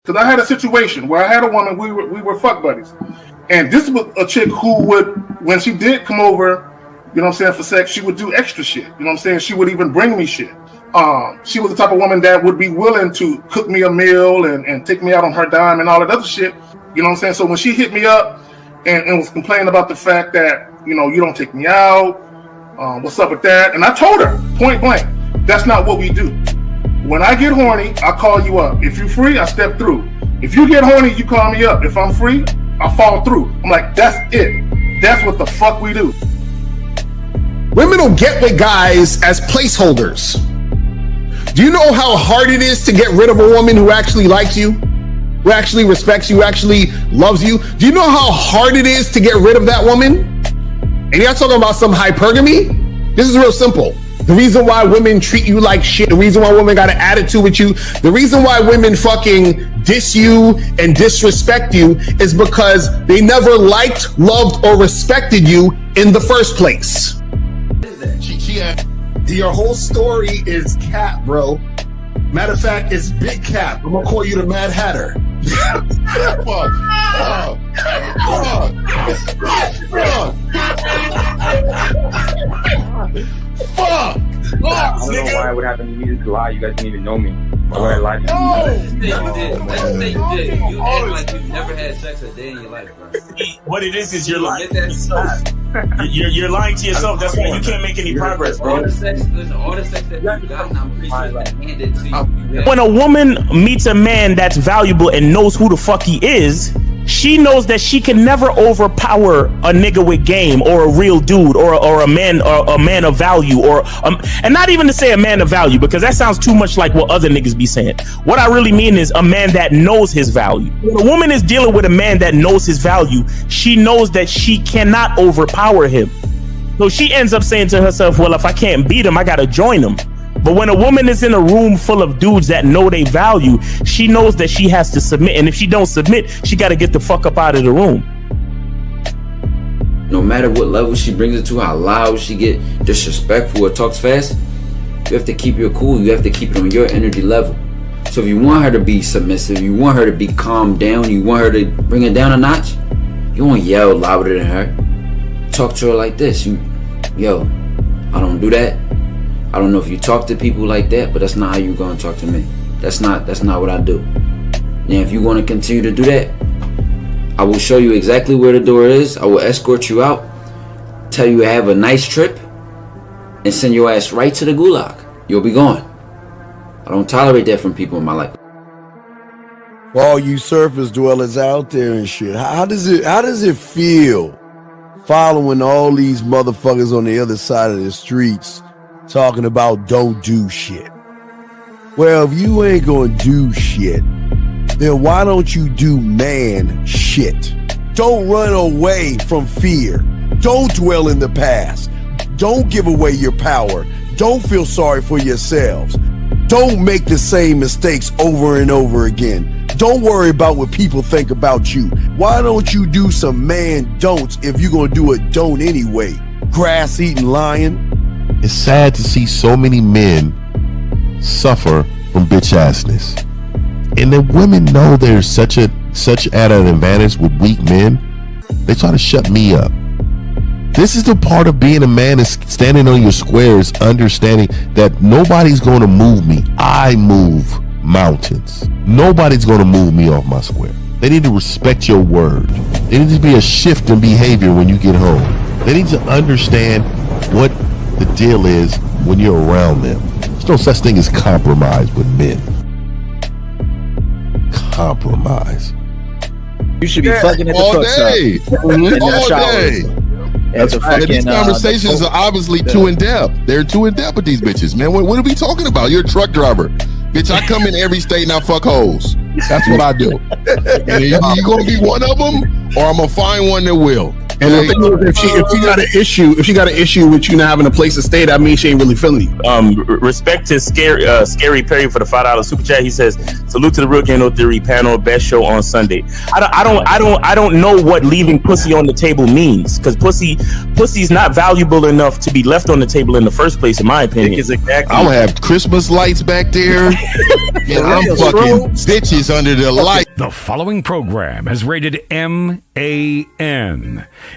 Because I had a situation where I had a woman, we were fuck buddies. And this was a chick who would, when she did come over, you know what I'm saying, for sex, she would do extra shit. You know what I'm saying? She would even bring me shit. She was the type of woman that would be willing to cook me a meal and take me out on her dime and all that other shit. You know what I'm saying? So when she hit me up and was complaining about the fact that, you know, you don't take me out, what's up with that? And I told her, point blank, that's not what we do. When I get horny, I call you up. If you're free, I step through. If you get horny, you call me up. If I'm free, I fall through. I'm like, that's it. That's what the fuck we do. Women will get with guys as placeholders. Do you know how hard it is to get rid of a woman who actually likes you, who actually respects you, who actually loves you? Do you know how hard it is to get rid of that woman? And you're not talking about some hypergamy? This is real simple. The reason why women treat you like shit, the reason why women got an attitude with you, the reason why women fucking diss you and disrespect you is because they never liked, loved, or respected you in the first place. Your whole story is cap, bro. Matter of fact, it's big cap. I'm gonna call you the Mad Hatter. Fuck! I don't know why it would happen to me to lie. You guys didn't even know me. Why would I lie to you? Let's say you did. You act like you've never had sex a day in your life, bro. What it is you're lying to yourself. You're lying to yourself. That's why you can't make any progress, bro. All the sex that you got, I'm pretty sure it's been handed to you. When a woman meets a man that's valuable and knows who the fuck he is, she knows that she can never overpower a nigga with game or a real dude or a man of value and not even to say a man of value, because that sounds too much like what other niggas be saying. What I really mean is a man that knows his value. When a woman is dealing with a man that knows his value, she knows that she cannot overpower him. So she ends up saying to herself, well, if I can't beat him, I gotta join him. But when a woman is in a room full of dudes that know they value, she knows that she has to submit. And if she don't submit, she got to get the fuck up out of the room. No matter what level she brings it to, how loud she get, disrespectful or talks fast, you have to keep your cool. You have to keep it on your energy level. So if you want her to be submissive, you want her to be calmed down, you want her to bring it down a notch, you won't yell louder than her. Talk to her like this. Yo, I don't do that. I don't know if you talk to people like that, but that's not how you're going to talk to me. That's not what I do. Now, if you want to continue to do that, I will show you exactly where the door is. I will escort you out, tell you have a nice trip, and send your ass right to the gulag. You'll be gone. I don't tolerate that from people in my life. For all you surface dwellers out there and shit, how does it feel following all these motherfuckers on the other side of the streets talking about don't do shit? Well, if you ain't gonna do shit, then why don't you do man shit? Don't run away from fear. Don't dwell in the past. Don't give away your power. Don't feel sorry for yourselves. Don't make the same mistakes over and over again. Don't worry about what people think about you. Why don't you do some man don'ts if you're gonna do a don't anyway? Grass-eating lion. It's sad to see so many men suffer from bitch-assness. And the women know there's such at an advantage with weak men. They try to shut me up. This is the part of being a man, is standing on your squares, understanding that nobody's going to move me. I move mountains. Nobody's going to move me off my square. They need to respect your word. There needs to be a shift in behavior when you get home. They need to understand what the deal is when you're around them. There's no such thing as compromise with men. Compromise. You should be fucking at the all truck day. stop. All day. These conversations are obviously too in depth. They're too in depth with these bitches, man. What are we talking about? You're a truck driver, bitch. I come in every state and I fuck hoes. That's what I do. And you gonna be one of them, or I'm gonna find one that will. And the thing is, if she got an issue with you not having a place to stay, that means she ain't really feeling you. Respect to Scary Perry for the $5 super chat. He says, "Salute to the Real Game No Theory panel, best show on Sunday." I don't know what leaving pussy on the table means, because pussy's not valuable enough to be left on the table in the first place, in my opinion. Exactly. I'll have Christmas lights back there, and I'm fucking bitches under the light. The following program is rated MAN.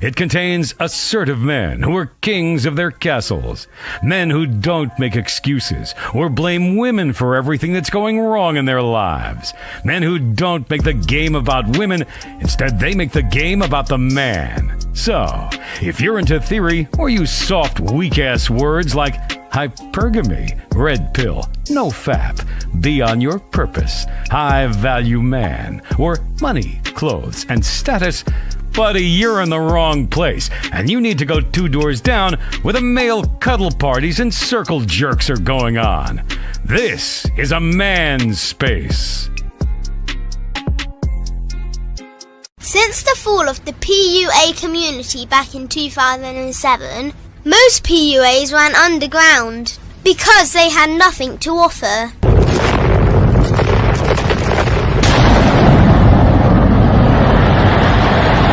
It contains assertive men who are kings of their castles, men who don't make excuses or blame women for everything that's going wrong in their lives, men who don't make the game about women, instead they make the game about the man. So, if you're into theory or use soft, weak-ass words like hypergamy, red pill, no fap, be on your purpose, high-value man, or money, clothes, and status, buddy, you're in the wrong place, and you need to go 2 doors down where the male cuddle parties and circle jerks are going on. This is a man's space. Since the fall of the PUA community back in 2007, most PUAs ran underground because they had nothing to offer.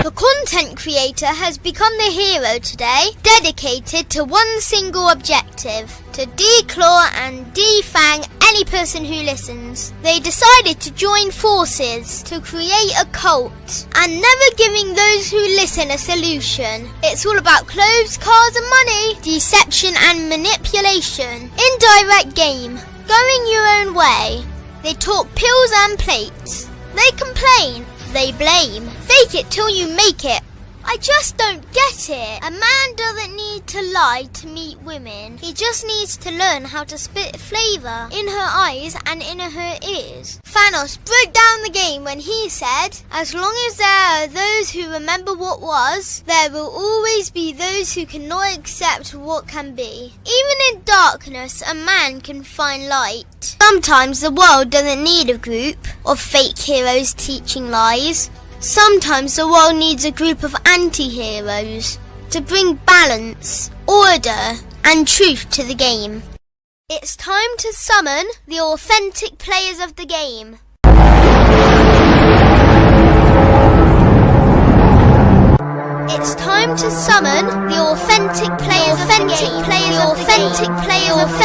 The content creator has become the hero today, dedicated to one single objective: to declaw and defang any person who listens. They decided to join forces to create a cult, and never giving those who listen a solution. It's all about clothes, cars and money, deception and manipulation, indirect game, going your own way. They talk pills and plates. They complain. They blame. Fake it till you make it. I just don't get it. A man doesn't need to lie to meet women. He just needs to learn how to spit flavour in her eyes and in her ears. Thanos broke down the game when he said, "As long as there are those who remember what was, there will always be those who cannot accept what can be." Even in darkness, a man can find light. Sometimes the world doesn't need a group of fake heroes teaching lies. Sometimes the world needs a group of anti-heroes to bring balance, order, and truth to the game. It's time to summon the authentic players of the game. It's time to summon the authentic players of the game. The authentic players of the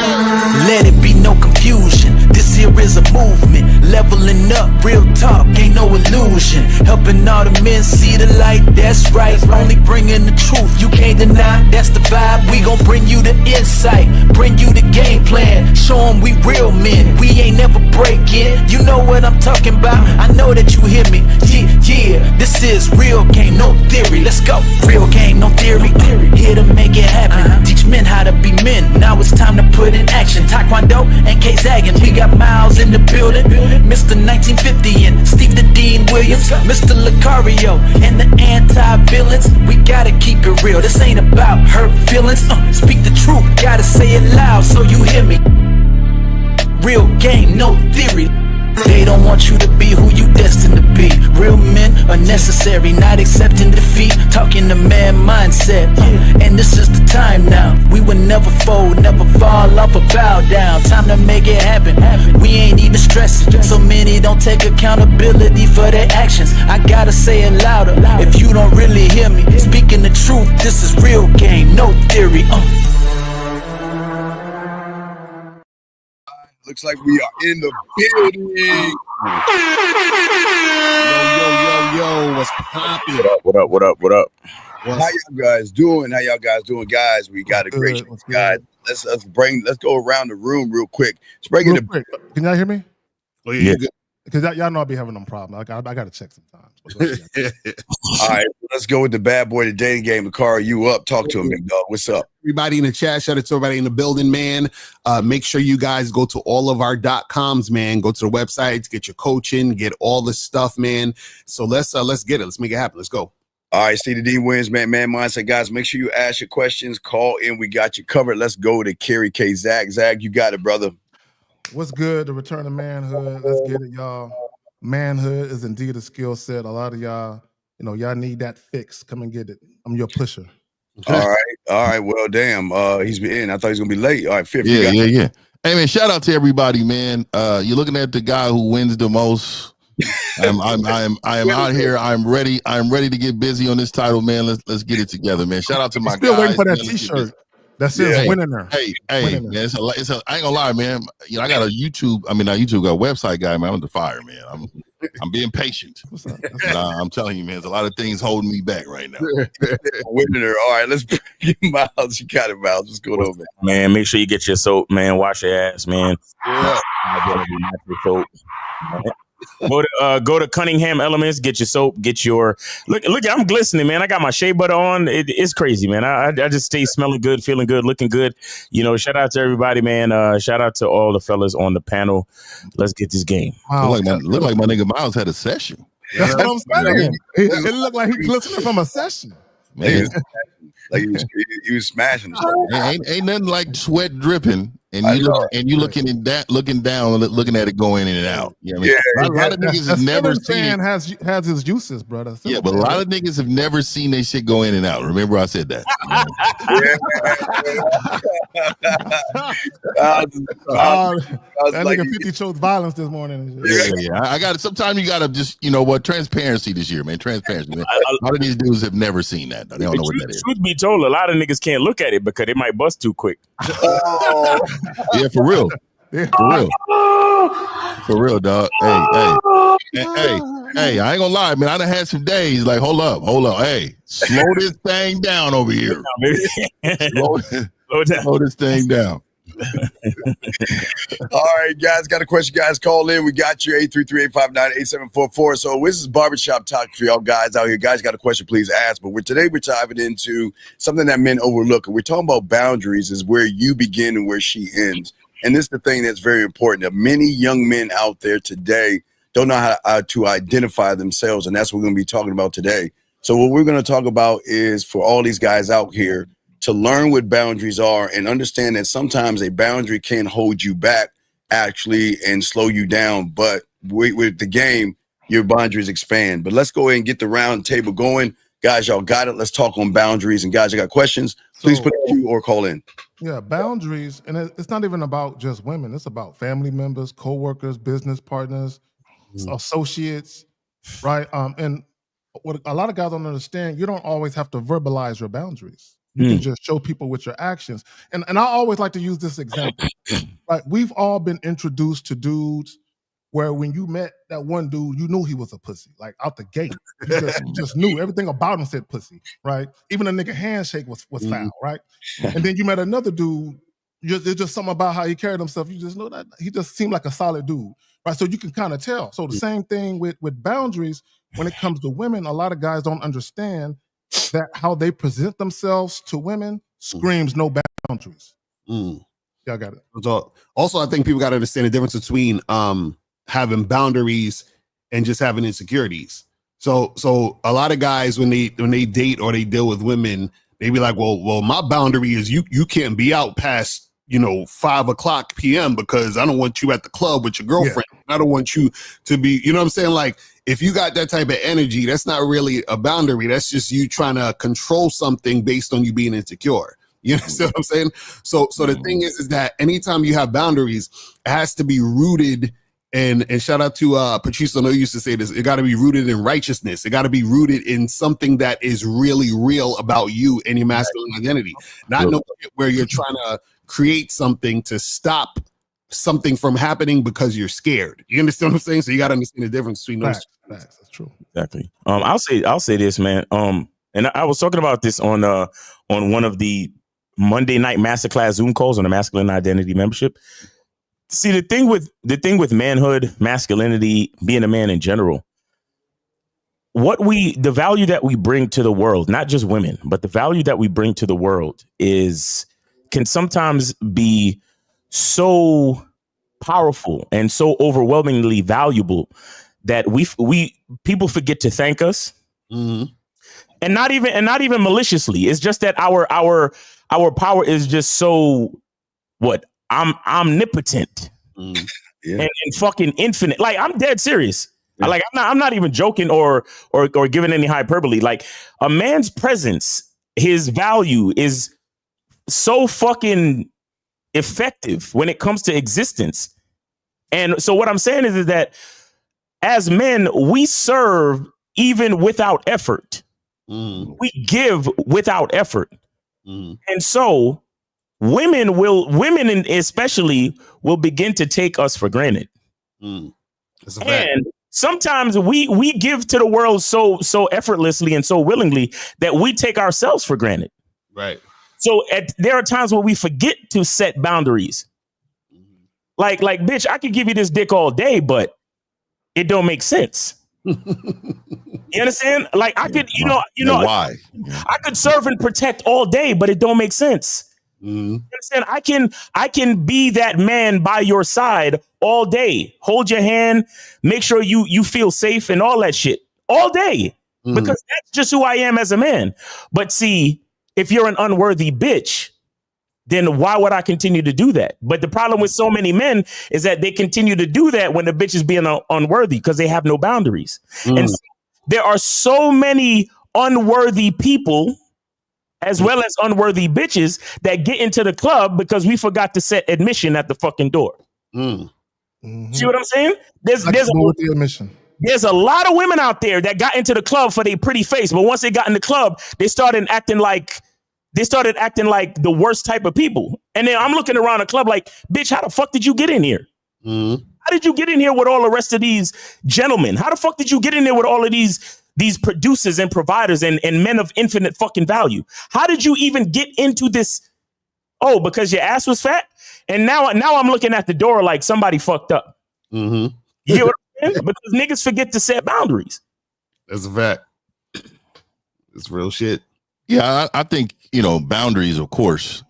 game. Let it be no confusion. This here is a movement, leveling up, real talk, ain't no illusion. Helping all the men see the light, that's right. Only bringing the truth, you can't deny, that's the vibe. We gon' bring you the insight, bring you the game plan. Show them we real men, we ain't never breaking. You know what I'm talking about, I know that you hear me. Yeah, this is real game, no theory. Let's go, real game, no theory. Here to make it happen, teach men how to be men. Now it's time to put in action. Taekwondo and K-Zagging, we got Miles in the building, Mr. 1950 and Steve the Dean Williams, Mr. Lucario and the anti-villains. We gotta keep it real, this ain't about hurt feelings. Speak the truth, gotta say it loud so you hear me. Real game, no theory. They don't want you to be who you destined to be. Real men are necessary, not accepting defeat. Talking the man mindset, and this is the time now. We will never fold, never fall off or bow down. Time to make it happen. We ain't even stressing. So many don't take accountability for their actions. I gotta say it louder if you don't really hear me. Speaking the truth, this is real game, no theory. Looks like we are in the building. Yo, what's poppin'? What up? How y'all guys doing? Guys? We got a great show, guys. Let's go around the room real quick. Let's bring it quick. Can y'all hear me? Oh, yeah. Because y'all know I'll be having them problems. I got to check sometimes. All right, let's go with the bad boy, the dating game. Lakara, you up? Talk to him, big dog. What's up? Everybody in the chat, shout out to everybody in the building, man. Make sure you guys go to all of our .coms, man. Go to the websites, get your coaching, get all the stuff, man. So let's get it. Let's make it happen. Let's go. All right, Steve the D wins, man mindset, guys. Make sure you ask your questions, call in. We got you covered. Let's go to Kerry K. Zach, you got it, brother. What's good? The return of manhood. Let's get it, y'all. Manhood is indeed a skill set. A lot of y'all y'all need that fix. Come and get it. I'm your pusher. All right. Well, damn. He's in. I thought he was gonna be late. All right, Fifth. Yeah. Hey man, shout out to everybody, man. You're looking at the guy who wins the most. I am out here. I'm ready to get busy on this title, man. Let's get it together, man. Shout out to my still guys. Waiting for that man. T-shirt that says winning there. Hey, man, it's a, I ain't gonna lie, man. I got a YouTube. I mean, not YouTube. Got a website guy, man. I'm the fire, man. I'm being patient. I'm telling you, man. There's a lot of things holding me back right now. Winning there. All right, let's bring Miles. You got it, Miles. What's going on, man? Make sure you get your soap, man. Wash your ass, man. Yeah. Go to Cunningham Elements, get your soap, get your look. I'm glistening, man. I got my shea butter on. It's crazy, man. I just stay smelling good, feeling good, looking good. Shout out to everybody, man. Shout out to all the fellas on the panel. Like this game. Wow. Look like my nigga Miles had a session. That's what I'm saying. It looked like he glistening from a session. Man. Like he was smashing. Ain't nothing like sweat dripping. And you looking down, looking at it going in and out. You know what I mean? A lot of niggas have never seen it. Has his uses, brother. Yeah, but a lot of niggas have never seen their shit go in and out. Remember, I said that. That nigga 50 chose violence this morning. Yeah. I got it. Sometimes you gotta just, transparency this year, man. Transparency, man. A lot of these dudes have never seen that. They don't know what that is. Truth be told, a lot of niggas can't look at it because they might bust too quick. Yeah, for real. For real, dog. Hey, I ain't gonna lie, man. I done had some days like, hold up. Hey, slow this thing down over here. Slow this thing down. All right, guys, got a question. Guys, call in. We got you 833-859-8744. So this is barbershop talk for y'all guys out here. Guys, got a question, please ask. But today we're diving into something that men overlook. And we're talking about boundaries, is where you begin and where she ends. And this is the thing that's very important. That many young men out there today don't know how to identify themselves. And that's what we're going to be talking about today. So what we're going to talk about is for all these guys out here to learn what boundaries are and understand that sometimes a boundary can hold you back actually and slow you down. But with the game, your boundaries expand. But let's go ahead and get the round table going. Guys, y'all got it. Let's talk on boundaries. And guys, I got questions. Please put a Q or call in. Yeah, boundaries. And it's not even about just women. It's about family members, co-workers, business partners, associates, right? And what a lot of guys don't understand, you don't always have to verbalize your boundaries. You can just show people with your actions. And I always like to use this example. Right? We've all been introduced to dudes where when you met that one dude, you knew he was a pussy, like out the gate. You just knew everything about him said pussy, right? Even a nigga handshake was foul, right? And then you met another dude, there's just something about how he carried himself. You just know that he just seemed like a solid dude, right? So you can kind of tell. So the same thing with boundaries when it comes to women. A lot of guys don't understand that how they present themselves to women screams no boundaries. Y'all got it. So also, I think people got to understand the difference between having boundaries and just having insecurities. So a lot of guys when they date or they deal with women, they be like, well, my boundary is you can't be out past 5:00 p.m. because I don't want you at the club with your girlfriend. Yeah. I don't want you to be, you know what I'm saying? Like, if you got that type of energy, that's not really a boundary. That's just you trying to control something based on you being insecure. You understand what I'm saying? So the thing is that anytime you have boundaries, it has to be rooted and shout out to Patrice, I know you used to say this, it got to be rooted in righteousness. It got to be rooted in something that is really real about you and your masculine identity. Not no where you're trying to create something to stop something from happening because you're scared. You understand what I'm saying? So you got to understand the difference between those. That's true. Exactly. I'll say this, man. And I was talking about this on one of the Monday night masterclass Zoom calls on the masculine identity membership. See, the thing with manhood, masculinity, being a man in general, the value that we bring to the world, not just women, but the value that we bring to the world can sometimes be so powerful and so overwhelmingly valuable that people forget to thank us. Mm-hmm. And not even maliciously. It's just that our power is just so omnipotent and fucking infinite. Like, I'm dead serious. Like I'm not even joking or giving any hyperbole. Like a man's presence, his value is so fucking effective when it comes to existence. And so what I'm saying is that as men, we serve even without effort. We give without effort. And so women especially will begin to take us for granted. And sometimes we give to the world so effortlessly and so willingly that we take ourselves for granted. Right. So there are times where we forget to set boundaries. Like, bitch, I could give you this dick all day, but it don't make sense. You understand? Like I could, you know, why? I could serve and protect all day, but it don't make sense. You understand? I can be that man by your side all day, hold your hand, make sure you feel safe and all that shit all day, because that's just who I am as a man. But see, if you're an unworthy bitch, then why would I continue to do that? But the problem with so many men is that they continue to do that when the bitch is being unworthy because they have no boundaries. And so there are so many unworthy people as well as unworthy bitches that get into the club because we forgot to set admission at the fucking door. See what I'm saying? There's a lot of women out there that got into the club for their pretty face, but once they got in the club, they started acting like the worst type of people. And then I'm looking around the club like, bitch, how the fuck did you get in here? How did you get in here with all the rest of these gentlemen? How the fuck did you get in there with all of these producers and providers and men of infinite fucking value? How did you even get into this? Oh, because your ass was fat? And now I'm looking at the door like somebody fucked up. You hear what I'm saying? Because niggas forget to set boundaries. That's a fact. It's real shit. Yeah, I think, boundaries, of course.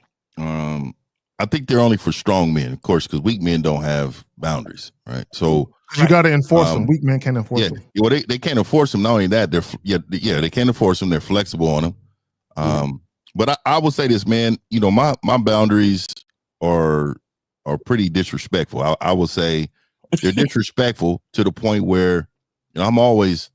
I think they're only for strong men, of course, because weak men don't have boundaries, right? So you got to enforce them. Weak men can't enforce them. Well, they can't enforce them. Not only that, they can't enforce them. They're flexible on them. But I will say this, man. My boundaries are pretty disrespectful. I will say they're disrespectful to the point where I'm always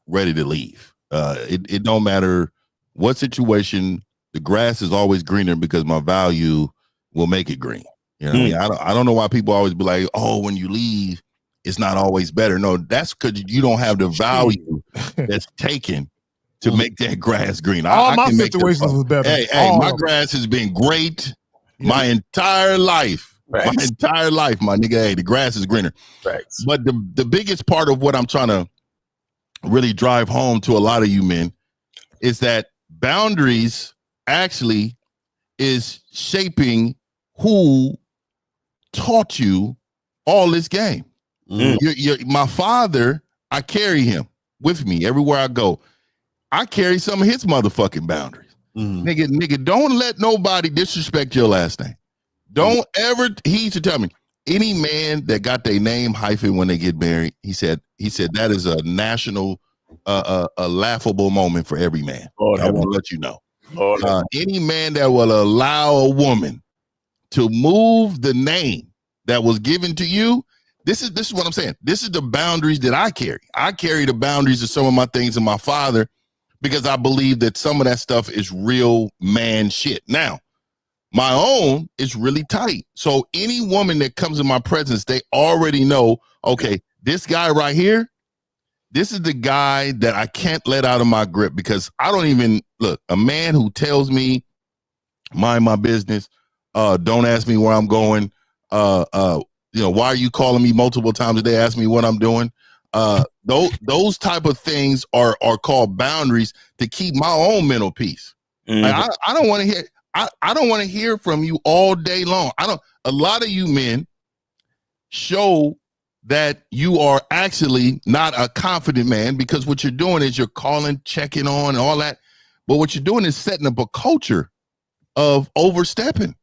ready to leave. It don't matter what situation. The grass is always greener because my value will make it green. You know what I mean? I don't know why people always be like, oh, when you leave, it's not always better. No, that's because you don't have the value that's taken to make that grass green. All my situations was better. Hey, my grass has been great my entire life. My entire life, my nigga. Hey, the grass is greener. But the biggest part of what I'm trying to really drive home to a lot of you men is that boundaries actually is shaping who taught you all this game. My father, I carry him with me everywhere I go. I carry some of his motherfucking boundaries. Nigga, don't let nobody disrespect your last name. Don't ever. He used to tell me, any man that got their name hyphen when they get married, he said that is a national, a laughable moment for every man. I want to let you know. Any man that will allow a woman to move the name that was given to you, this is what I'm saying. This is the boundaries that I carry. I carry the boundaries of some of my things in my father because I believe that some of that stuff is real man shit. Now, my own is really tight. So any woman that comes in my presence, they already know, okay, this guy right here, this is the guy that I can't let out of my grip because I don't even look. A man who tells me, mind my business, don't ask me where I'm going, why are you calling me multiple times a day? Ask me what I'm doing. Those type of things are called boundaries to keep my own mental peace. Like, I don't want to hear. I don't want to hear from you all day long. A lot of you men show that you are actually not a confident man because what you're doing is you're calling, checking on, and all that. But what you're doing is setting up a culture of overstepping.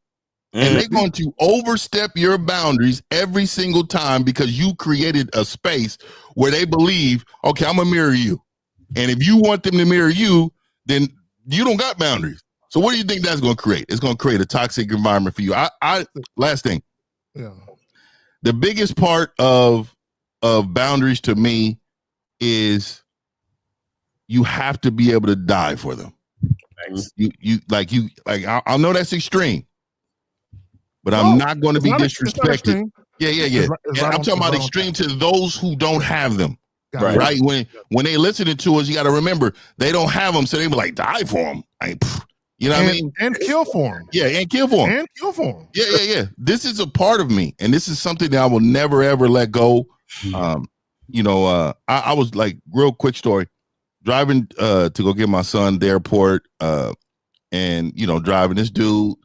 And they're going to overstep your boundaries every single time because you created a space where they believe, okay, I'm going to mirror you. And if you want them to mirror you, then you don't got boundaries. So what do you think that's going to create? It's going to create a toxic environment for you. Last thing. Yeah. The biggest part of of boundaries to me is you have to be able to die for them. I know that's extreme, but I'm not going to be disrespected. Yeah. I'm talking about extreme to those who don't have them. Right. When they listening to us, you got to remember they don't have them, so they be like, die for them. You know what I mean? And kill for them. Yeah, and kill for them. Yeah. This is a part of me, and this is something that I will never ever let go. I was like, real quick story, driving to go get my son at the airport, and driving this dude.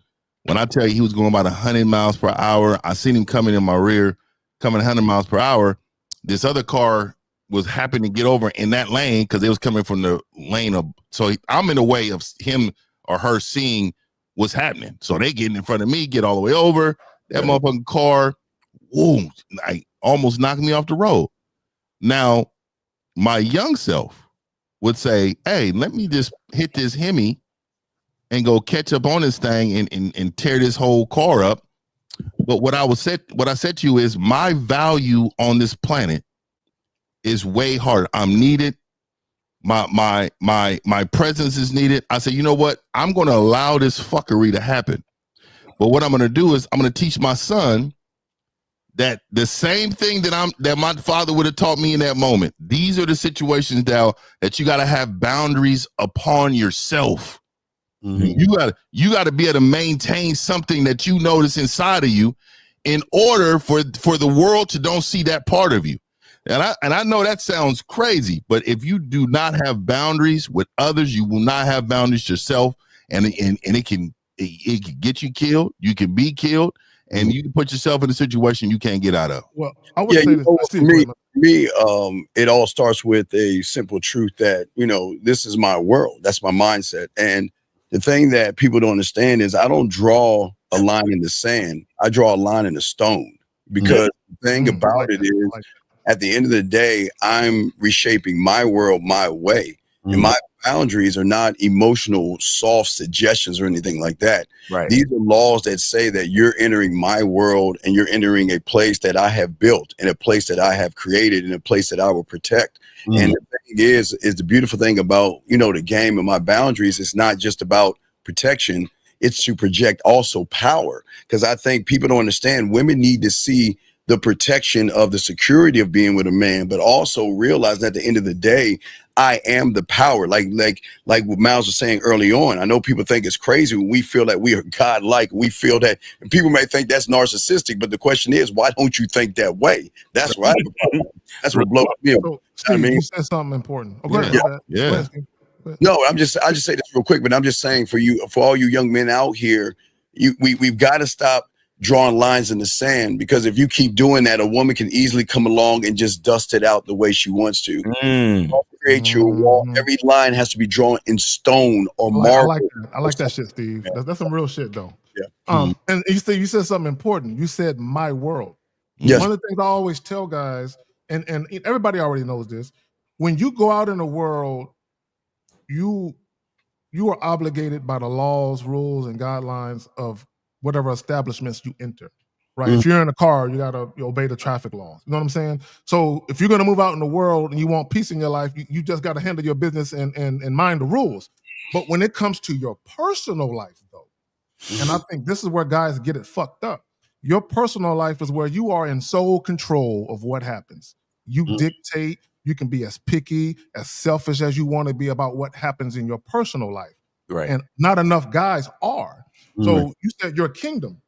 When I tell you he was going about 100 miles per hour, I seen him coming in my rear, coming 100 miles per hour. This other car was happening to get over in that lane because it was coming from the lane of. So I'm in the way of him or her seeing what's happening. So they getting in front of me, get all the way over. That motherfucking car, almost knocked me off the road. Now, my young self would say, hey, let me just hit this Hemi and go catch up on this thing and tear this whole car up. But what I said to you is my value on this planet is way harder. I'm needed. My presence is needed. I said, you know what? I'm going to allow this fuckery to happen. But what I'm going to do is I'm going to teach my son that the same thing that my father would have taught me in that moment. These are the situations now that you got to have boundaries upon yourself. Mm-hmm. You got to be able to maintain something that you notice inside of you in order for the world to don't see that part of you. And I know that sounds crazy, but if you do not have boundaries with others, you will not have boundaries yourself, and it can get you killed. You can be killed, and you can put yourself in a situation you can't get out of. Well, I would say it all starts with a simple truth that this is my world. That's my mindset, and the thing that people don't understand is I don't draw a line in the sand. I draw a line in the stone, because the thing about it is, at the end of the day, I'm reshaping my world my way. And my boundaries are not emotional, soft suggestions or anything like that. Right. These are laws that say that you're entering my world and you're entering a place that I have built, and a place that I have created, and a place that I will protect. And the thing is the beautiful thing about, the game and my boundaries is not just about protection. It's to project also power. Because I think people don't understand, women need to see the protection of the security of being with a man, but also realize that at the end of the day, I am the power. Like what Miles was saying early on. I know people think it's crazy when we feel that we are godlike. We feel that, and people may think that's narcissistic, but the question is, why don't you think that way? That's right. That's what blows me up. So, Steve, you said something important. No, I just say this real quick, but I'm just saying for all you young men out here, we've got to stop drawing lines in the sand, because if you keep doing that, a woman can easily come along and just dust it out the way she wants to. Create your wall. Every line has to be drawn in stone or marble. I like that shit, Steve. That's some real shit, though. Yeah. And you said something important. You said my world. Yes. One of the things I always tell guys, and everybody already knows this, when you go out in the world, you are obligated by the laws, rules, and guidelines of whatever establishments you enter, right? If you're in a car, you gotta obey the traffic laws. You know what I'm saying? So if you're gonna move out in the world and you want peace in your life, you just gotta handle your business and mind the rules. But when it comes to your personal life, though, and I think this is where guys get it fucked up. Your personal life is where you are in sole control of what happens. You dictate. You can be as picky, as selfish as you want to be about what happens in your personal life. Right. And not enough guys are. So you said your kingdom.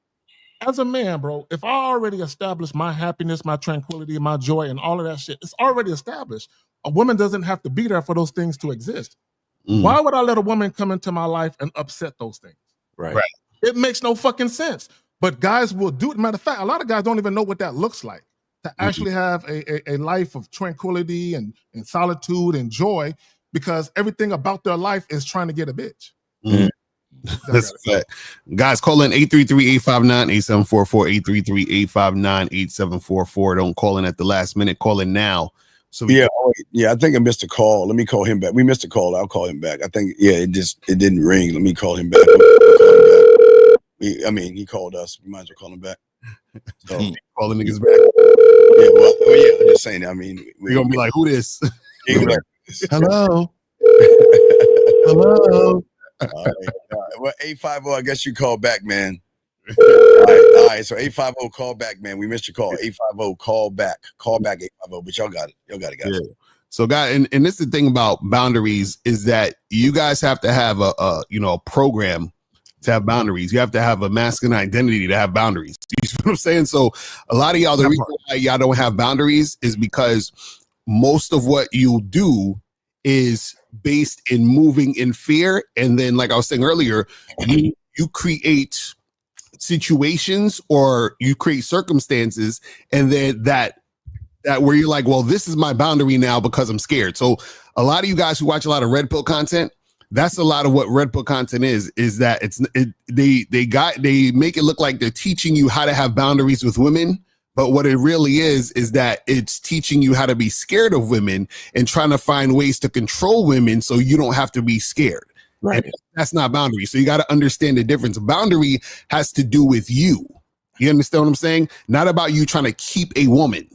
As a man, bro, if I already established my happiness, my tranquility, my joy, and all of that shit, it's already established. A woman doesn't have to be there for those things to exist. Why would I let a woman come into my life and upset those things? Right. It makes no fucking sense. But guys will do it. Matter of fact, a lot of guys don't even know what that looks like. To actually have a life of tranquility and solitude and joy, because everything about their life is trying to get a bitch. That's a fact. Guys, call in 833-859-8744, 833-859-8744. Don't call in at the last minute. Call in now. So I think I missed a call. Let me call him back. We missed a call. I'll call him back. I think it didn't ring. Let me call him back. He called us. We might as well call him back. So calling niggas back. just saying. I mean, we're gonna be like, who this? Hello. Hello. All right. Well, 850, I guess you call back, man. All right. So 850, call back, man. We missed your call. 850, call back. Call back 850. But y'all got it. Y'all got it, guys. Yeah. So, guys, and this is the thing about boundaries is that you guys have to have a program to have boundaries. You have to have a masculine identity to have boundaries. You see what I'm saying? So, a lot of y'all, the reason why y'all don't have boundaries is because most of what you do is based in moving in fear. And then, like I was saying earlier, you create situations or you create circumstances, and then that where you're like, well, this is my boundary now because I'm scared. So a lot of you guys who watch a lot of red pill content, that's a lot of what red pill content is that they make it look like they're teaching you how to have boundaries with women. But what it really is that it's teaching you how to be scared of women and trying to find ways to control women so you don't have to be scared. Right. And that's not boundary. So you got to understand the difference. Boundary has to do with you. You understand what I'm saying? Not about you trying to keep a woman.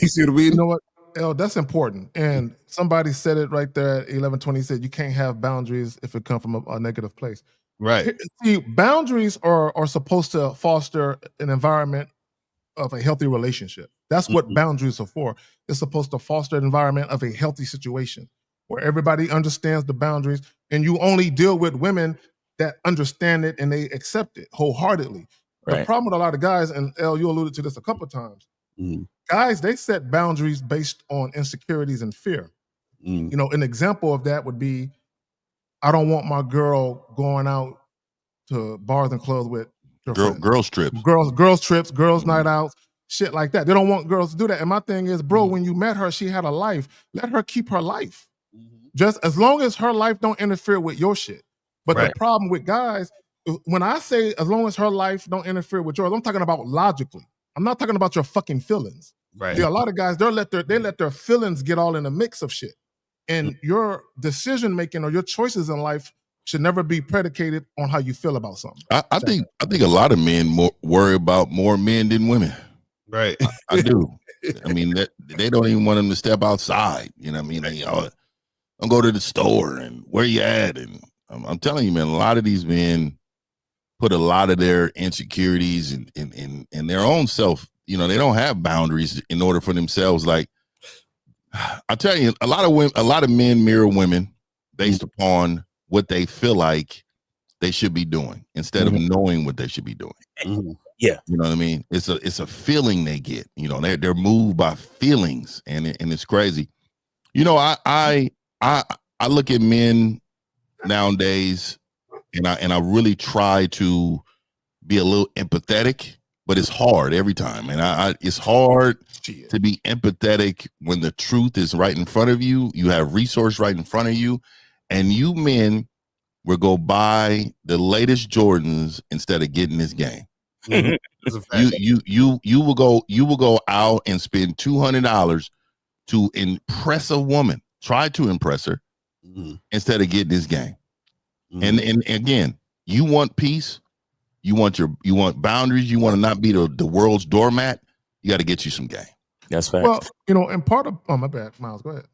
You see what I mean? You know what, El, that's important. And somebody said it right there at 1120, said you can't have boundaries if it comes from a negative place. Right. See, boundaries are supposed to foster an environment of a healthy relationship. That's what boundaries are for. It's supposed to foster an environment of a healthy situation where everybody understands the boundaries, and you only deal with women that understand it and they accept it wholeheartedly. Right. The problem with a lot of guys, and El, you alluded to this a couple of times, guys, they set boundaries based on insecurities and fear. You know, an example of that would be, I don't want my girl going out to bars and clubs with girls trips, girls night outs, shit like that. They don't want girls to do that. And my thing is, bro, when you met her, she had a life. Let her keep her life. Just as long as her life don't interfere with your shit. But the problem with guys, when I say as long as her life don't interfere with yours, I'm talking about logically. I'm not talking about your fucking feelings. Right. See, a lot of guys, they let their feelings get all in the mix of shit. And your decision making or your choices in life should never be predicated on how you feel about something. I think a lot of men worry about more men than women. Right. I do. I mean, they don't even want them to step outside. You know what I mean? They don't go to the store and where you at. And I'm telling you, man, a lot of these men put a lot of their insecurities in their own self. You know, they don't have boundaries in order for themselves. Like, I tell you, a lot of men mirror women based upon what they feel like they should be doing instead of knowing what they should be doing. Yeah, you know what I mean. It's a feeling they get. You know, they're moved by feelings, and it's crazy. You know, I look at men nowadays, and I really try to be a little empathetic, but it's hard every time. And it's hard to be empathetic when the truth is right in front of you. You have resource right in front of you, and you men will go buy the latest Jordans instead of getting this game. You will go out and spend $200 to impress a woman, try to impress her, instead of getting this game. And again, you want peace, you want boundaries, you want to not be the world's doormat. You got to get you some game. That's fact. Well, you know, and part of my bad, Miles, go ahead.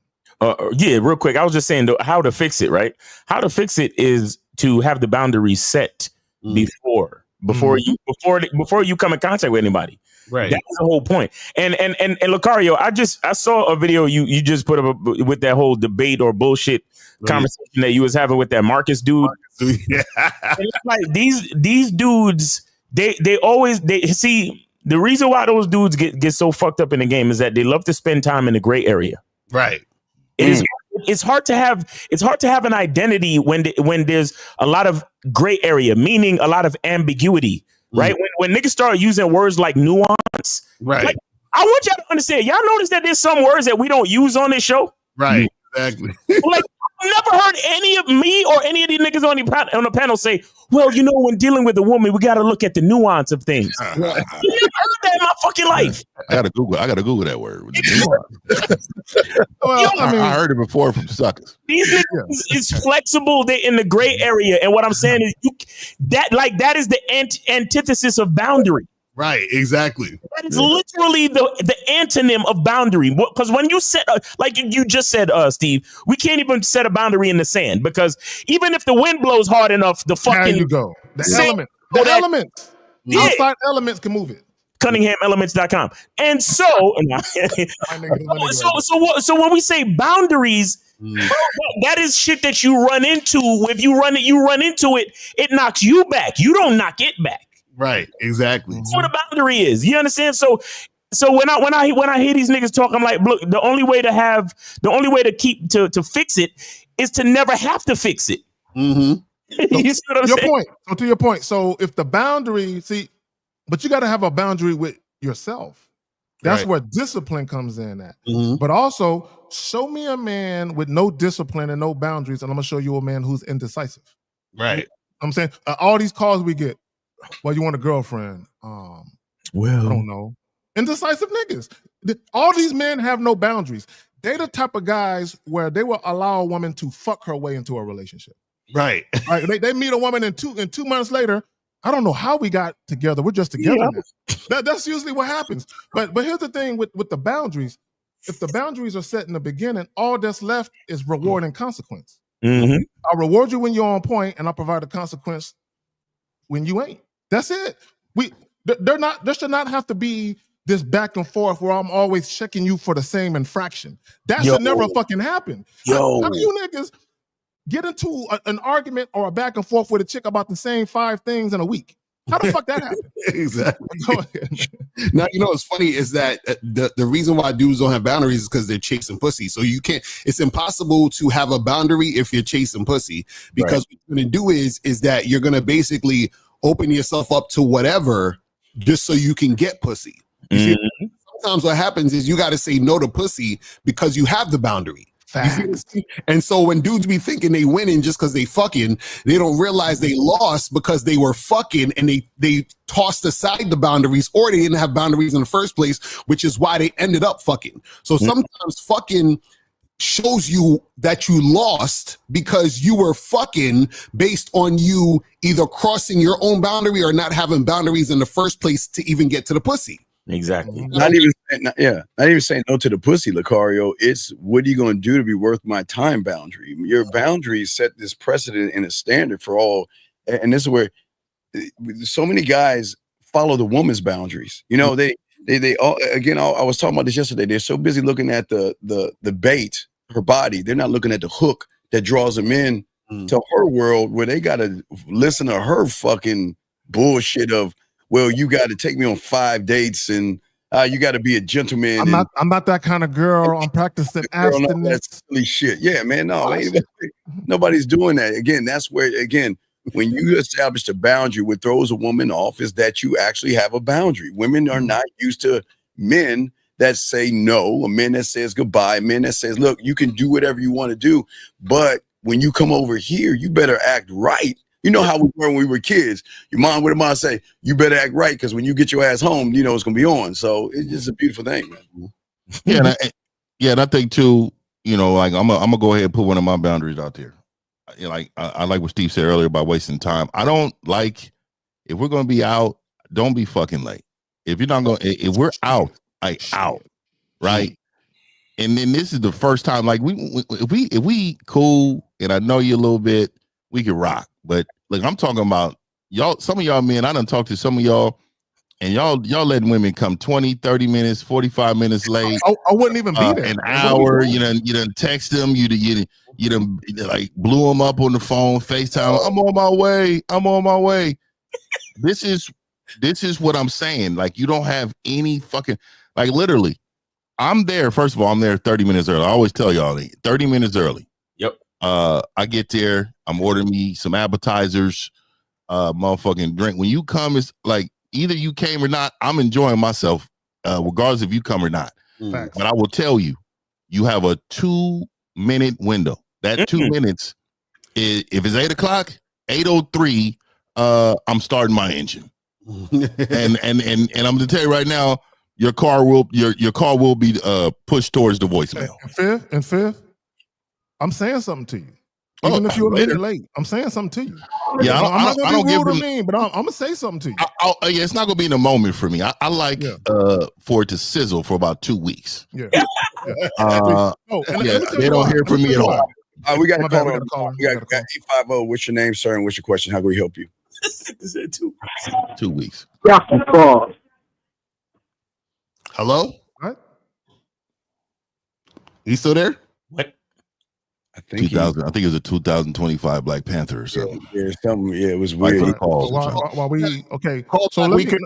Yeah, real quick. I was just saying how to fix it, right? How to fix it is to have the boundaries set before you come in contact with anybody. Right. That's the whole point. And Lucario, I saw a video you just put up with that whole debate or bullshit conversation that you was having with that Marcus dude. Yeah. And it's like these dudes, they always see the reason why those dudes get so fucked up in the game is that they love to spend time in the gray area. Right. It's hard to have an identity when there's a lot of gray area, meaning a lot of ambiguity, right? When niggas start using words like nuance, right? Like, I want y'all to understand. Y'all notice that there's some words that we don't use on this show, right? Exactly. Like, I've never heard any of me or any of these niggas on the panel say, well, you know, when dealing with a woman, we got to look at the nuance of things. You never heard that in my fucking life. I gotta Google that word. Well, I heard it before from suckers. These niggas is flexible. They're in the gray area, and what I'm saying is that is the antithesis of boundary. Right, exactly. That is literally the antonym of boundary. Because when you set, like you just said, Steve, we can't even set a boundary in the sand because even if the wind blows hard enough, the fucking there you go. The sand, elements. Yeah. Outside elements can move it. CunninghamElements.com. And so, so when we say boundaries, bro, that is shit that you run into. If you run into it, it knocks you back. You don't knock it back. Right, exactly. That's what a boundary is. You understand? So when I hear these niggas talk, I'm like, look, the only way to fix it is to never have to fix it. Mm-hmm. You see what I'm saying? Point. So to your point. So if the boundary, but you got to have a boundary with yourself. That's where discipline comes in at. Mm-hmm. But also, show me a man with no discipline and no boundaries, and I'm gonna show you a man who's indecisive. Right. I'm saying all these calls we get. Well, you want a girlfriend? Well, I don't know. Indecisive niggas. All these men have no boundaries. They're the type of guys where they will allow a woman to fuck her way into a relationship. Right. Like they meet a woman and 2 months later, I don't know how we got together. We're just together now. That's usually what happens. But here's the thing with the boundaries. If the boundaries are set in the beginning, all that's left is reward and consequence. Mm-hmm. I'll reward you when you're on point, and I'll provide a consequence when you ain't. That's it. There should not have to be this back and forth where I'm always checking you for the same infraction. That should never fucking happen. How do you niggas get into an argument or a back and forth with a chick about the same 5 things in a week? How the fuck that happened? Exactly. Now, what's funny is that the reason why dudes don't have boundaries is because they're chasing pussy. So it's impossible to have a boundary if you're chasing pussy, because what you're going to do is that you're going to basically open yourself up to whatever just so you can get pussy. You see, sometimes what happens is you got to say no to pussy because you have the boundary. And so when dudes be thinking they winning just because they fucking, they don't realize they lost because they were fucking and they tossed aside the boundaries, or they didn't have boundaries in the first place, which is why they ended up fucking. So sometimes fucking shows you that you lost because you were fucking based on you either crossing your own boundary or not having boundaries in the first place to even get to the pussy. Exactly. Not even saying no to the pussy, Lucario. It's what are you going to do to be worth my time boundary? Your boundaries set this precedent and a standard for all. And this is where so many guys follow the woman's boundaries. They all, again, I was talking about this yesterday. They're so busy looking at the bait, her body. They're not looking at the hook that draws them in to her world, where they got to listen to her fucking bullshit of, well, you got to take me on 5 dates and you got to be a gentleman. I'm not that kind of girl. I'm practicing abstinence. That's silly shit. Yeah, man. No, nobody's doing that. Again, that's where, when you establish a boundary, what throws a woman off is that you actually have a boundary. Women are not used to men that say no, a man that says goodbye, a man that says, look, you can do whatever you want to do, but when you come over here, you better act right. You know how we were when we were kids. Your mom would have say, you better act right, because when you get your ass home, it's going to be on. So it's just a beautiful thing, man. Yeah, and I think too, like I'm gonna go ahead and put one of my boundaries out there. I like what Steve said earlier about wasting time. I don't like, if we're going to be out, don't be fucking late. If you're not going, if we're out, out, right? And then this is the first time, like if we cool, and I know you a little bit, we can rock. But like I'm talking about y'all, some of y'all men, I done talked to some of y'all, and y'all letting women come 20, 30 minutes, 45 minutes late. I wouldn't even be there. An hour, you done text them, you done like blew them up on the phone, FaceTime. I'm on my way. This is what I'm saying. Like, you don't have any fucking, like, literally, I'm there. First of all, I'm there 30 minutes early. I always tell y'all 30 minutes early. Yep. I get there, I'm ordering me some appetizers, motherfucking drink. When you come, it's like either you came or not, I'm enjoying myself, regardless if you come or not. Facts. But I will tell you, you have a 2-minute window. That 2 minutes, if it's 8 o'clock, 8:03, I'm starting my engine. and I'm gonna tell you right now, your car will be pushed towards the voicemail. And fifth, I'm saying something to you. Even if you're a minute late, I'm saying something to you. Yeah, I'm not I gonna don't be give rude or them. mean, but I'm gonna say something to you. Yeah, it's not gonna be in the moment for me. I like for it to sizzle for about 2 weeks. Yeah. Yeah, they don't hear from me at all. We got a caller. We got a caller. We got 850. What's your name, sir, and what's your question? How can we help you? 2 weeks. Hello? What? You still there? What? I think 2000. I think it was a 2025 Black Panther or something. Yeah, something. Yeah, it was weird. Like calls. While we okay, Call so back. let We me. could.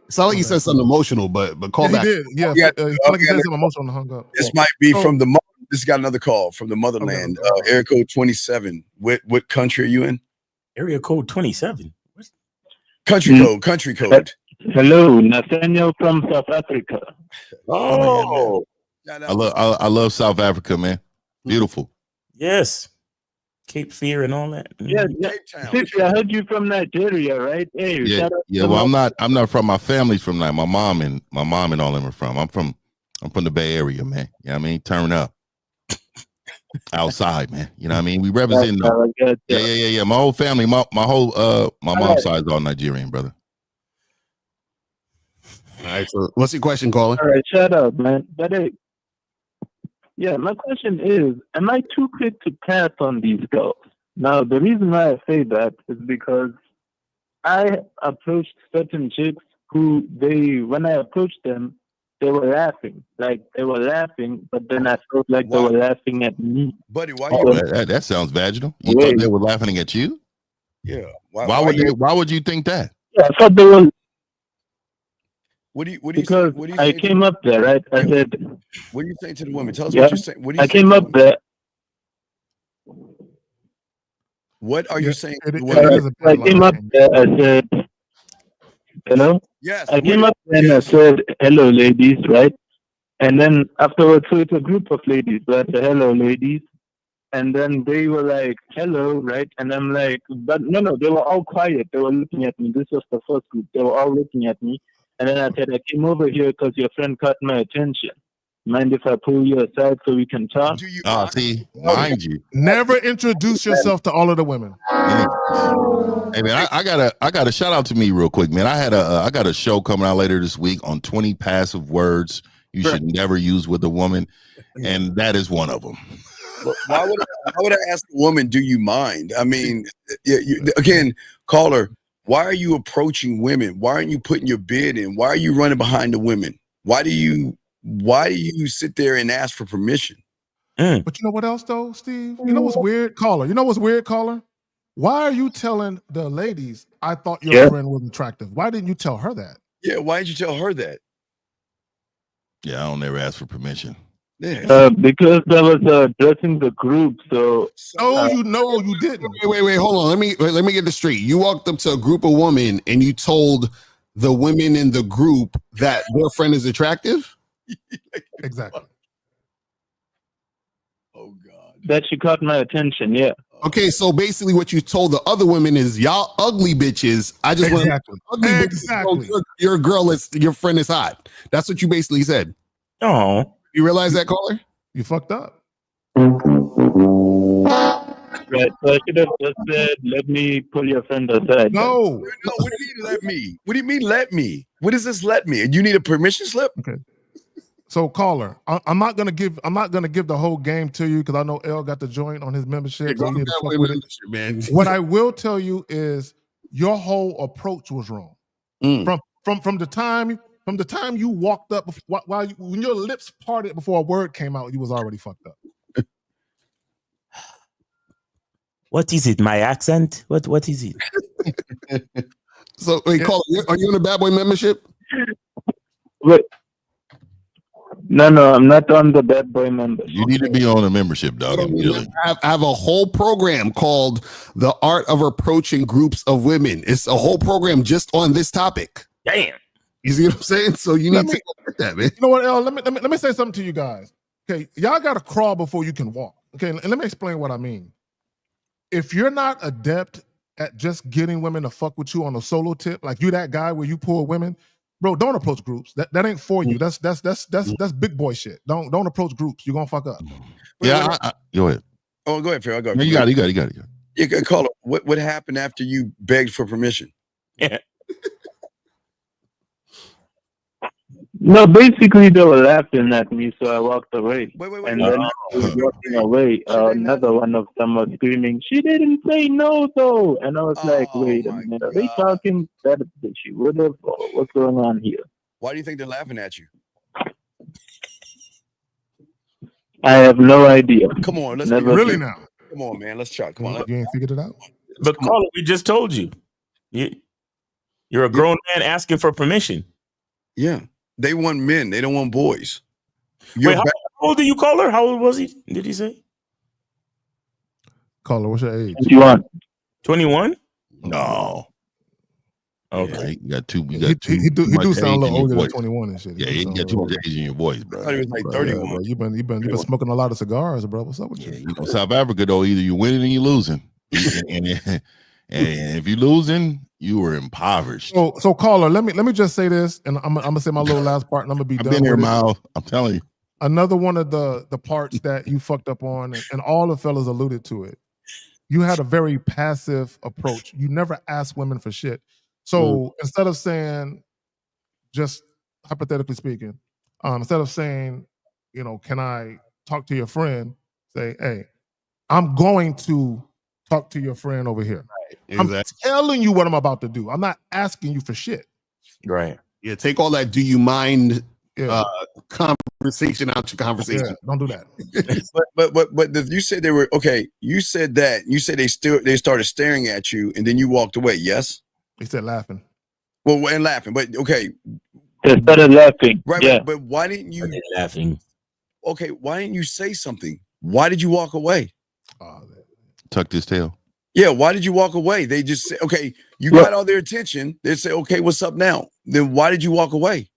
It's not like he said something emotional, but call Yeah, back. he did. Yeah, Yeah, like he said something emotional and hung up. This might be from the. This got another call from the motherland. Area code 27. What country are you in? Area code 27. Country code. Hello, Nathaniel from South Africa. Oh, I love South Africa, man. Beautiful. Yes. Cape Fear and all that. Yes, Sissy, I heard you from Nigeria, right? Hey, Yeah. Well, I'm not from. My family's from that. My mom and all them are from. I'm from the Bay Area, man. You know what I mean? Turn up. Outside, man. You know what I mean? We represent. Yeah. My whole family, my mom's side is all Nigerian, brother. All right. So, what's your question, caller? All right, shut up, man. But yeah, my question is: am I too quick to pass on these girls? Now, the reason why I say that is because I approached certain chicks who when I approached them, they were laughing. Like, they were laughing, but then I felt like they were laughing at me. Buddy, why that sounds vaginal. You thought they were laughing at you? Yeah. Why would you think that? Yeah, I thought they were. What do you I came up there, right? I said, what are you saying to the women? Tell us what you're saying. What do you I came up there. What are you saying to the women? I came up there, I said, hello? Yes. I came up there and I said, hello, ladies, right? And then afterwards, so it's a group of ladies, so I said, hello, ladies. And then they were like, hello, right? And I'm like, but no, they were all quiet. They were looking at me. This was the first group. They were all looking at me. And then I said, I came over here because your friend caught my attention. Mind if I pull you aside so we can talk? See, mind you. Never introduce yourself to all of the women. Hey man, I got a shout out to me real quick, man. I got a show coming out later this week on 20 passive words you should never use with a woman, and that is one of them. Why would I ask a woman, do you mind? I mean, again, caller, why are you approaching women? Why aren't you putting your bid in? Why are you running behind the women? Why do you sit there and ask for permission? But you know what else though, Steve? You know what's weird, caller? You know what's weird, caller? Why are you telling the ladies, I thought your friend was attractive? Why didn't you tell her that? Yeah, why did you tell her that? Yeah, I don't ever ask for permission. Yeah. Because I was addressing the group, so. You didn't. Wait, hold on. Let me get this straight. You walked up to a group of women and you told the women in the group that their friend is attractive? Exactly. Oh God. That she caught my attention, yeah. Okay, so basically what you told the other women is y'all ugly bitches. I just want ugly bitches. Your girl is your friend is hot. That's what you basically said. Oh. You realize that, caller? You fucked up. Right. So I should have just said, let me pull your friend aside. No. What do you mean let me? What do you mean let me? What is this let me? You need a permission slip? Okay. So caller, I'm not gonna give the whole game to you because I know L got the joint on his membership. So you need to fuck with it. Man. What I will tell you is your whole approach was wrong. From the time you walked up when your lips parted before a word came out, you was already fucked up. What is it? My accent? What is it? So wait, caller, are you in a bad boy membership? Wait. No, I'm not on the bad boy membership. You need to be on a membership, dog. I have a whole program called The Art of Approaching Groups of Women. It's a whole program just on this topic. Damn. You see what I'm saying? So you need to look at that, man. You know what, L? Let me say something to you guys. Okay, y'all got to crawl before you can walk. Okay, and let me explain what I mean. If you're not adept at just getting women to fuck with you on a solo tip, like you that guy where you pull women, bro, don't approach groups. That ain't for you. That's big boy shit. Don't approach groups. You're gonna fuck up. Yeah, go ahead. Oh, go ahead, Phil. I'll go. No, you got it. You can call it. What happened after you begged for permission? Yeah. No, basically they were laughing at me, so I walked away. And then I was walking away. Another one of them was screaming, "She didn't say no, though!" And I was like, "Wait a minute, are they talking that she would have? Or what's going on here?" Why do you think they're laughing at you? I have no idea. Come on, let's Never really did. now. Come on, man. Let's try. Come on. You ain't figured it out. But caller, we just told you. You're a grown man asking for permission. Yeah. They want men. They don't want boys. Wait, how old did you call her? How old was he? Did he say? Caller, what's your age? 21. 21? No. Okay. You got two. He do sound a little older than 21 and shit. Yeah, you got too much age in your voice, bro. I thought he was like Bro, 31. yeah, bro. You've been smoking a lot of cigars, bro. What's up with you? You know, South Africa though, either you winning or you losing, and if you losing, you are impoverished. So caller, let me just say this, and I'm gonna say my little last part, and I'm gonna be I've done. been here, with it. Miles. I'm telling you. Another one of the parts that you fucked up on, and all the fellas alluded to it. You had a very passive approach. You never asked women for shit. So instead of saying, just hypothetically speaking, instead of saying, you know, can I talk to your friend? Say, hey, I'm going to talk to your friend over here. Right. I'm telling you what I'm about to do. I'm not asking you for shit. Right. Yeah, take all that do you mind Yeah. conversation out your conversation. Yeah, don't do that. but you said they were okay. You said that. You said they started staring at you and then you walked away. Yes. He said laughing. Well, and laughing, but okay. They started laughing. Right, Yeah. but why didn't you laughing? Okay, why didn't you say something? Why did you walk away? Tucked his tail. Yeah, why did you walk away? They just said, okay, you got all their attention. They say, okay, what's up now? Then why did you walk away?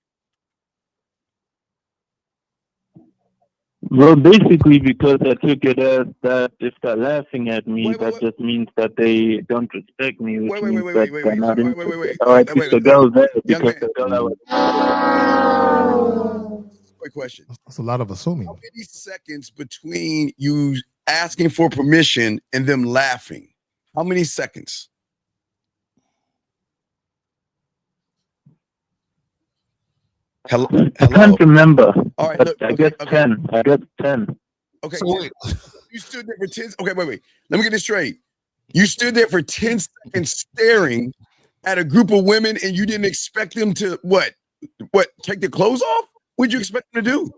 Well, basically, because I took it as that if they're laughing at me, that just means that they don't respect me, which means that they're not interested. Or I took the girl there because the girl I was. Quick question. That's a lot of assuming. How many seconds between you asking for permission and them laughing? How many seconds? Hello? I can't remember. All right, but look, I guess 10. I guess 10. Okay, so wait. You stood there for 10. Okay, wait. Let me get this straight. You stood there for 10 seconds staring at a group of women and you didn't expect them to what? Take their clothes off? What'd you expect them to do?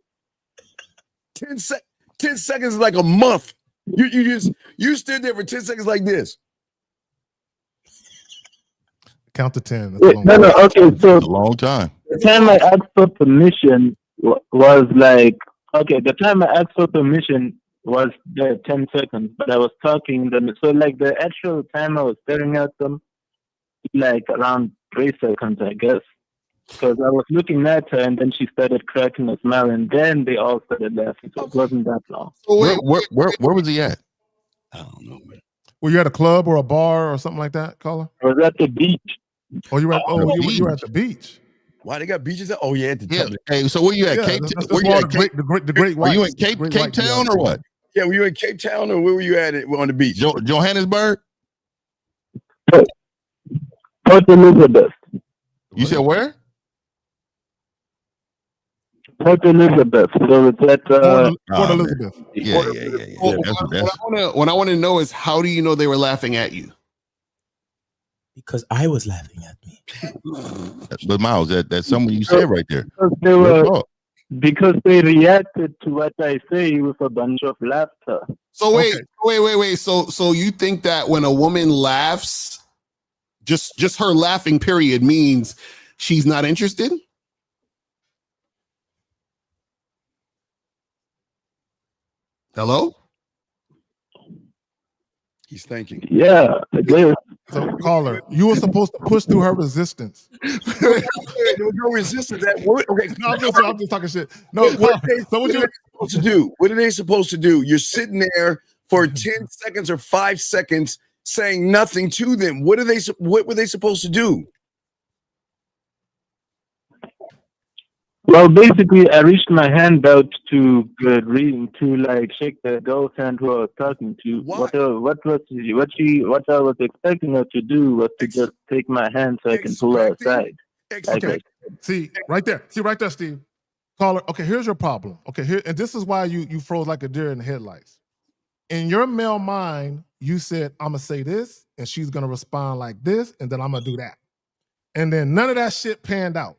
10 seconds is like a month. You stood there for 10 seconds like this. Count to 10. Okay, so a long time. The time I asked for permission was like, okay, the time I asked for permission was the 10 seconds, but I was talking them. So like the actual time I was staring at them, like around 3 seconds, I guess. Because I was looking at her and then she started cracking a smile and then they all started laughing. So it wasn't that long. Where was he at? I don't know, man. Were you at a club or a bar or something like that, caller? I was at the beach. Oh, you were at the beach. Why they got beaches? Oh yeah, at the top. Hey, so where you at? Cape Town? Were you at the Great Were White? you in Cape Town or what? Yeah, were you in Cape Town or where were you at on the beach? Johannesburg? Port Elizabeth. You said where? Port Elizabeth. So it's at Port Elizabeth. Yeah. What I want to know is how do you know they were laughing at you? Because I was laughing at me. But Miles, that's something you said right there. Because they reacted to what I say with a bunch of laughter. So wait. So you think that when a woman laughs, just her laughing period means she's not interested? Hello? He's thinking. Yeah, I guess. So, caller, you were supposed to push through her resistance. There was no resistance. Okay, no, I'm just talking shit. No, so what are they supposed to do? What are they supposed to do? You're sitting there for 10 seconds or 5 seconds saying nothing to them. What were they supposed to do? Well, basically, I reached my hand out to like shake the girl's hand who I was talking to. What I was expecting her to do was to just take my hand so I can pull her aside. Okay. See right there, Steve. Caller. Okay, here's your problem. Okay, here, and this is why you froze like a deer in the headlights. In your male mind, you said, I'm gonna say this, and she's gonna respond like this, and then I'm gonna do that. And then none of that shit panned out.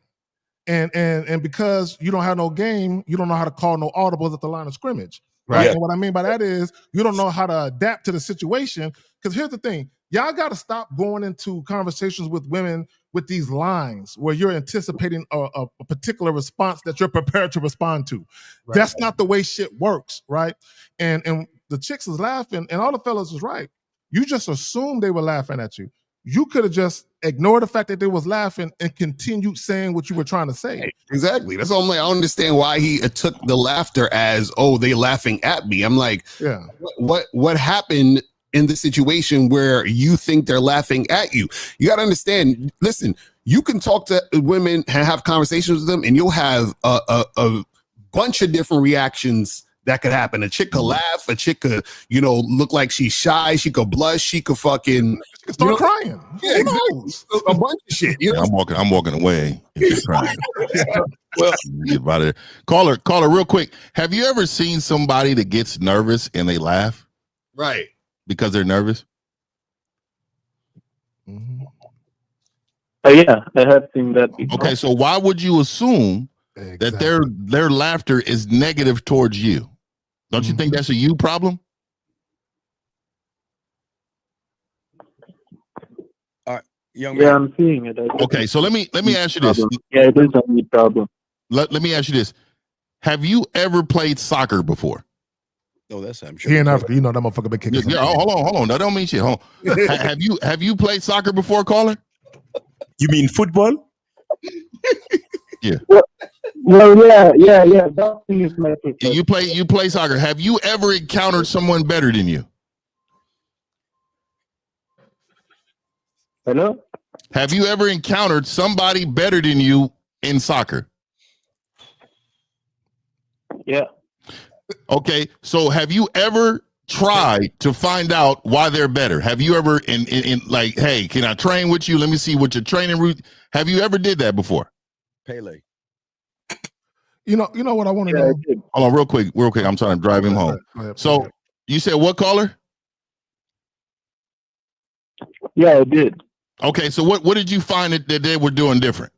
And because you don't have no game, you don't know how to call no audibles at the line of scrimmage. Right. And what I mean by that is you don't know how to adapt to the situation. Because here's the thing, y'all got to stop going into conversations with women with these lines where you're anticipating a particular response that you're prepared to respond to. Right. That's not the way shit works, right? And the chicks is laughing, and all the fellas is right. You just assumed they were laughing at you. You could have just ignored the fact that they was laughing and continued saying what you were trying to say. Exactly. That's all I'm like. I don't understand why he took the laughter as, oh, they laughing at me. I'm like, yeah. What happened in the situation where you think they're laughing at you? You got to understand. Listen, you can talk to women and have conversations with them, and you'll have a bunch of different reactions that could happen. A chick could laugh. A chick could, look like she's shy. She could blush. She could fucking start crying. Yeah, exactly. A bunch of shit. I'm walking away. If you're crying. Well, get out of there. Caller, real quick. Have you ever seen somebody that gets nervous and they laugh? Right. Because they're nervous? Yeah, I have seen that before. Okay, so why would you assume that their laughter is negative towards you? Don't you think that's a you problem? Young man. I'm seeing it. Okay, so let me ask you this. Yeah, it is a me problem. Let me ask you this. Have you ever played soccer before? No, that's I'm sure. Here in Africa, that motherfucker been kicking. Yeah, hold on. That don't mean shit. Hold on. have you played soccer before, caller? You mean football? Yeah. Well, yeah. That thing is my preferred. You play soccer. Have you ever encountered someone better than you? Hello? Have you ever encountered somebody better than you in soccer? Yeah. Okay, so have you ever tried to find out why they're better? Have you ever in like, hey, can I train with you? Let me see what your training route. Have you ever did that before? Pele. You know what I want to know? Hold on, real quick. I'm trying to drive him home. So you said what, caller? Yeah, I did. Okay, so what did you find that they were doing different?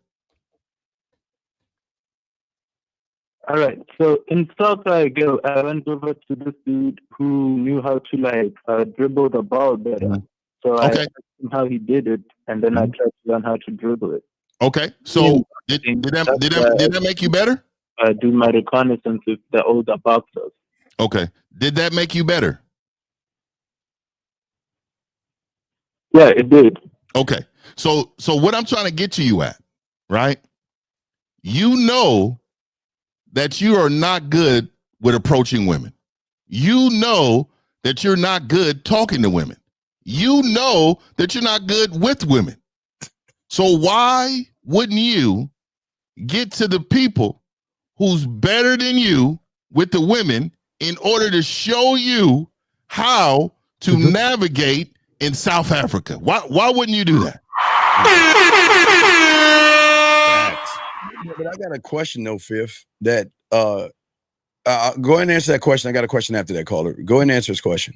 All right. So in South Africa, I went over to this dude who knew how to dribble the ball better. So I asked him how he did it, and then I tried to learn how to dribble it. Okay. So did that make you better? Do my reconnaissance with the older boxers. Okay. Did that make you better? Yeah, it did. Okay. So what I'm trying to get to you at, right? You know that you are not good with approaching women. You know that you're not good talking to women. You know that you're not good with women. So why wouldn't you get to the people who's better than you with the women in order to show you how to navigate in South Africa? Why wouldn't you do that? Yeah, but I got a question though, Fifth, that go ahead and answer that question. I got a question after that, caller. Go ahead and answer his question.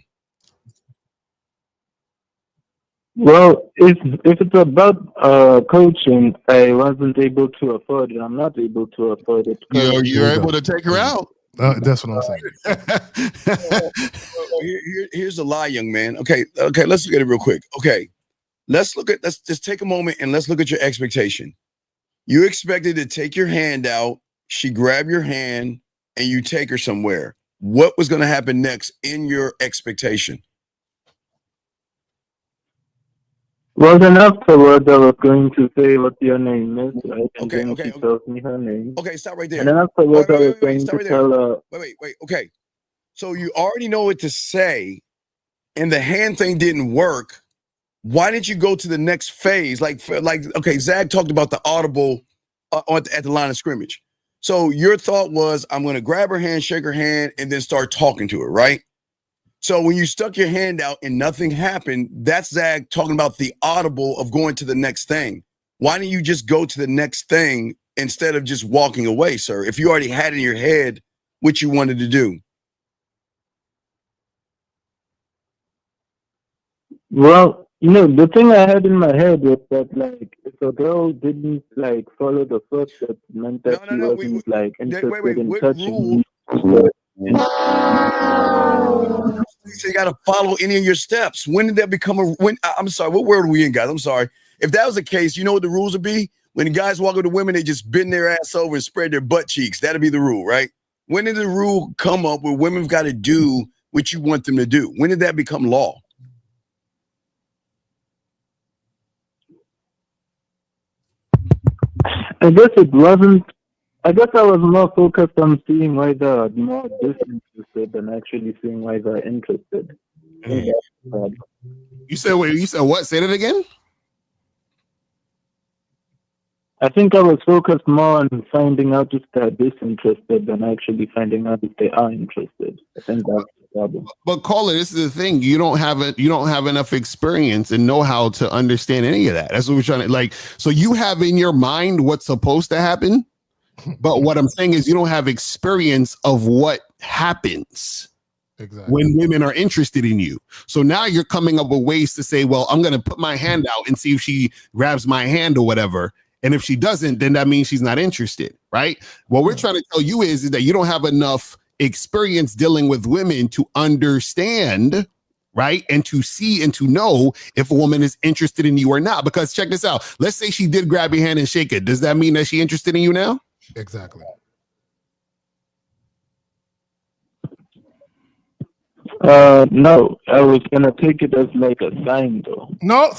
Well, if it's about coaching, I wasn't able to afford it. I'm not able to afford it. You're able to take her out. That's what I'm saying. Here's a lie, young man. Okay, let's look at it real quick. Okay, let's just take a moment and let's look at your expectation. You expected to take your hand out, she grabbed your hand, and you take her somewhere. What was going to happen next in your expectation? Well, then afterwards, I was going to say what your name is, right? And then she tells me her name. Okay, stop right there. And then afterwards, I was going to tell her. Wait. Okay, so you already know what to say, and the hand thing didn't work. Why didn't you go to the next phase? Okay, Zach talked about the audible at the line of scrimmage. So your thought was, I'm going to grab her hand, shake her hand, and then start talking to her, right? So when you stuck your hand out and nothing happened, that's Zach talking about the audible of going to the next thing. Why didn't you just go to the next thing instead of just walking away, sir? If you already had in your head what you wanted to do. Well, the thing I had in my head was that, like, if a girl didn't, like, follow the first step, it meant that she wasn't, like, interested in touching me. So you got to follow any of your steps. When did that become I'm sorry, what word are we in, guys? I'm sorry. If that was the case, you know what the rules would be? When the guys walk up to women, they just bend their ass over and spread their butt cheeks. That'd be the rule, right? When did the rule come up where women've got to do what you want them to do? When did that become law? I guess it wasn't. I guess I was more focused on seeing why they're more disinterested than actually seeing why they're interested. You said wait. You said what? Say that again. I think I was focused more on finding out if they're disinterested than actually finding out if they are interested. I think that's the problem. But caller, this is the thing. You don't have enough experience and know-how to understand any of that. That's what we're trying to like. So you have in your mind what's supposed to happen, but what I'm saying is you don't have experience of what happens. Exactly. When women are interested in you. So now you're coming up with ways to say, well, I'm going to put my hand out and see if she grabs my hand or whatever. And if she doesn't, then that means she's not interested, right? What we're trying to tell you is that you don't have enough experience dealing with women to understand, right? And to see and to know if a woman is interested in you or not. Because check this out. Let's say she did grab your hand and shake it. Does that mean that she's interested in you now? Exactly. No, I was going to take it as like a sign, though. No.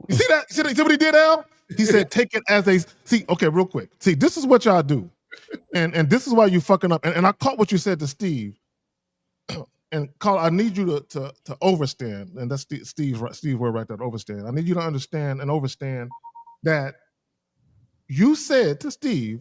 You see that? See what he did, Al? He said, take it as a... See, okay, real quick. See, this is what y'all do. And this is why you fucking up. And I caught what you said to Steve. And Carl, I need you to overstand. And that's Steve's word right there, overstand. I need you to understand and overstand that you said to Steve,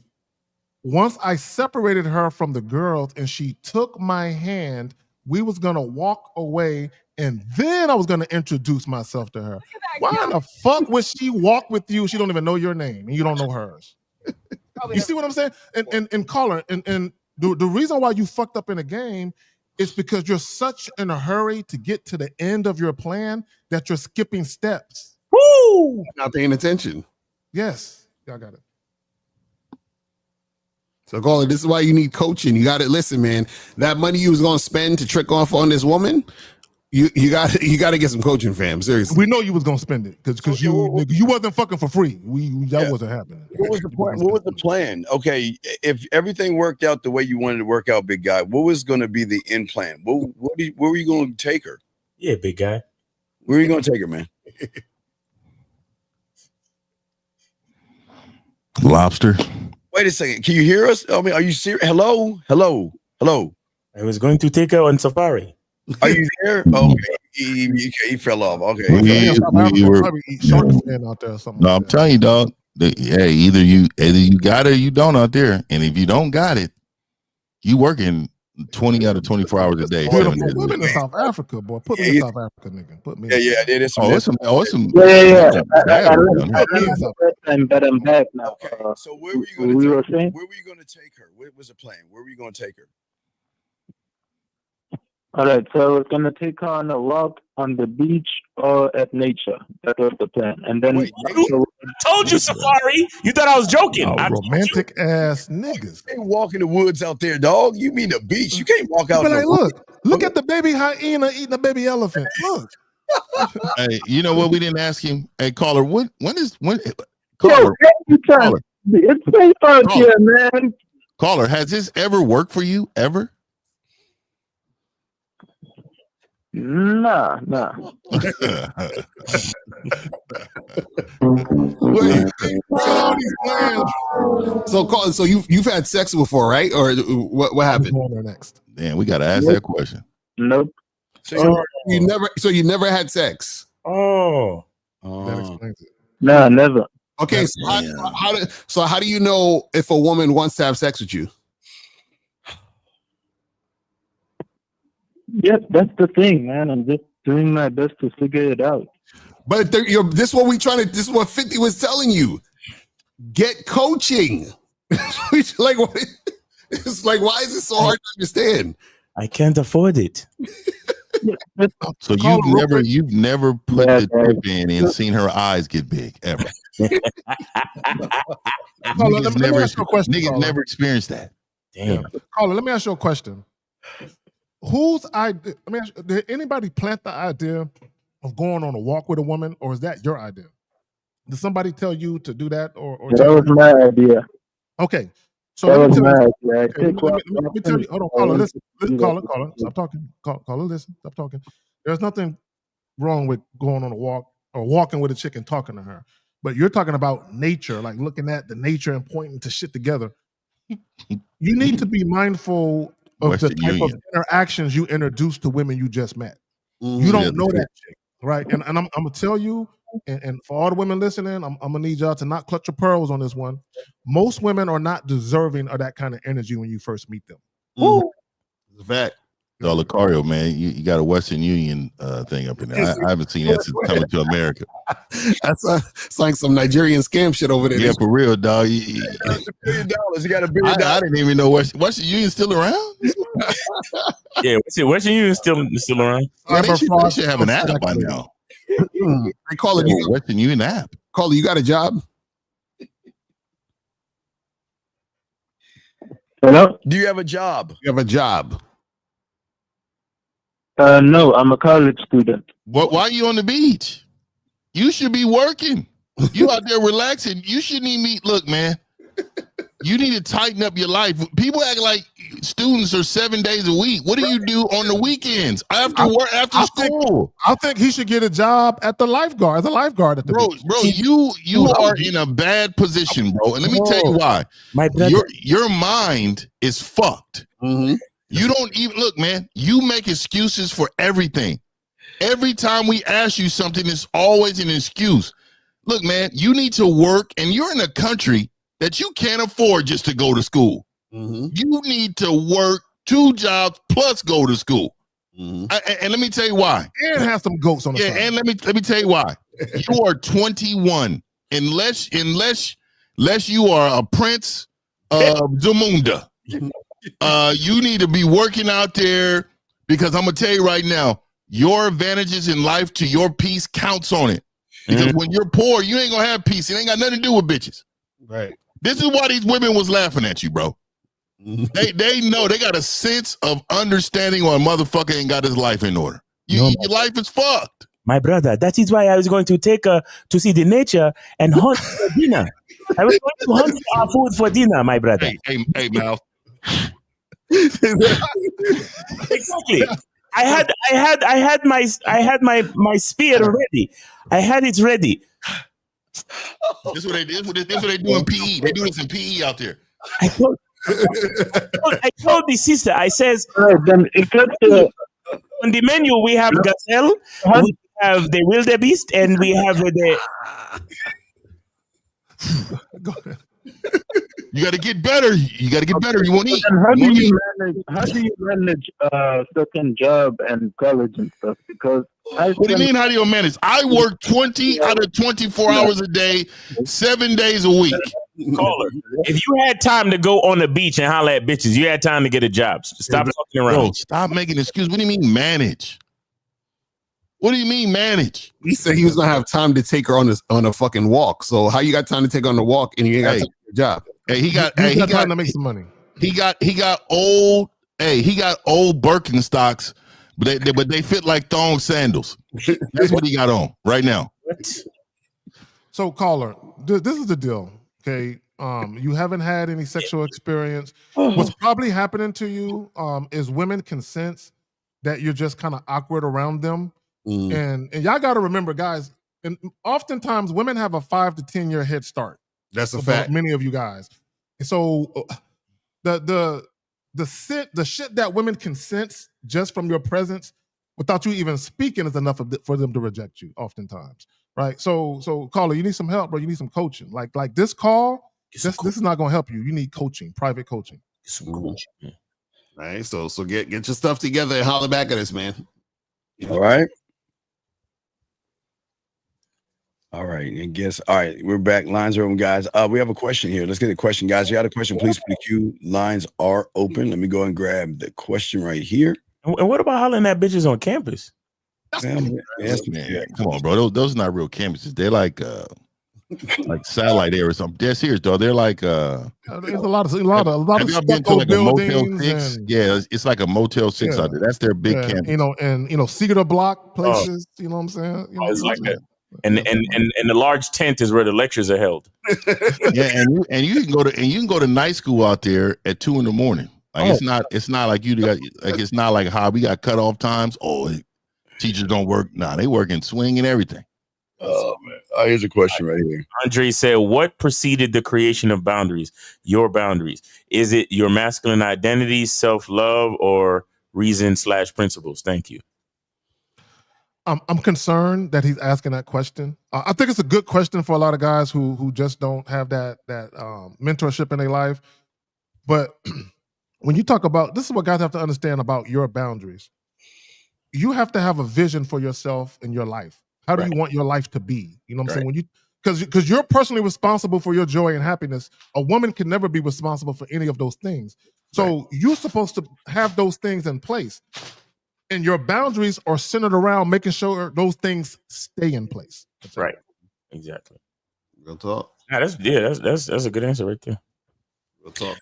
once I separated her from the girls and she took my hand, we was going to walk away and then I was going to introduce myself to her. Why in the fuck would she walk with you? She don't even know your name and you don't know hers. You see what I'm saying? And caller, and the reason why you fucked up in a game is because you're such in a hurry to get to the end of your plan that you're skipping steps. Woo! Not paying attention. Yes. Y'all got it. So caller, this is why you need coaching. You got to listen, man. That money you was going to spend to trick off on this woman, you got to get some coaching, fam. Seriously. We know you was gonna spend it because you wasn't fucking for free. That wasn't happening. What was the plan? What was the plan? Okay, if everything worked out the way you wanted to work out, big guy, what was going to be the end plan? Where were you going to take her? Yeah, big guy. Where are you going to take her, man? Lobster. Wait a second. Can you hear us? I mean, are you serious? Hello. I was going to take her on safari. Are you there? Okay, he fell off. Okay, I'm telling you, dog. Hey, either you got it or you don't out there. And if you don't got it, you working 20 out of 24 hours a day. Put me in South Africa, boy. Put me in South Africa, nigga. Put me. Yeah. It is. But I'm back now. Okay, so where were you going to take her? What was the plan? Where were you going to take her? All right, so I was going to take her on a walk on the beach or at nature. That was the plan. And then... Told you, Safari. You thought I was joking. Romantic ass niggas. You can't walk in the woods out there, dog. You mean the beach. You can't walk out there. Look at the baby hyena eating a baby elephant. Look. Hey, you know what we didn't ask him? Hey, caller, when caller, it's safe out here, man. Caller, has this ever worked for you? Ever? Nah. So you've had sex before, right? Or what happened? Next. Damn, we gotta ask that question. Nope. So you never had sex. Oh. That explains it. Nah, never. Okay, so how do you know if a woman wants to have sex with you? Yes, that's the thing, man. I'm just doing my best to figure it out. But this is what we trying to. This is what 50 was telling you. Get coaching. Like what? It's like, why is it so hard to understand? I can't afford it. So you've never put the tip in and seen her eyes get big ever. Let me ask you a question. Niggas never experienced that. Damn. Caller, let me ask you a question. Whose idea? Let me ask you, did anybody plant the idea of going on a walk with a woman, or is that your idea? Did somebody tell you to do that, or that was my idea. Okay, so that let was me my tell idea. you. Let me tell you. Hold on, caller. Listen, caller. Stop talking. Caller, listen. Stop talking. There's nothing wrong with going on a walk or walking with a chick and talking to her, but you're talking about nature, like looking at the nature and pointing to shit together. You need to be mindful of Western the type Union. of interactions you introduce to women you just met. Mm-hmm. You don't know that chick, right? And I'm gonna tell you, and for all the women listening, I'm gonna need y'all to not clutch your pearls on this one. Most women are not deserving of that kind of energy when you first meet them. It's a fact. So Lucario, man, you got a Western Union thing up in there. I haven't seen that since coming to America. That's like some Nigerian scam shit over there. Yeah, for real, dog. $1 billion. You got $1 billion. I didn't even know Western Union still around. Yeah, Western Union still around. They should have an app by now. They call it Western Union app. Call it. You got a job? Hello? Do you have a job? You have a job? No, I'm a college student. Why are you on the beach? You should be working. You out there relaxing. You shouldn't even eat. Look, man, you need to tighten up your life. People act like students are 7 days a week. What do you do on the weekends after work, after school? I think he should get a job at the lifeguard, as a lifeguard at the beach. Bro, you are in a bad position, bro. And let me tell you why. Your mind is fucked. Mm-hmm. You don't even look, man. You make excuses for everything. Every time we ask you something, it's always an excuse. Look, man, you need to work, and you're in a country that you can't afford just to go to school. Mm-hmm. You need to work 2 jobs plus go to school. Mm-hmm. And let me tell you why. And have some goats on the side. And let me tell you why. You are 21, unless you are a prince of Zamunda. You need to be working out there, because I'm gonna tell you right now, your advantages in life to your peace counts on it. Because when you're poor, you ain't gonna have peace. It ain't got nothing to do with bitches. Right. This is why these women was laughing at you, bro. They know, they got a sense of understanding why a motherfucker ain't got his life in order. Your life is fucked. My brother, that is why I was going to take her to see the nature and hunt for dinner. I was going to hunt our food for dinner, my brother. Hey, Mal. Exactly. I had my spear ready. I had it ready. This is what they do in PE. They do this in PE out there. I told the sister, I says, Right, then it gets to, on the menu we have gazelle, we have the wildebeest, and we have the. You got to get better. You got to get better. You won't eat. How do you manage certain job and college and stuff? Because what do you mean? How do you manage? I work 20 out of 24 hours a day, 7 days a week. Caller, if you had time to go on the beach and holler at bitches, you had time to get a job. Stop talking around. Bro, stop making excuses. What do you mean manage? What do you mean manage? He said he was gonna have time to take her on a fucking walk. So how you got time to take her on the walk and you ain't got time to do your job? Hey, he got time to make some money. He got old Birkenstocks, but they fit like thong sandals. That's what he got on right now. So, caller, this is the deal. Okay, you haven't had any sexual experience. What's probably happening to you is women can sense that you're just kind of awkward around them, and y'all got to remember, guys. And oftentimes, women have a 5 to 10 year head start. That's a fact. Many of you guys. And so the shit that women can sense just from your presence without you even speaking is enough for them to reject you oftentimes. right? So caller, you need some help, bro. You need some coaching. Like this call, this is not gonna help you. You need coaching, private coaching. Some coaching. All right, so get your stuff together and holler back at us, man. All right. All right, and guess. All right, we're back. Lines are open, guys. We have a question here. Let's get a question, guys. You got a question? Please put the queue. Lines are open. Let me go and grab the question right here. And what about hollering at bitches on campus? Man, come on, bro. Those are not real campuses. They're like satellite air or something. They're serious, though. They're like there's a lot of have y'all been to like a Motel 6? Yeah, it's like a Motel 6 out there. That's their big campus. You know, Cedar Block places. You know what I'm saying? You know, it's like that. And the large tent is where the lectures are held. Yeah, and you can go to night school out there at 2 a.m. Like it's not like you got like it's not like how we got cutoff times. Teachers don't work. Nah, they work in swing and everything. Oh man. Here's a question right here. Andre said, what preceded the creation of boundaries? Your boundaries. Is it your masculine identity, self-love, or reason/principles? Thank you. I'm concerned that he's asking that question. I think it's a good question for a lot of guys who just don't have that mentorship in their life. But when you talk about, this is what guys have to understand about your boundaries. You have to have a vision for yourself and your life. How do you want your life to be? You know what I'm saying? When you because you're personally responsible for your joy and happiness. A woman can never be responsible for any of those things. So you're supposed to have those things in place. And your boundaries are centered around making sure those things stay in place. That's right. Exactly. Real talk. That's a good answer right there. Real talk.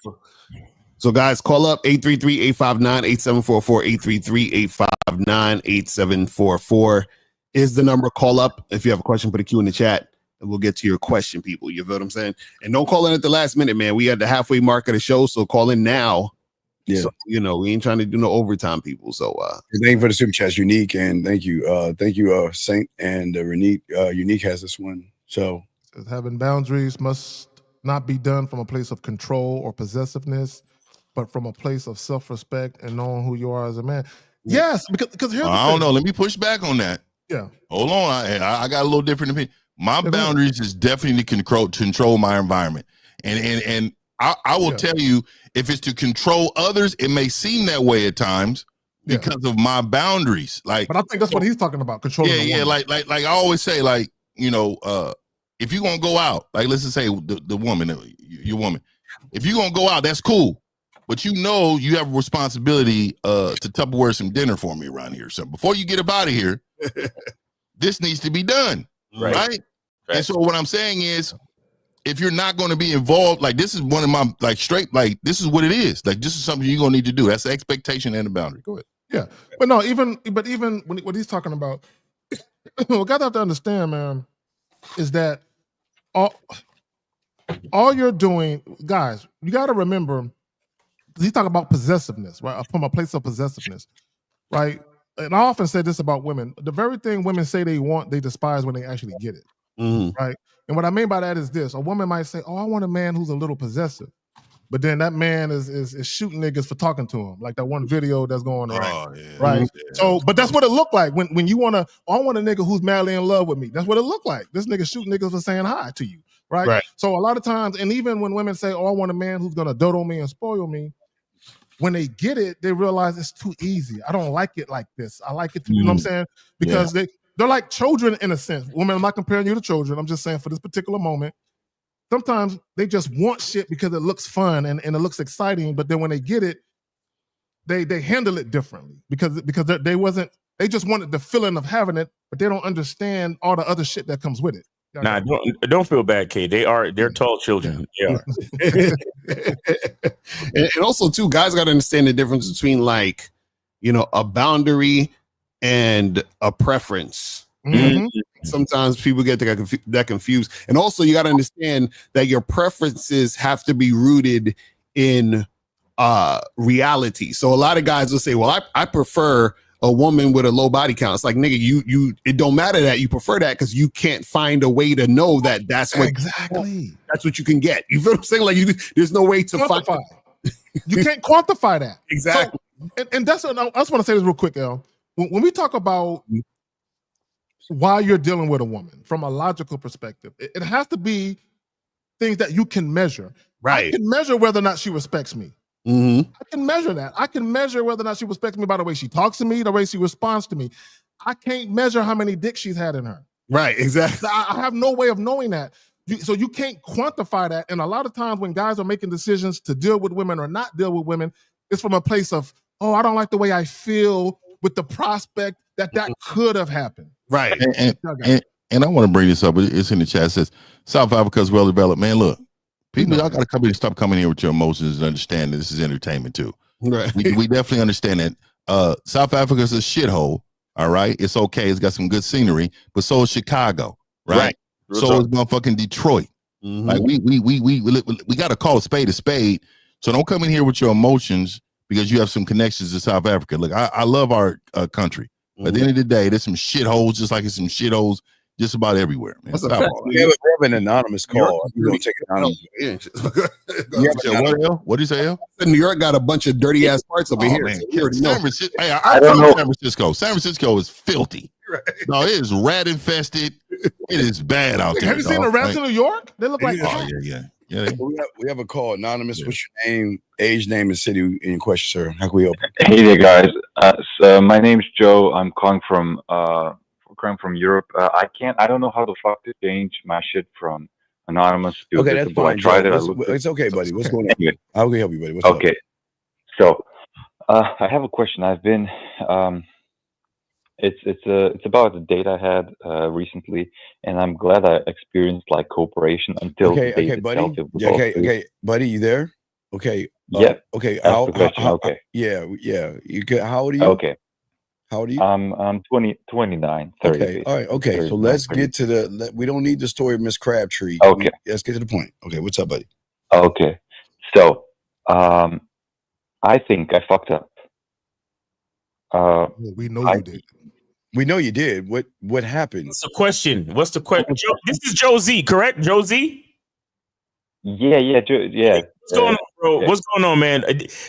So guys, call up 833-859-8744, 833-859-8744 is the number. Call up if you have a question, put a Q in the chat and we'll get to your question, people. You feel what I'm saying? And don't call in at the last minute, man. We at the halfway mark of the show, so call in now. Yeah, so, you know, we ain't trying to do no overtime, people. So thank you for the super chats, Unique, and thank you, Saint and Renee. Unique has this one. So having boundaries must not be done from a place of control or possessiveness, but from a place of self-respect and knowing who you are as a man. Yes, because here's I don't know. Let me push back on that. Yeah. Hold on. I got a little different opinion. My boundaries is definitely to control my environment. And I will tell you, if it's to control others, it may seem that way at times because of my boundaries. Like, but I think that's what he's talking about. Controlling. Yeah. Like I always say, like, you know, if you're gonna go out, like let's just say the woman, your woman, if you're gonna go out, that's cool. But you know you have a responsibility to Tupperware some dinner for me around here. So before you get up out of here, this needs to be done. Right? And so what I'm saying is, if you're not going to be involved, like this is one of my like straight, like this is what it is. Like this is something you're gonna need to do. That's the expectation and the boundary. Go ahead. Yeah, but no, even when what he's talking about, what guys have to understand, man, is that all you're doing, guys, you got to remember, he's talking about possessiveness, right? From a place of possessiveness, right? And I often say this about women: the very thing women say they want, they despise when they actually get it. Right. And what I mean by that is this: a woman might say, "Oh, I want a man who's a little possessive," but then that man is shooting niggas for talking to him, like that one video that's going around. Right. Yeah. So, but that's what it looked like when you want to. Oh, I want a nigga who's madly in love with me. That's what it looked like. This nigga shooting niggas for saying hi to you. Right. So a lot of times, and even when women say, "Oh, I want a man who's gonna dote me and spoil me," when they get it, they realize it's too easy. I don't like it like this. I like it, you know what I'm saying? Because they're like children in a sense. Women, I'm not comparing you to children. I'm just saying for this particular moment, sometimes they just want shit because it looks fun and it looks exciting. But then when they get it, they handle it differently because they just wanted the feeling of having it, but they don't understand all the other shit that comes with it. Nah, don't feel bad, Kay. They're tall children. Yeah. and also too, guys got to understand the difference between like, you know, a boundary and a preference. Sometimes people get that confused. And also you got to understand that your preferences have to be rooted in reality. So a lot of guys will say, well, I prefer a woman with a low body count. It's like, nigga, you it don't matter that you prefer that because you can't find a way to know that that's what that's what you can get. You feel what I'm saying? Like there's no way to quantify. You can't quantify that. Exactly. So, and that's what I just want to say this real quick, El. When we talk about while you're dealing with a woman from a logical perspective. It has to be things that you can measure. Right. I can measure whether or not she respects me. Mm-hmm. I can measure that. I can measure whether or not she respects me by the way she talks to me, the way she responds to me. I can't measure how many dicks she's had in her. Right, exactly. I have no way of knowing that. So you can't quantify that. And a lot of times when guys are making decisions to deal with women or not deal with women, it's from a place of, oh, I don't like the way I feel with the prospect that could have happened. Right. And I want to bring this up. It's in the chat. It says South Africa is well developed. Man, look, people, y'all got to come here and stop coming here with your emotions and understand that this is entertainment too. Right. We definitely understand that. South Africa is a shithole. All right. It's okay. It's got some good scenery, but so is Chicago. Right. So is motherfucking Detroit. Mm-hmm. Like we got to call a spade. So don't come in here with your emotions because you have some connections to South Africa. Look, I love our country. But at the end of the day, there's some shitholes, just like it's some shitholes just about everywhere, man. We have an anonymous call. You don't take it anonymous. What do you say, El? New York got a bunch of dirty ass parts over here. Man. So San Francisco, I'm from San Francisco. San Francisco is filthy. Right. No, it is rat infested. It is bad out there. Have you seen the rats in New York? They look like yeah. We have a call. Anonymous, what's your name, age, name, and city in question, sir? How can we help you? Hey there, guys. So my name's Joe. I'm calling from Europe. I don't know how the fuck to change my shit from anonymous to okay, that's visible. fine. I tried Joe. it. It's okay, buddy. What's going on? Anyway. How can we help you, buddy? What's okay. up? So I have a question. I've been it's about a date I had recently, and I'm glad I experienced like cooperation until the date buddy. itself. Okay, buddy, you there? Okay. Yeah. Okay. That's the question. Okay. Yeah. You could. How old are you? Okay. How old are you? I'm 29, 30. Okay. All right. Okay. 30, So let's 30. get to we don't need the story of Miss Crabtree. Okay. Let's get to the point. Okay. What's up, buddy? Okay. So I think I fucked up. We know you did. We know you did. What happened? What's the question? This is Joe Z, correct? Joe Z? Yeah. What's going on, bro? Yeah. What's going on, man?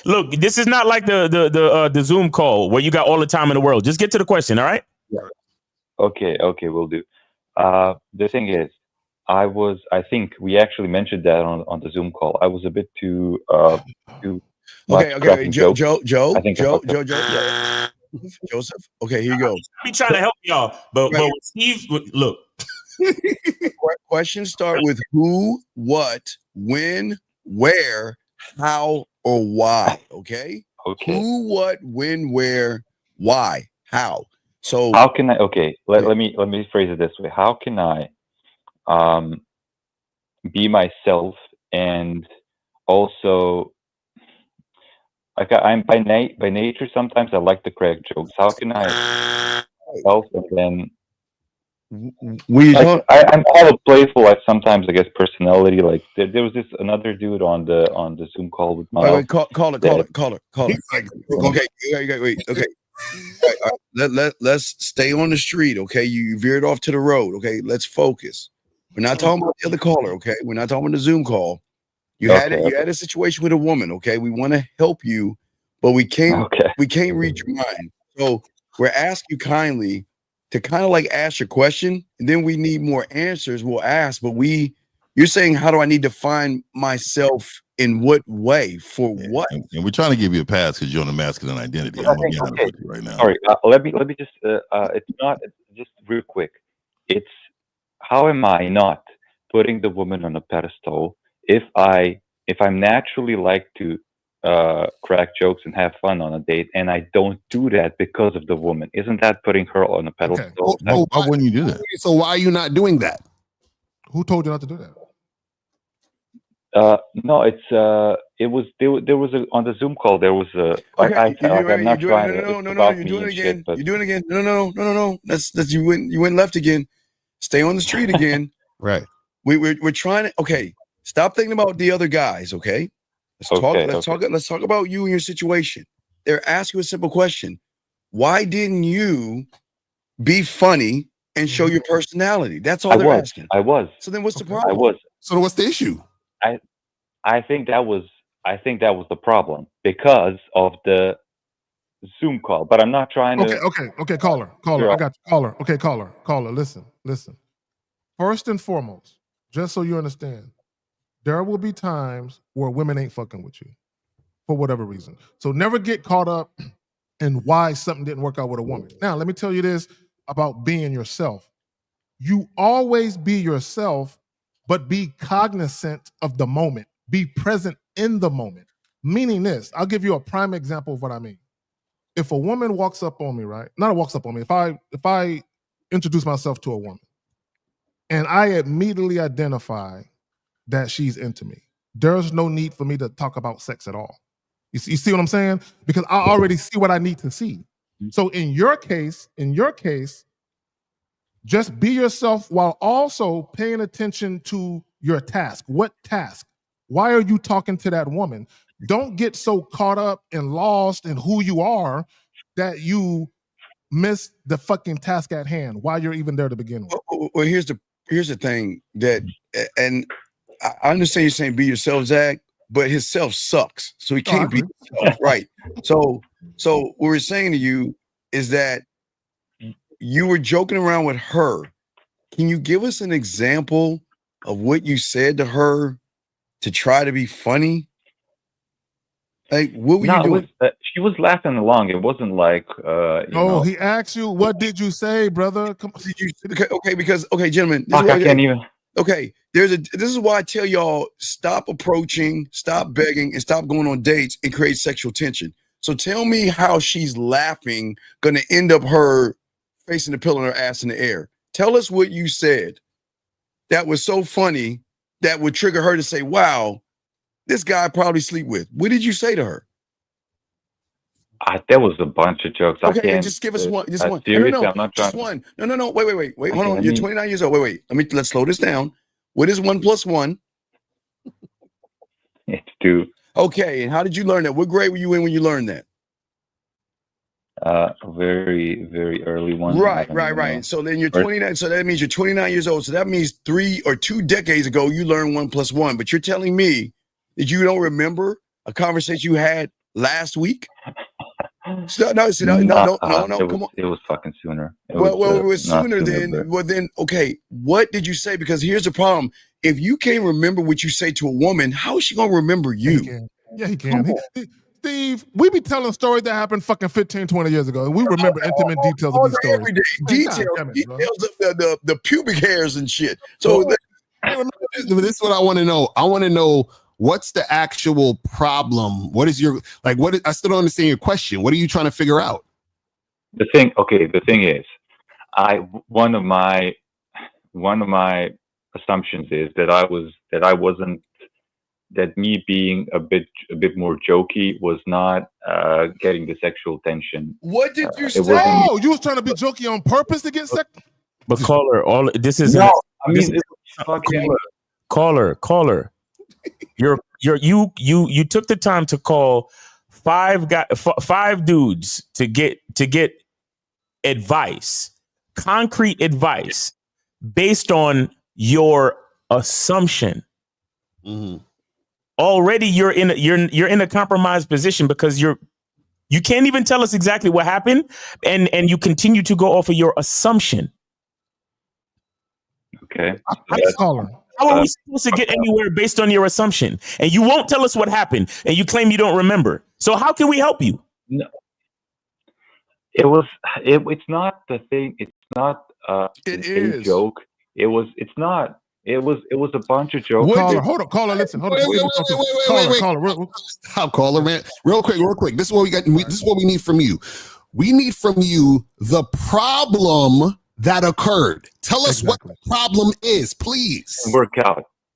Look, this is not like the Zoom call where you got all the time in the world. Just get to the question, all right? Yeah. Okay, we'll do. The thing is, I think we actually mentioned that on the Zoom call. I was a bit too Okay. Joe. I think Joe. Yeah. Joseph. Okay, here you go. Be trying to help y'all, but with Steve, look. Questions start with who, what, when, where, how, or why. Okay. Who, what, when, where, why, how. So how can I? Okay, let me phrase it this way. How can I be myself and also like I'm by nature sometimes I like to crack jokes. How can I myself and then I'm kind of playful, like sometimes I guess personality. Like there was this another dude on the Zoom call with my call it. Okay, wait. Okay. All right. Let's stay on the street. Okay, you veered off to the road. Okay, let's focus. We're not talking about the other caller. Okay, we're not talking about the Zoom call. You had a situation with a woman. Okay, we want to help you, but we can't read your mind. So we're asking you kindly to kind of like ask your question, and then we need more answers. We'll ask, but you're saying, how do I need to find myself in what way for what? And we're trying to give you a pass because you're on a masculine identity. I'm gonna be honest with you right now. Sorry, let me just. It's not just real quick. It's how am I not putting the woman on a pedestal if I'm naturally like to crack jokes and have fun on a date, and I don't do that because of the woman? Isn't that putting her on a pedestal? Why wouldn't you do that? So why are you not doing that? Who told you not to do that? No, it was there was a on the Zoom call there was a I'm not trying to you're doing it again. No. That's you went left again. Stay on the street again. Right. We're trying to stop thinking about the other guys, okay? Let's talk about you and your situation. They're asking you a simple question. Why didn't you be funny and show your personality? That's all they're asking. I was. So then what's the problem? I was. So what's the issue? I think that was the problem because of the Zoom call, but I'm not trying to. Okay, caller. I got you. Caller. Okay, caller. Listen. First and foremost, just so you understand, there will be times where women ain't fucking with you for whatever reason. So never get caught up in why something didn't work out with a woman. Now, let me tell you this about being yourself. You always be yourself, but be cognizant of the moment. Be present in the moment. Meaning this, I'll give you a prime example of what I mean. If a woman walks up on me, right? Not walks up on me. If I introduce myself to a woman and I immediately identify that she's into me, there's no need for me to talk about sex at all. You see what I'm saying? Because I already see what I need to see. So in your case, just be yourself while also paying attention to your task. What task? Why are you talking to that woman? Don't get so caught up and lost in who you are that you miss the fucking task at hand while you're even there to begin with. Well, here's the thing that, and I understand you're saying be yourself, Zach, but his self sucks, so he can't be himself, right? So what we're saying to you is that you were joking around with her. Can you give us an example of what you said to her to try to be funny? Like, what were you doing? She was laughing along. It wasn't like, he asked you, what did you say, brother? Come on. Okay, gentlemen. Fuck, I can't even. Okay, this is why I tell y'all, stop approaching, stop begging, and stop going on dates and create sexual tension. So tell me how she's laughing gonna end up her facing the pillow and her ass in the air. Tell us what you said that was so funny that would trigger her to say, wow, this guy I probably sleep with. What did you say to her? There was a bunch of jokes. Okay, just give us one. Just one. Seriously, No, I'm not just trying. one. No. Wait. Hold on. You're 29 years old. Wait. Let's slow this down. What is 1 + 1? It's 2. Okay, and how did you learn that? What grade were you in when you learned that? Very, very early one. Right. So then you're 29. So that means you're 29 years old. So that means 3 or 2 decades ago, you learned 1 + 1. But you're telling me that you don't remember a conversation you had last week? No. Come on. It was fucking sooner. It was sooner than. Well, then, okay. What did you say? Because here's the problem: if you can't remember what you say to a woman, how is she gonna remember you? He can. Steve, we be telling stories that happened fucking 15, 20 years ago. And we remember intimate details of these stories. Every day. Details of the pubic hairs and shit. So this is what I want to know. I want to know what's the actual problem. What is your I still don't understand your question. What are you trying to figure out? The thing is, one of my assumptions is that me being a bit more jokey was not getting the sexual tension. What did you say? Oh, you was trying to be jokey on purpose to get sex? But caller, this is caller. You took the time to call 5 dudes to get advice, concrete advice based on your assumption. Mm-hmm. Already you're in a compromised position because you can't even tell us exactly what happened, and you continue to go off of your assumption. Okay. How are we supposed to get anywhere based on your assumption? And you won't tell us what happened, and you claim you don't remember. So how can we help you? No. It's not the thing. It's not a joke. It's not. It was a bunch of jokes. Caller, listen. Hold on. Wait. Stop, caller, man. Real quick. This is what we got. This is what we need from you. We need from you the problem that occurred. Tell us what the problem is, please.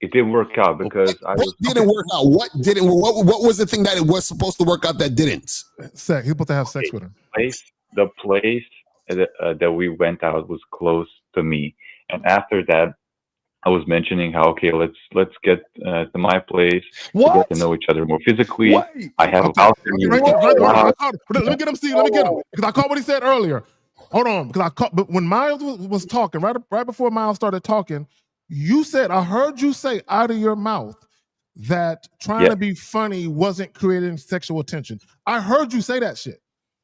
It didn't work out because What didn't work out? What was the thing that it was supposed to work out that didn't? Sex. He's supposed to have sex with her. The place that we went out was close to me, and after that, I was mentioning how let's get to my place to get to know each other more physically. I have a balcony. Let me get him, Steve. Let me get him because I caught what he said earlier. Hold on, because but when Miles was talking, right before Miles started talking, you said, I heard you say out of your mouth that trying to be funny wasn't creating sexual tension. I heard you say that shit.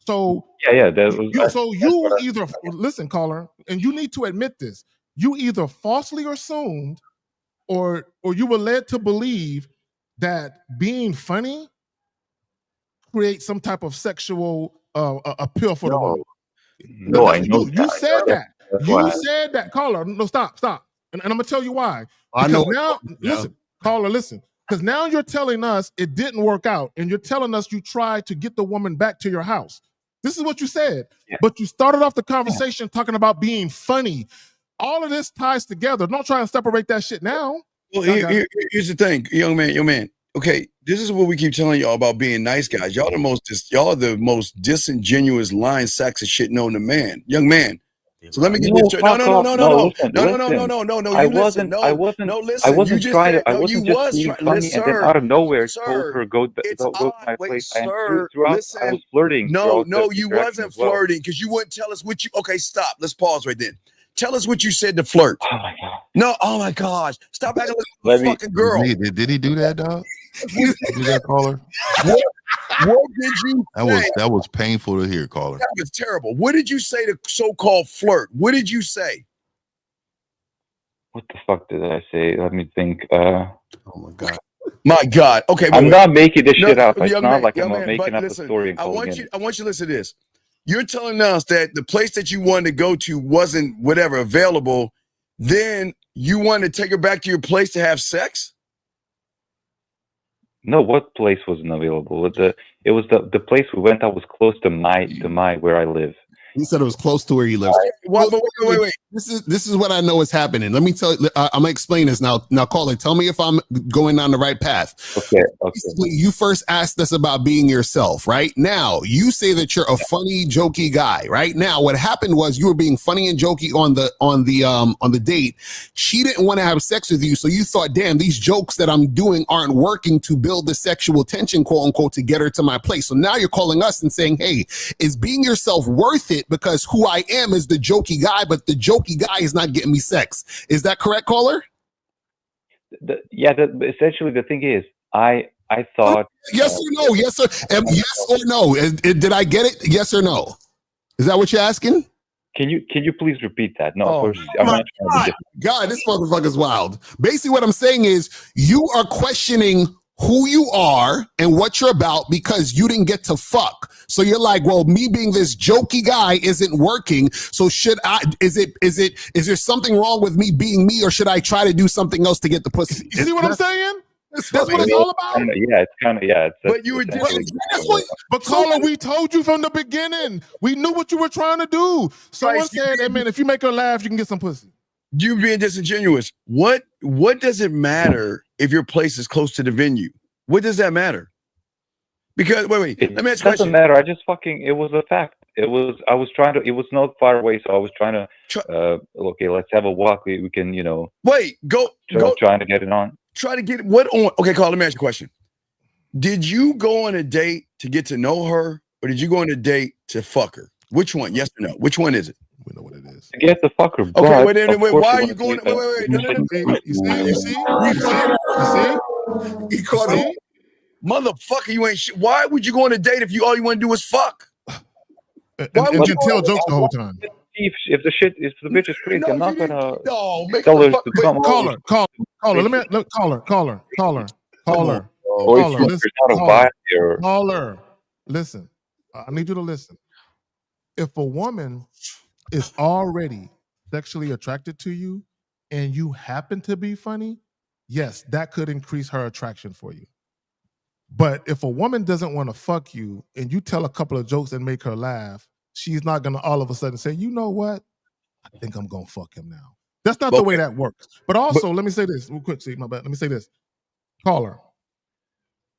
So Yeah, that was. you either listen, caller, and you need to admit this. You either falsely assumed, or you were led to believe that being funny creates some type of sexual appeal for the woman. No, I know You said that. That's You why. said that, caller. No, stop. And I'm gonna tell you why. I know. Because now, listen, caller, listen. Because now you're telling us it didn't work out, and you're telling us you tried to get the woman back to your house. This is what you said. But you started off the conversation talking about being funny. All of this ties together. Don't try and separate that shit now. Well, here's the thing, young man. Okay, this is what we keep telling y'all about being nice guys. Y'all are the most disingenuous, lying sacks of shit known to man, young man. So let me get this straight. No. I wasn't trying to. I wasn't just being funny, and then out of nowhere told her go to my place. And throughout, I was flirting. No, you wasn't flirting because you wouldn't tell us what you. Okay, stop. Let's pause right then. Tell us what you said to flirt. Oh my god. No, oh my gosh. Stop acting like a fucking girl. Did he do that, dog? Did he do that, caller? What did you say? That was painful to hear, caller. That was terrible. What did you say to so-called flirt? What did you say? What the fuck did I say? Let me think. Oh my god. My God. Okay. I'm not making this shit up. It's not like I'm making up a story and I calling want in. you to listen to this. You're telling us that the place that you wanted to go to wasn't whatever available. Then you wanted to take her back to your place to have sex? No, what place wasn't available? It was the place we went that was close to my where I live. He said it was close to where he lives. Wait. This is what I know is happening. Let me tell you. I'm gonna explain this now. Now, caller, tell me if I'm going down the right path. Okay. Basically, you first asked us about being yourself. Right now, you say that you're a funny, jokey guy. Right now, what happened was you were being funny and jokey on the date. She didn't want to have sex with you, so you thought, damn, these jokes that I'm doing aren't working to build the sexual tension, quote unquote, to get her to my place. So now you're calling us and saying, hey, is being yourself worth it? Because who I am is the jokey guy, but the jokey guy is not getting me sex. Is that correct, caller? Essentially the thing is, I thought yes or no, yes or no. Did I get it? Yes or no? Is that what you're asking? Can you please repeat that? No, Oh, I'm not trying to God, this motherfucker's wild. Basically, what I'm saying is you are questioning who you are and what you're about because you didn't get to fuck. So you're like, well, me being this jokey guy isn't working. So is there something wrong with me being me, or should I try to do something else to get the pussy? You see what I'm saying? That's what it's all about. But you were But caller, we told you from the beginning. We knew what you were trying to do. Someone said, hey, man, if you make her laugh, you can get some pussy. You being disingenuous. What does it matter if your place is close to the venue? What does that matter? Because wait, let me ask you a question. It doesn't matter. I just it was a fact. It was not far away, so I was trying to okay, let's have a walk. We can, trying to get it on. Try to get what on? Okay, Carl, let me ask you a question. Did you go on a date to get to know her, or did you go on a date to fuck her? Which one? Yes or no? Which one is it? We know what it is. To get the fucker. Okay, wait. Why are you going? Wait. No. You see? He caught him. Motherfucker, you ain't shit. Why would you go on a date if all you want to do is fuck? And you tell jokes the whole time. If the bitch is crazy, I'm not gonna tell her to come. Caller. Let me caller. Caller. Listen, I need you to listen. If a woman is already sexually attracted to you and you happen to be funny, yes, that could increase her attraction for you. But if a woman doesn't want to fuck you and you tell a couple of jokes and make her laugh, she's not going to all of a sudden say, you know what? I think I'm going to fuck him now. That's not the way that works. But also, let me say this real quick. See, my bad. Let me say this. Caller,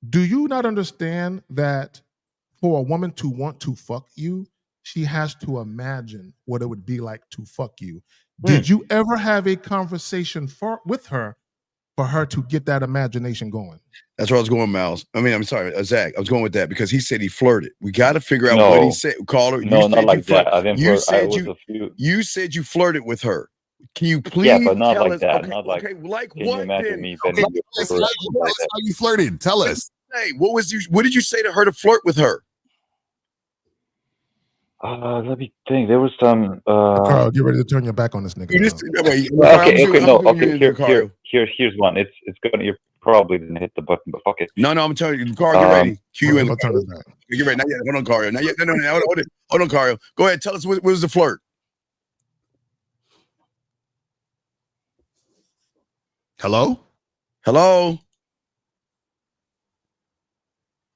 do you not understand that for a woman to want to fuck you, she has to imagine what it would be like to fuck you? Did you ever have a conversation with her for her to get that imagination going? That's where I was going, Miles. I mean, I'm sorry, Zach. I was going with that because he said he flirted. We got to figure out what he said. Caller, no, not like that. I didn't you said you flirted with her. Can you please? Yeah, but not like us, that. Okay, not like. Okay, like can what? You imagine then? me Okay, how you flirted? Tell us. Hey, what did you say to her to flirt with her? Let me think. There was some. Carl, get ready to turn your back on this nigga. Here's one. It's gonna. You're probably gonna hit the button, but fuck it. No, I'm telling you, Carl, get ready. Cue you in. I'll turn it back. Get ready. Not yet. Hold on, Carl. Not yet. No. Hold on, Carl. Go ahead. Tell us what was the flirt. Hello? Hello?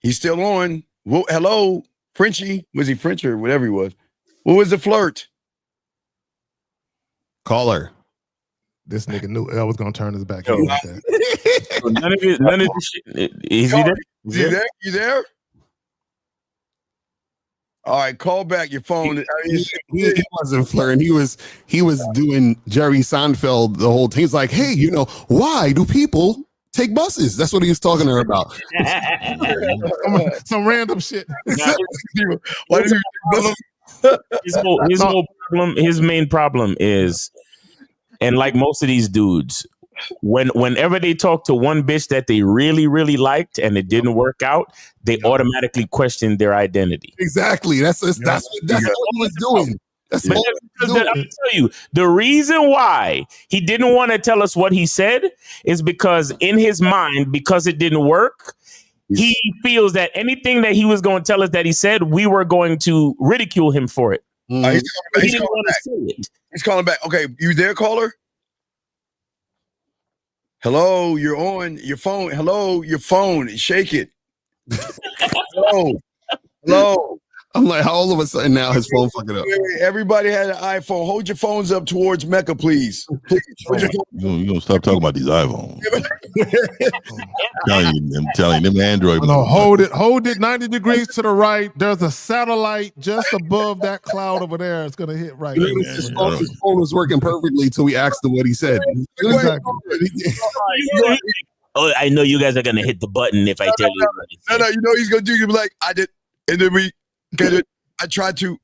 He's still on. Well, hello, Frenchie. Was he French or whatever he was? What was the flirt? Caller. This nigga knew I was gonna turn his back. None of this shit. Is he there? You there? All right, call back your phone. He wasn't flirting. He was doing Jerry Seinfeld the whole time. He's like, hey, why do people take buses? That's what he was talking to her about. Some random shit. His main problem is, and like most of these dudes, whenever they talk to one bitch that they really, really liked and it didn't work out, they automatically question their identity. Exactly. That's what he was doing. I'm gonna tell you, the reason why he didn't want to tell us what he said is because in his mind, because it didn't work, he feels that anything that he was going to tell us that he said, we were going to ridicule him for it. He's calling back. Okay, you there, caller? Hello, you're on your phone. Hello, your phone. Shake it. Hello. I'm like, how all of a sudden now his phone fucking up? Everybody had an iPhone. Hold your phones up towards Mecca, please. You're gonna stop talking about these iPhones. I'm telling you, them Android. No, hold it 90 degrees to the right. There's a satellite just above that cloud over there. It's gonna hit right. His phone was working perfectly till we asked him what he said. Oh, I know you guys are gonna hit the button if I tell you. No, you know he's gonna do. He'll be like, I did, and then we get it. I tried to.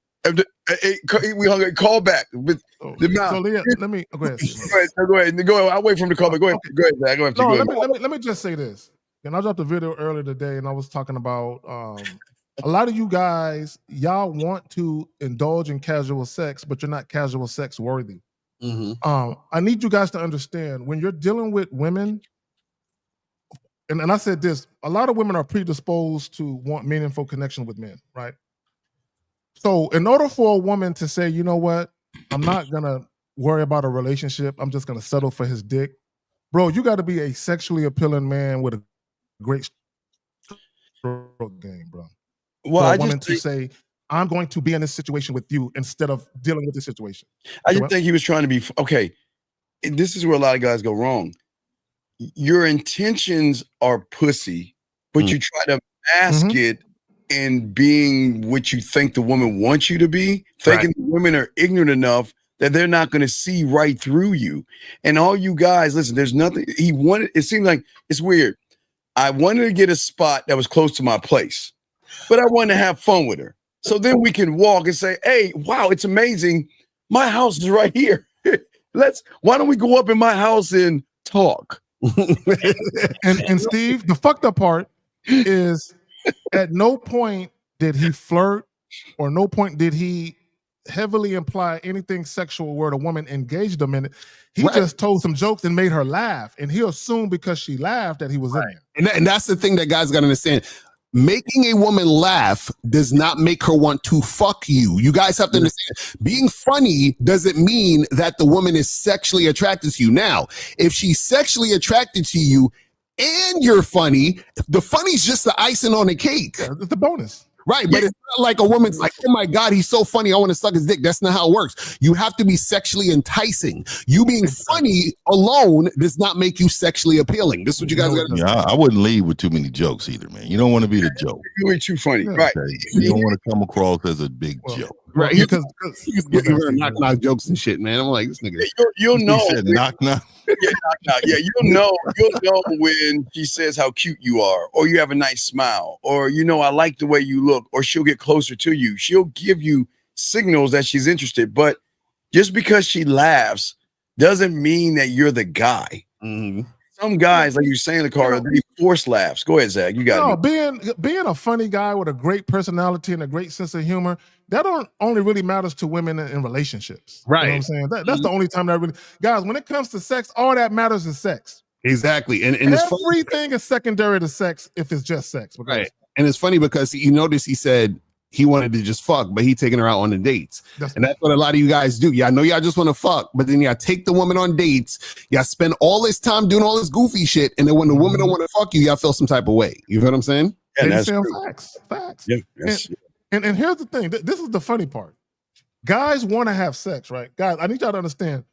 We hung a call back with the mouth. So let me go ahead. Go ahead. I'll wait for him to call back. Go ahead. Zach. Let me just say this. And I dropped a video earlier today, and I was talking about a lot of you guys. Y'all want to indulge in casual sex, but you're not casual sex worthy. I need you guys to understand when you're dealing with women. And I said this, a lot of women are predisposed to want meaningful connection with men, right? So in order for a woman to say, you know what, I'm not going to worry about a relationship, I'm just going to settle for his dick. Bro, you got to be a sexually appealing man with a great stroke game, bro. Well, for a woman to say, I'm going to be in this situation with you instead of dealing with this situation. I just think he was trying to be, okay, this is where a lot of guys go wrong. Your intentions are pussy, but you try to mask it in being what you think the woman wants you to be, thinking the women are ignorant enough that they're not going to see right through you. And all you guys, listen, there's nothing he wanted. It seemed like it's weird. I wanted to get a spot that was close to my place, but I wanted to have fun with her. So then we can walk and say, hey, wow, it's amazing. My house is right here. Why don't we go up in my house and talk? and Steve, the fucked up part is at no point did he flirt or no point did he heavily imply anything sexual where the woman engaged him in it. He just told some jokes and made her laugh, and he assumed because she laughed that he was in there. And that's the thing that guys got to understand. Making a woman laugh does not make her want to fuck you. You guys have to understand. Being funny doesn't mean that the woman is sexually attracted to you. Now, if she's sexually attracted to you and you're funny, the funny's just the icing on the cake. Yeah, it's a bonus. Right, but it's not like a woman's like, oh my God, he's so funny, I want to suck his dick. That's not how it works. You have to be sexually enticing. You being funny alone does not make you sexually appealing. This is what you guys got to do. Yeah, I wouldn't lead with too many jokes either, man. You don't want to be the joke. You ain't too funny, right? Okay? You don't want to come across as a big joke. Right, because knock jokes and shit, man. I'm like, this nigga. You'll know. He said knock. Yeah, knock. Yeah, you'll know when she says how cute you are, or you have a nice smile, or I like the way you look, or she'll get closer to you. She'll give you signals that she's interested, but just because she laughs doesn't mean that you're the guy. Some some guys, like you're saying, the car, they force laughs. Go ahead, Zach. You got it. Being a funny guy with a great personality and a great sense of humor, that don't only really matters to women in relationships. Right. You know what I'm saying? That's the only time that really, guys, when it comes to sex, all that matters is sex. Exactly. And everything is secondary to sex if it's just sex. Right. And it's funny because you notice he said he wanted to just fuck, but he taking her out on the dates. That's what a lot of you guys do. Yeah, I know y'all just want to fuck, but then y'all take the woman on dates. Y'all spend all this time doing all this goofy shit, and then when the woman don't want to fuck you, y'all feel some type of way. You know what I'm saying? Yeah, that's facts. Yeah, and here's the thing. This is the funny part. Guys want to have sex, right? Guys, I need y'all to understand.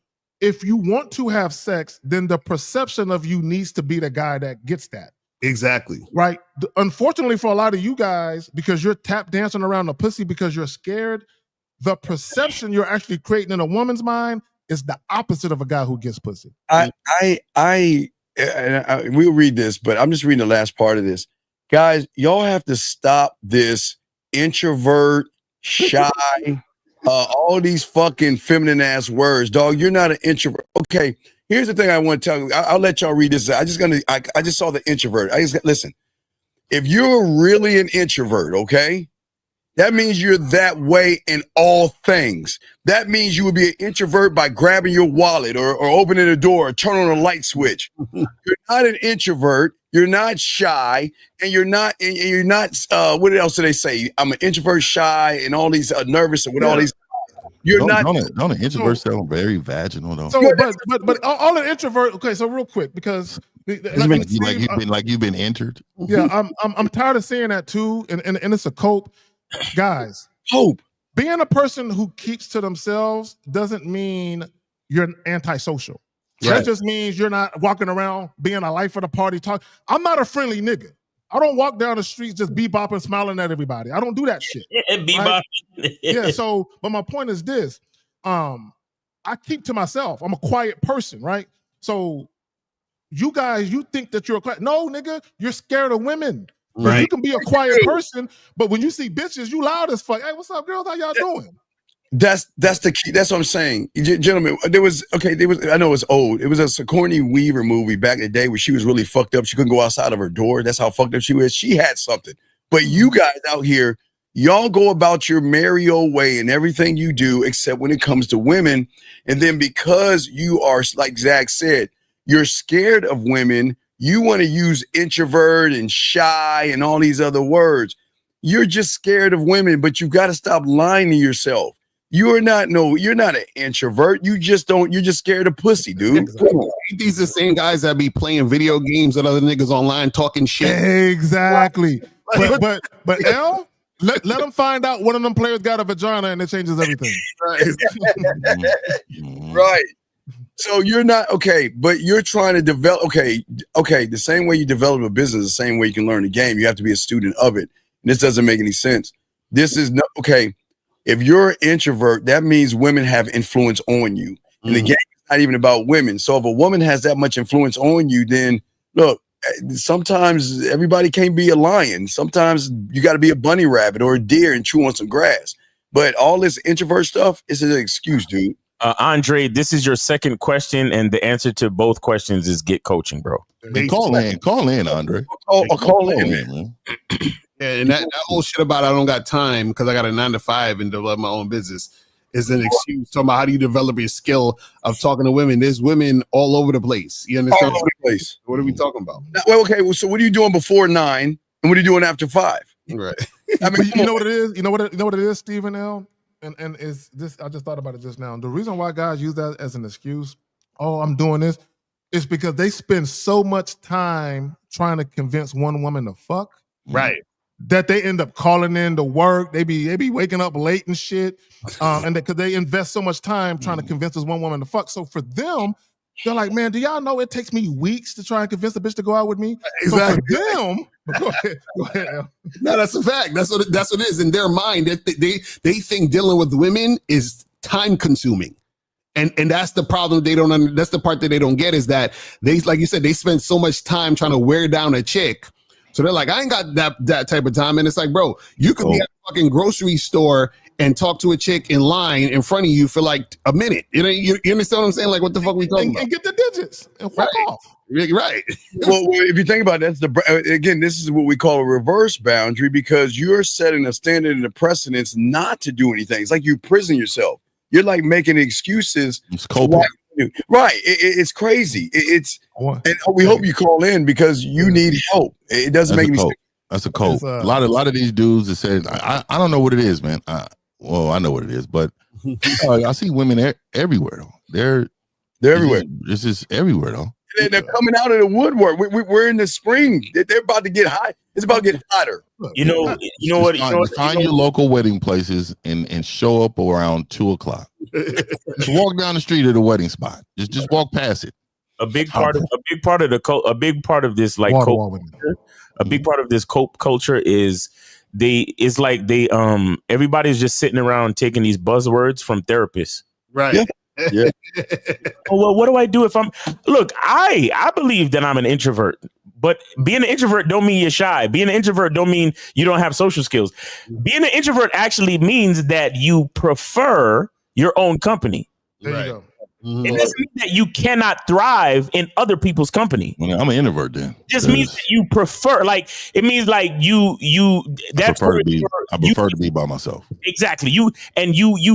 If you want to have sex, then the perception of you needs to be the guy that gets that. Exactly. Right. Unfortunately for a lot of you guys, because you're tap dancing around the pussy because you're scared, the perception you're actually creating in a woman's mind is the opposite of a guy who gets pussy. We'll read this, but I'm just reading the last part of this. Guys, y'all have to stop this introvert, shy, all these fucking feminine ass words. Dog, you're not an introvert. Okay. Here's the thing I want to tell you. I'll let y'all read this. I just saw the introvert. Listen. If you're really an introvert, okay, that means you're that way in all things. That means you would be an introvert by grabbing your wallet or opening a door or turning on a light switch. You're not an introvert. You're not shy, and you're not. What else do they say? I'm an introvert, shy, and all these nervous and with all these. Don't an introvert sound very vaginal though? So, but all an introvert. Okay, so real quick, because you've been entered. Yeah, I'm tired of saying that too, and it's a cope, guys. Hope being a person who keeps to themselves doesn't mean you're antisocial. Right. That just means you're not walking around being a life of the party. I'm not a friendly nigga. I don't walk down the streets just bebopping, smiling at everybody. I don't do that shit. Bebopping. Right? Yeah. So, but my point is this: I keep to myself. I'm a quiet person, right? So, you guys, you think that you're a quiet? No, nigga, you're scared of women. Right. You can be a quiet person, but when you see bitches, you loud as fuck. Hey, what's up, girls? How y'all doing? That's the key. That's what I'm saying, gentlemen. I know it's old. It was a Sigourney Weaver movie back in the day where she was really fucked up. She couldn't go outside of her door. That's how fucked up she was. She had something. But you guys out here, y'all go about your merry old way in everything you do, except when it comes to women. And then because you are, like Zach said, you're scared of women. You want to use introvert and shy and all these other words. You're just scared of women, but you got to stop lying to yourself. You're not an introvert. You're just scared of pussy, dude. Exactly. These are the same guys that be playing video games with other niggas online talking shit. Exactly. But L, let them find out one of them players got a vagina and it changes everything. Right. So you're not okay, but you're trying to develop. Okay. The same way you develop a business, the same way you can learn a game. You have to be a student of it. And this doesn't make any sense. This is not okay. If you're an introvert, that means women have influence on you. And the game is not even about women. So if a woman has that much influence on you, then look, sometimes everybody can't be a lion. Sometimes you got to be a bunny rabbit or a deer and chew on some grass. But all this introvert stuff is an excuse, dude. Andre, this is your second question, and the answer to both questions is get coaching, bro. Hey, call in, Andre. Call in, man. Yeah, and that whole shit about I don't got time because I got a 9-to-5 and develop my own business is an excuse. Talking about how do you develop your skill of talking to women? There's women all over the place. You understand? All over the place. What are we talking about? Well, okay. Well, so what are you doing before 9, and what are you doing after 5? Right. I mean, you know what it is. You know what it is, Stephen L. And is this? I just thought about it just now. The reason why guys use that as an excuse, oh, I'm doing this, is because they spend so much time trying to convince one woman to fuck. Right. That they end up calling in to work. They be waking up late and shit. And because they invest so much time trying to convince this one woman to fuck. So for them, they're like, man, do y'all know it takes me weeks to try and convince a bitch to go out with me? Exactly. So for them, go ahead, Al. No, that's a fact. That's what it is in their mind. They think dealing with women is time consuming. And that's the problem that's the part that they don't get is that they, like you said, they spend so much time trying to wear down a chick. So they're like, I ain't got that type of time. And it's like, bro, you could be at a fucking grocery store and talk to a chick in line in front of you for like a minute. You understand what I'm saying? Like, what the fuck we talking about? And get the digits and fuck off. Right. Well, if you think about it, again, this is what we call a reverse boundary, because you're setting a standard and a precedence not to do anything. It's like you prison yourself. You're like making excuses. It's coping. Right. It's crazy. And we hope you call in because you need help. It doesn't make any sense. That's a code. A lot of these dudes that said, I don't know what it is, man. Well, I know what it is, but I see women everywhere though. They're everywhere. This is everywhere though. They're coming out of the woodwork. We're in the spring. They're about to get hot. It's about to get hotter. You know what? Find your local wedding places and show up around 2:00. Just walk down the street of the wedding spot. Just walk past it. A big part of this like a big part of this cope culture is everybody's just sitting around taking these buzzwords from therapists. Right. Yeah. Well, what do I do if I believe that I'm an introvert, but being an introvert don't mean you're shy. Being an introvert don't mean you don't have social skills. Being an introvert actually means that you prefer your own company. There you go. It doesn't mean that you cannot thrive in other people's company. Well, I'm an introvert then. It just means that you prefer, like, it means like you that's I prefer to be by myself. Exactly. You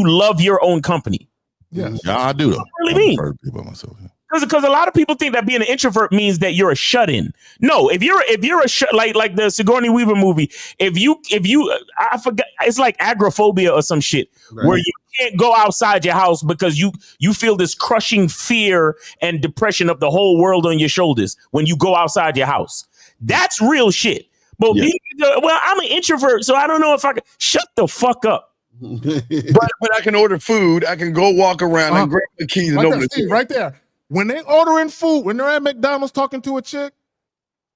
love your own company. Yes. Yeah, I do though. What do you mean? I prefer to be by myself. Yeah. Because a lot of people think that being an introvert means that you're a shut-in. No, if you're like the Sigourney Weaver movie, if you I forgot, it's like agoraphobia or some shit, where you can't go outside your house because you feel this crushing fear and depression of the whole world on your shoulders when you go outside your house. That's real shit. But I'm an introvert, so I don't know if I can shut the fuck up. but I can order food. I can go walk around and grab the keys and open it. Right there. When they ordering food, when they're at McDonald's talking to a chick,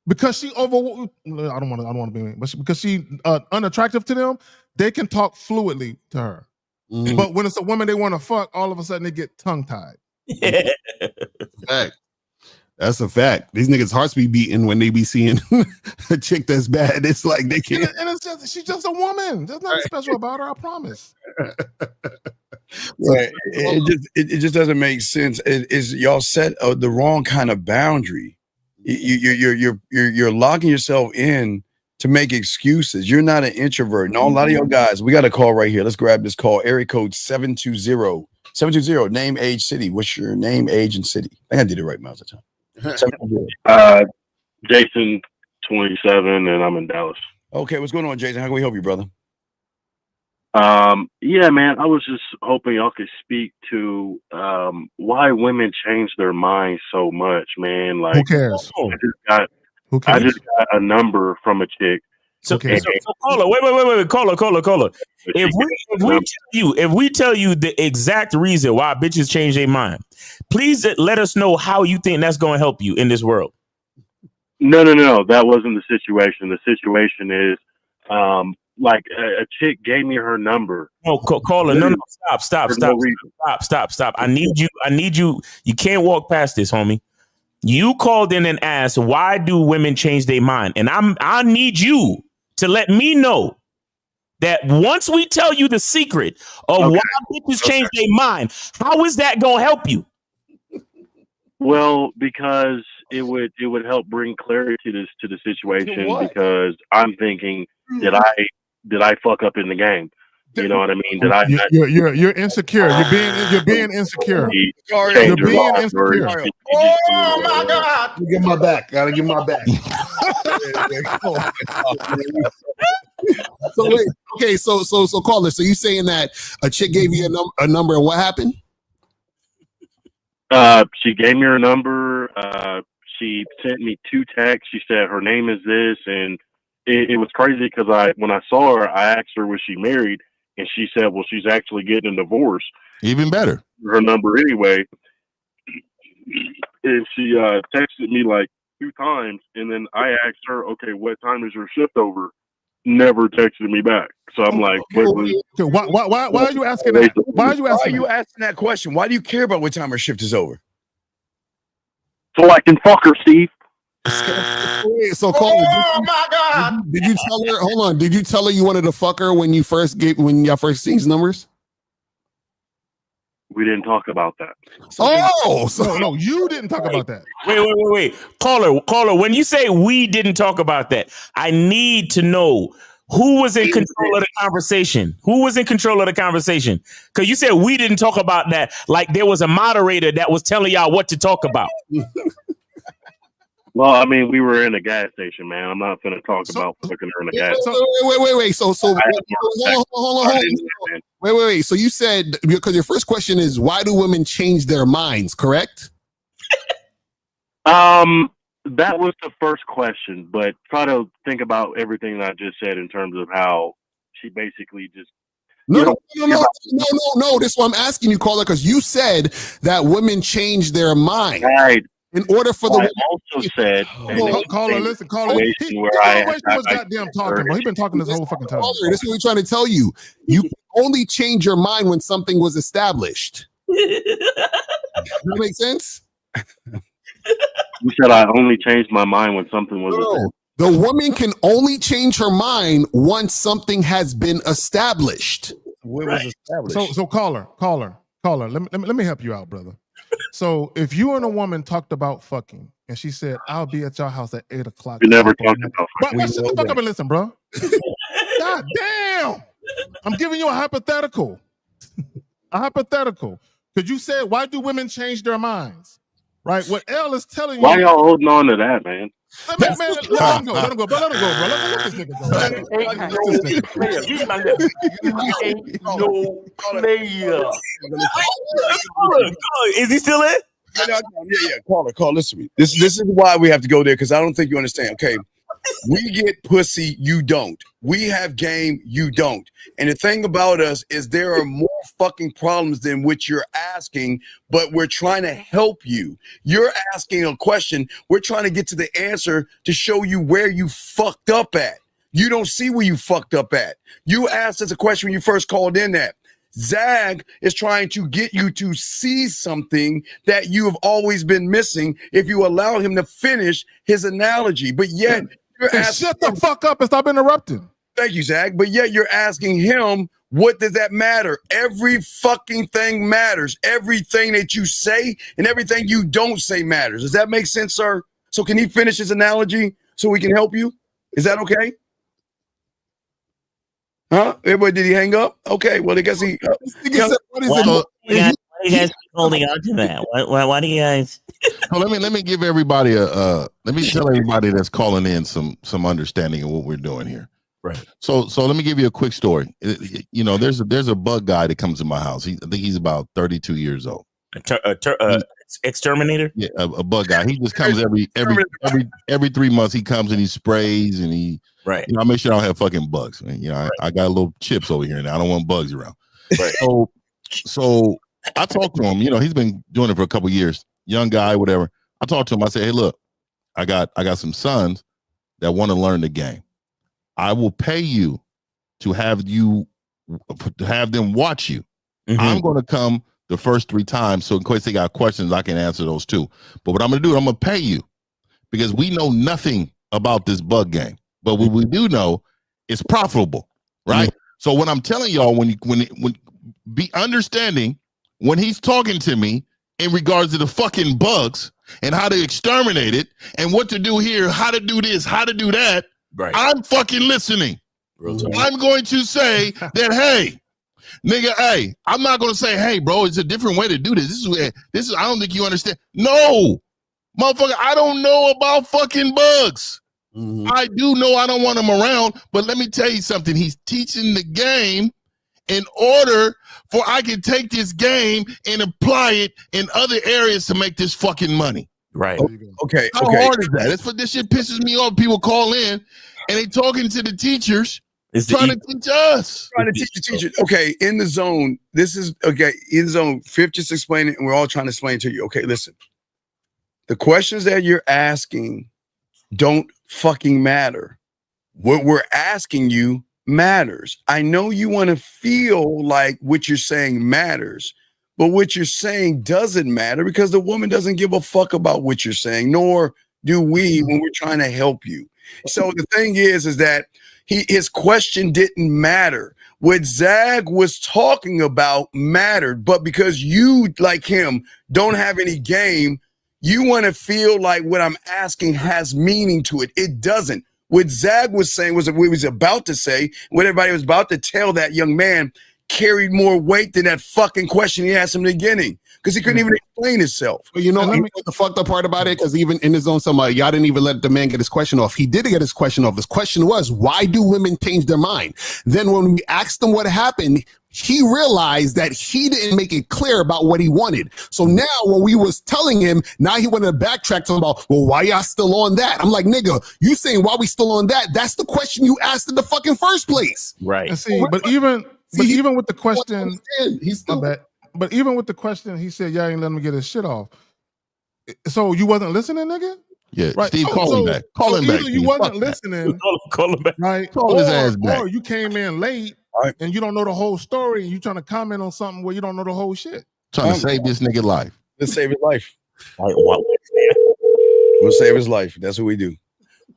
because she I don't want to be mean, but because she unattractive to them, they can talk fluidly to her. Mm-hmm. But when it's a woman they want to fuck, all of a sudden they get tongue tied. Fact. That's a fact. These niggas' hearts be beating when they be seeing a chick that's bad. It's like they can't. And it's just she's just a woman. There's nothing special about her. I promise. Right. It just doesn't make sense. Is y'all set the wrong kind of boundary? You're locking yourself in to make excuses. You're not an introvert. No, a lot of y'all guys. We got a call right here. Let's grab this call. Area code 720. 720. Name, age, city. What's your name, age, and city? I think I did it right most of the time. Jason, 27, and I'm in Dallas. Okay, what's going on, Jason? How can we help you, brother? Yeah, man, I was just hoping y'all could speak to why women change their minds so much, man. Like, who cares? I just got a number from a chick. So caller, wait, caller. If we tell you the exact reason why bitches change their mind, please let us know how you think that's going to help you in this world. No, that wasn't the situation. The situation is, like a chick gave me her number. No, caller, no, stop. I need you. You can't walk past this, homie. You called in and asked, why do women change their mind? And I need you to let me know that once we tell you the secret of why bitches change their mind, how is that going to help you? Well, because it would help bring clarity to the situation, because I'm thinking, did I fuck up in the game? You know what I mean? You're insecure. You're being insecure. You're being insecure. Oh my God! Get my back. Gotta get my back. So wait, okay, so caller, so you saying that a chick gave you a number and what happened? She gave me her number. She sent me 2 texts. She said her name is this, and it was crazy because when I saw her, I asked her, was she married? And she said, well, she's actually getting a divorce. Even better. Her number anyway. And she texted me like 2 times. And then I asked her, okay, what time is your shift over? Never texted me back. So I'm like, why are you asking that? Why are you asking that question? Why do you care about what time her shift is over? So I can fuck her, Steve. So Carl, my God! did you tell her? Hold on. Did you tell her you wanted to fuck her when y'all first exchanged numbers? We didn't talk about that. No, you didn't talk about that. Wait. Caller, when you say we didn't talk about that, I need to know who was in control of the conversation. Who was in control of the conversation? Because you said we didn't talk about that, like there was a moderator that was telling y'all what to talk about. Well, I mean, we were in a gas station, man. I'm not going to talk about fucking her in a gas station. Wait. So hold on. Wait. So you said, because your first question is, why do women change their minds, correct? That was the first question, but try to think about everything that I just said in terms of how she basically just. No. This is what I'm asking you, caller, because you said that women change their mind. Right. In order for the. I also said. Caller, listen, caller. He's way too much goddamn talking, bro. He's been talking this whole fucking time. Caller, this is what we're trying to tell you. You can only change your mind when something was established. Does that make sense? You said I only changed my mind when something was. The woman can only change her mind once something has been established. What was established? So caller. Let me help you out, brother. So if you and a woman talked about fucking, and she said, "I'll be at your house at 8 o'clock." We never talked about fucking. But shut the fuck up and listen, bro. God damn! I'm giving you a hypothetical. Because you said, why do women change their minds? Right? What L is telling you. Why y'all holding on to that, man? Let him go, bro. Let this nigga go. Is he still in? Yeah. Call. Listen to me. This is why we have to go there, because I don't think you understand. Okay, we get pussy, you don't. We have game, you don't. And the thing about us is there are more fucking problems than what you're asking, but we're trying to help you. You're asking a question. We're trying to get to the answer to show you where you fucked up at. You don't see where you fucked up at. You asked us a question when you first called in that. Zag is trying to get you to see something that you have always been missing if you allow him to finish his analogy. But yet, you're asking, shut the fuck up and stop interrupting. Thank you, Zach. But yet you're asking him, what does that matter? Every fucking thing matters. Everything that you say and everything you don't say matters. Does that make sense, sir? So can he finish his analogy so we can help you? Is that okay? Huh? Everybody, did he hang up? Okay, well, I guess he. Why do you guys keep holding on to that? Why do you guys? So let me give everybody let me tell everybody that's calling in some understanding of what we're doing here. Right. So let me give you a quick story. You know, there's a bug guy that comes to my house. I think he's about 32 years old. Exterminator? Yeah, a bug guy. He just comes every 3 months. He comes and he sprays and he. Right. You know, I make sure I don't have fucking bugs. You know, I got little chips over here now. I don't want bugs around. Right. So I talked to him. You know, he's been doing it for a couple of years. Young guy, whatever. I talked to him. I said, "Hey, look, I got some sons that want to learn the game. I will pay you to have them watch you. Mm-hmm. I'm going to come the first 3 times, so in case they got questions, I can answer those too. But what I'm going to do, I'm going to pay you because we know nothing about this bug game. But what we do know is profitable, right? Mm-hmm. So what I'm telling y'all, when be understanding when he's talking to me in regards to the fucking bugs and how to exterminate it and what to do here, how to do this, how to do that. Right. I'm fucking listening. I'm going to say that, hey, nigga, hey, I'm not going to say, hey, bro, it's a different way to do this. This is I don't think you understand. No, motherfucker, I don't know about fucking bugs. Mm-hmm. I do know I don't want him around, but let me tell you something. He's teaching the game in order for I can take this game and apply it in other areas to make this fucking money. Right. Okay. How hard is that? This shit pisses me off. People call in and they talking to the teachers, trying to teach us. Trying to teach the teachers. Okay, in the zone. This is okay. In the zone, Fifth just explained it, and we're all trying to explain it to you. Okay, listen. The questions that you're asking don't fucking matter. What we're asking you matters. I know you want to feel like what you're saying matters, but what you're saying doesn't matter because the woman doesn't give a fuck about what you're saying, nor do we when we're trying to help you? So the thing is that his question didn't matter. What Zag was talking about mattered, but because you, like him, don't have any game, you want to feel like what I'm asking has meaning to it. It doesn't. What Zag was saying was what he was about to say, what everybody was about to tell that young man carried more weight than that fucking question he asked him in the beginning, because he couldn't even explain himself. But you know the fucked up part about it, because even in his own summary, y'all didn't even let the man get his question off. He did get his question off. His question was, why do women change their mind? Then when we asked him what happened, he realized that he didn't make it clear about what he wanted. So now when we was telling him, now he wanted to backtrack talking about, well, why y'all still on that? I'm like, nigga, you saying why we still on that? That's the question you asked in the fucking first place. Right. And see, but even with the question, he's still bad. But even with the question, he said, "Yeah, I ain't letting him get his shit off." So you wasn't listening, nigga? Yeah, right. Steve, call him back. Call him back. Either you wasn't listening, call him back. Right? Call his ass back. Or you came in late and you don't know the whole story, and you trying to comment on something where you don't know the whole shit. Trying to save this nigga life. Let's save his life. Right, We'll save his life. That's what we do.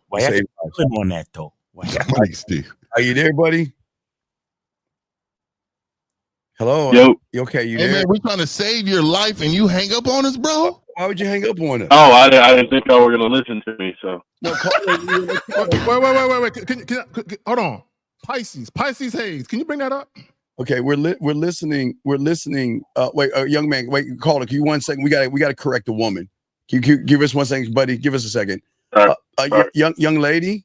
Why We'll I save got his life. on that though? Mike, Steve. Are you there, buddy? Hello. Yo. You okay? You Hey, there? man, we trying to save your life and you hang up on us, bro? Why would you hang up on us? Oh, I didn't think y'all were gonna listen to me. So Wait. Can, hold on. Pisces Hayes. Can you bring that up? Okay, we're listening. We're listening. Wait, young man, wait, caller. Can you 1 second? We got to correct the woman. Can you give us 1 second, buddy? Give us a second. Young lady.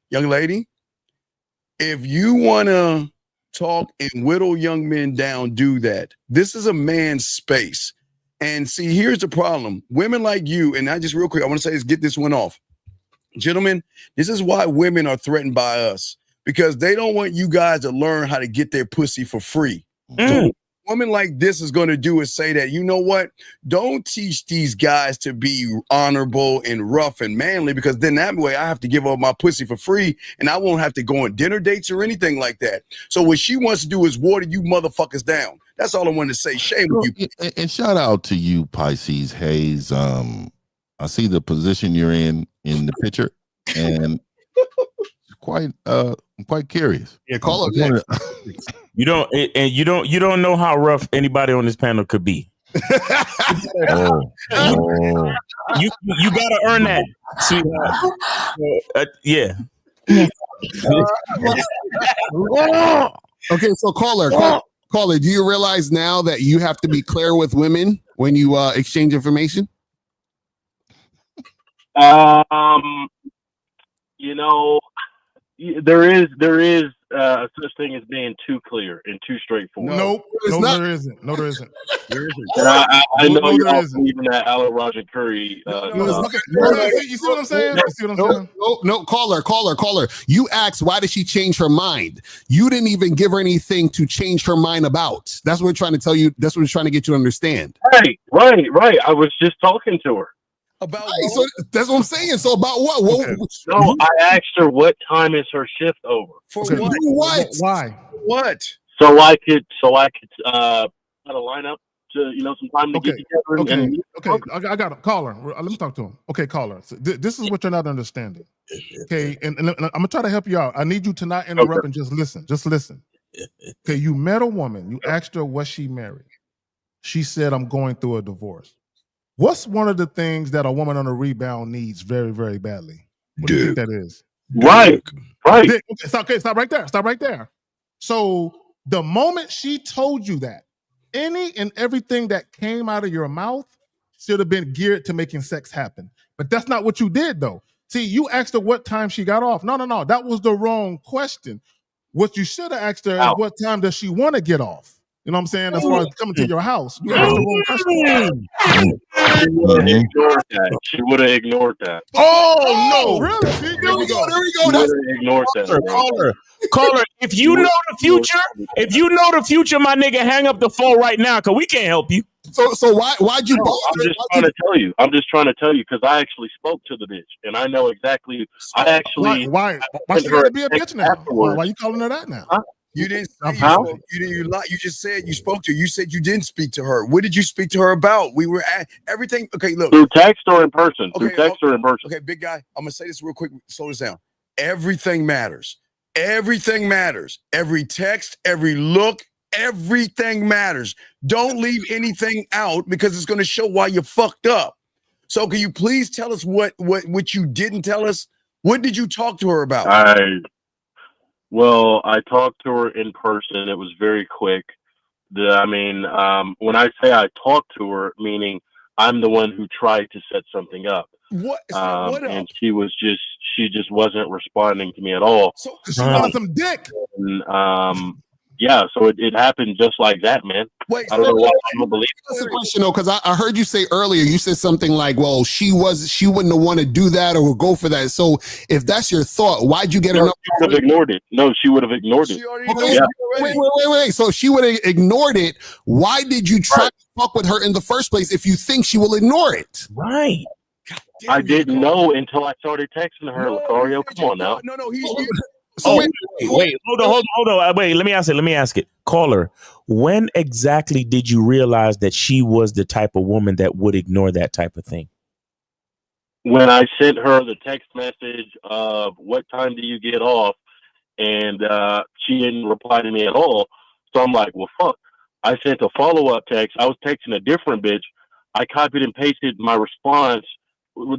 If you wanna talk and whittle young men down, do that. This is a man's space. And see, here's the problem. Women like you, and I just real quick, I want to say this, get this one off. Gentlemen, this is why women are threatened by us, because they don't want you guys to learn how to get their pussy for free. So what a woman like this is going to do is say that, you know what? Don't teach these guys to be honorable and rough and manly, because then that way I have to give up my pussy for free and I won't have to go on dinner dates or anything like that. So what she wants to do is water you motherfuckers down. That's all I wanted to say. Shame with you. And shout out to you, Pisces Hayes. I see the position you're in the picture, and I'm quite curious. Yeah, call up next. You don't know how rough anybody on this panel could be. You gotta earn that, sweetheart. Yeah. Okay, so caller, do you realize now that you have to be clear with women when you exchange information? You know, there is such thing as being too clear and too straightforward. No, there isn't. No, there isn't. There isn't. I know No, you're there all isn't. believing that Alan Roger Curry. You see what I'm saying? No, caller. You asked, why did she change her mind? You didn't even give her anything to change her mind about. That's what we're trying to tell you. That's what we're trying to get you to understand. Right. I was just talking to her. About so that's what I'm saying. So about what? No, I asked her what time is her shift over. For Okay. what? What? Why? What? So I could put a lineup to some time to get together. I got him. Caller, let me talk to him. Okay, caller. So this is what you're not understanding. Okay, and I'm gonna try to help you out. I need you to not interrupt and just listen. Just listen. Okay, you met a woman. You asked her was she married. She said, "I'm going through a divorce." What's one of the things that a woman on a rebound needs very, very badly? What do you think that is? Right. Okay, stop right there. Stop right there. So the moment she told you that, any and everything that came out of your mouth should have been geared to making sex happen. But that's not what you did, though. See, you asked her what time she got off. No. That was the wrong question. What you should have asked her is what time does she want to get off? You know what I'm saying? As far as coming to your house. You asked the wrong question. She would have ignored that. Oh, no. Really? See, there we go. That's ignored that. Caller, if you know the future, my nigga, hang up the phone right now, because we can't help you. So why'd you? I'm just trying to tell you because I actually spoke to the bitch and I know exactly. Why she gotta be a bitch now? Why you calling her that now? Huh? You didn't say How? you just said you spoke to her. You said you didn't speak to her. What did you speak to her about? We were at everything. Okay, look. Through text or in person? Through text or in person? Okay, big guy. I'm gonna say this real quick. Slow this down. Everything matters. Everything matters. Every text, every look, everything matters. Don't leave anything out because it's gonna show why you fucked up. So can you please tell us what you didn't tell us? What did you talk to her about? Well, I talked to her in person. It was very quick. When I say I talked to her, meaning I'm the one who tried to set something up. What and she just wasn't responding to me at all. So she wanted some dick. And, yeah, so it happened just like that, man. Wait, I don't know why I don't believe That's a question though, because I heard you say earlier, you said something like, well, she wouldn't have want to do that or go for that. So if that's your thought, why'd you get her? She would have ignored it. No, she would have ignored it. Wait. So she would have ignored it. Why did you try to fuck with her in the first place if you think she will ignore it? Right. I didn't know until I started texting her. Lucario, come on now. No, Wait, hold on. Wait, let me ask it. Caller, when exactly did you realize that she was the type of woman that would ignore that type of thing? When I sent her the text message of what time do you get off, and she didn't reply to me at all. So I'm like, well, fuck. I sent a follow-up text. I was texting a different bitch. I copied and pasted my response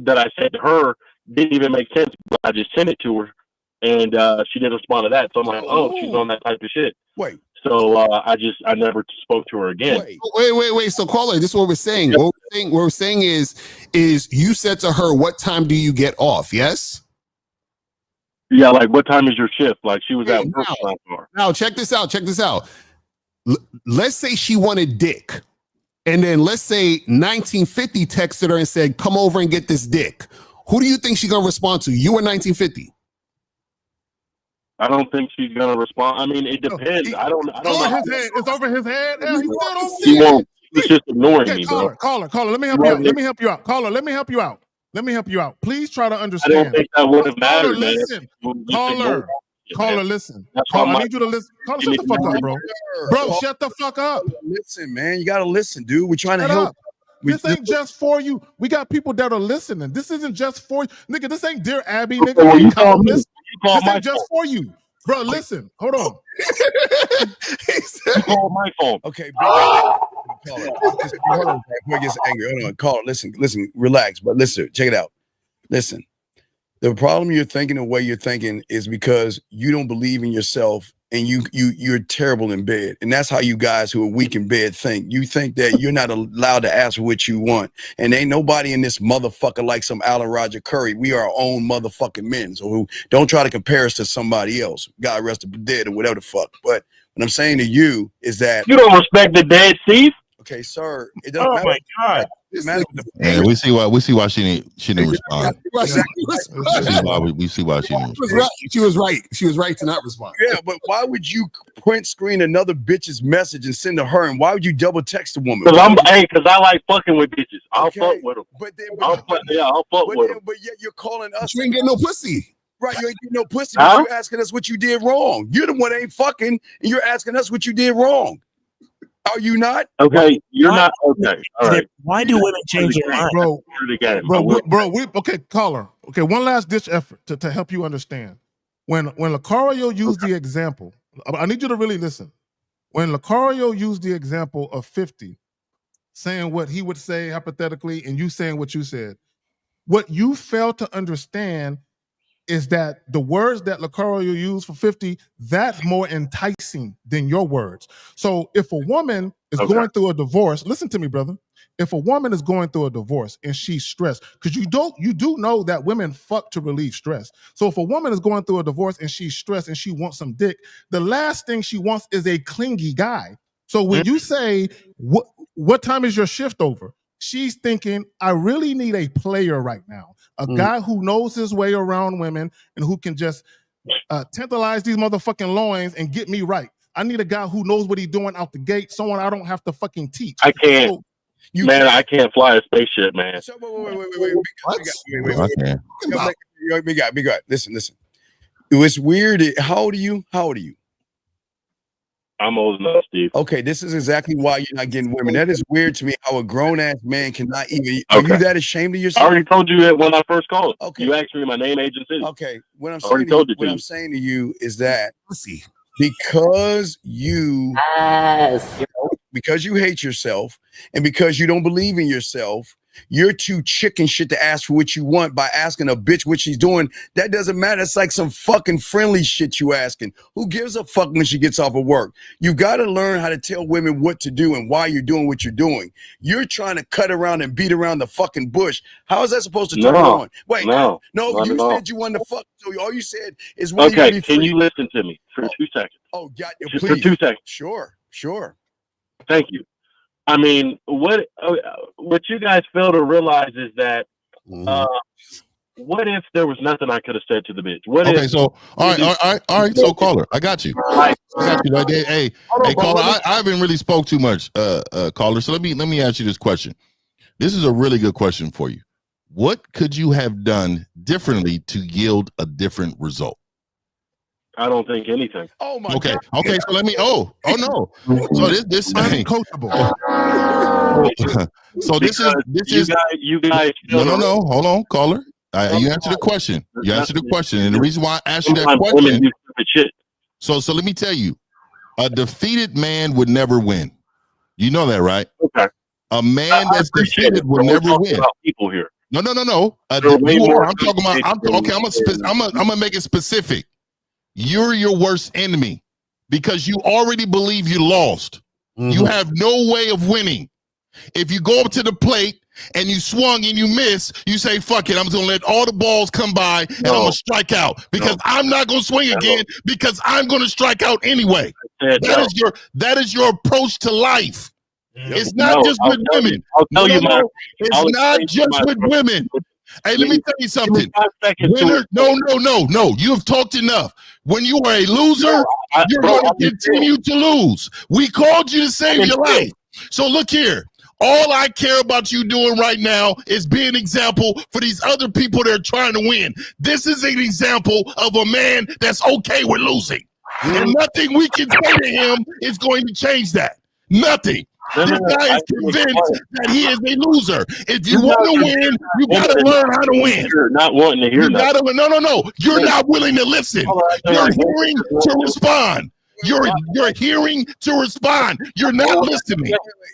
that I said to her. Didn't even make sense, but I just sent it to her. And she didn't respond to that. So I'm like, oh, she's on that type of shit. Wait. So I never spoke to her again. Wait. So caller, this is what we're saying. What we're saying is you said to her, what time do you get off? Yes? Yeah, like what time is your shift? Like she was at work. Now check this out. Let's say she wanted dick. And then let's say 1950 texted her and said, come over and get this dick. Who do you think she's gonna respond to? You or 1950? I don't think she's gonna respond. I mean, it depends. I don't know. It's over his head. Hell, he still don't see She it. won't. She's just ignoring me, bro. Caller. Let me help you out. Let me help you out. Caller, let me help you out. Please try to understand. I don't think that would have mattered, man. Listen. Caller, listen. Caller, I need you to listen. Caller, shut the fuck up, bro. Bro, shut the fuck up. Listen, man. You gotta listen, dude. We're trying to help. This ain't just for you. We got people that are listening. This isn't just for you. Nigga, this ain't Dear Abby, nigga. Well, you call this my ain't just for you. Bro, listen. Hold on. You call my phone. Okay, big guy. Hold on. Before he gets angry. Hold on. Call. Listen, relax. But listen, check it out. Listen. The problem you're thinking the way you're thinking is because you don't believe in yourself and you're terrible in bed. And that's how you guys who are weak in bed think. You think that you're not allowed to ask for what you want. And ain't nobody in this motherfucker like some Alan Roger Curry. We are our own motherfucking men. So don't try to compare us to somebody else. God rest the dead or whatever the fuck. But what I'm saying to you is that you don't respect the dead, Steve. Okay, sir. It doesn't matter. My God. Yeah, we see why she didn't respond. We see why she didn't respond. She was right. She was right to not respond. Yeah, but why would you print screen another bitch's message and send to her? And why would you double text a woman? Because I like fucking with bitches. I'll fuck with them. I'll fuck with them. But yet you're calling us. You ain't getting no pussy. Right, you ain't getting no pussy. But you're asking us what you did wrong. You're the one that ain't fucking, and you're asking us what you did wrong. Are you not? Okay, you're not. Okay, all right. Why do women change their mind? Okay, caller. Okay, one last ditch effort to help you understand. When Lucario used the example, I need you to really listen. When Lucario used the example of 50, saying what he would say hypothetically, and you saying what you said, what you failed to understand is that the words that Lucario used for 50, that's more enticing than your words. So if a woman is going through a divorce, listen to me, brother. If a woman is going through a divorce and she's stressed, because you do know that women fuck to relieve stress. So if a woman is going through a divorce and she's stressed and she wants some dick, the last thing she wants is a clingy guy. So when you say, what time is your shift over? She's thinking, I really need a player right now. A guy who knows his way around women and who can just tantalize these motherfucking loins and get me right. I need a guy who knows what he's doing out the gate, someone I don't have to fucking teach. I can't. I can't fly a spaceship, man. So, wait. Big guy. Listen. It was weird. How old are you? 40. I'm old enough, Steve. Okay, this is exactly why you're not getting women. That is weird to me. How a grown ass man cannot even. Are you that ashamed of I yourself? already told you that when I first called. Okay. You asked me my name, age, and city. Okay, what I'm I already saying, told you. what I'm saying to you is that because you hate yourself and because you don't believe in yourself, you're too chicken shit to ask for what you want by asking a bitch what she's doing. That doesn't matter. It's like some fucking friendly shit you asking. Who gives a fuck when she gets off of work? You got to learn how to tell women what to do and why you're doing what you're doing. You're trying to cut around and beat around the fucking bush. How is that supposed to turn on? Wait, no, you said you wanted to fuck. So all you said is when okay, you can you listen to me for 2 seconds? Oh, got you. For Please. 2 seconds. Sure. Thank you. I mean, what you guys fail to realize is that what if there was nothing I could have said to the bitch? What Okay, if, so all right. So caller, I got you. I got you. Hey, caller, I haven't really spoke too much, caller. So let me ask you this question. This is a really good question for you. What could you have done differently to yield a different result? I don't think anything. Oh my God. Okay. So let me. Oh no. So this uncoachable. So this is you guys. No. Hold on, caller. You answered the question. You answered the question, and the reason why I asked you that question. So let me tell you, a defeated man would never win. You know that, right? Okay. A man that's defeated will never win. People here. No. I'm talking about. I'm gonna make it specific. You're your worst enemy because you already believe you lost. You have no way of winning. If you go up to the plate and you swung and you miss, you say, fuck it, I'm just gonna let all the balls come by and I'm gonna strike out because I'm not gonna swing again because I'm gonna strike out anyway. That is your approach to life. It's not just with women. It's not just with women. Hey, let me tell you something. No. You have talked enough. When you are a loser, you're going to continue to lose. We called you to save your life. So look here. All I care about you doing right now is being an example for these other people that are trying to win. This is an example of a man that's okay with losing. And nothing we can say to him is going to change that. Nothing. This guy is convinced that he is a loser. If you want to win, you got to learn how to win. You're not wanting to hear that. No. You're not willing to listen. You're hearing to respond. You're hearing to respond. You're not listening.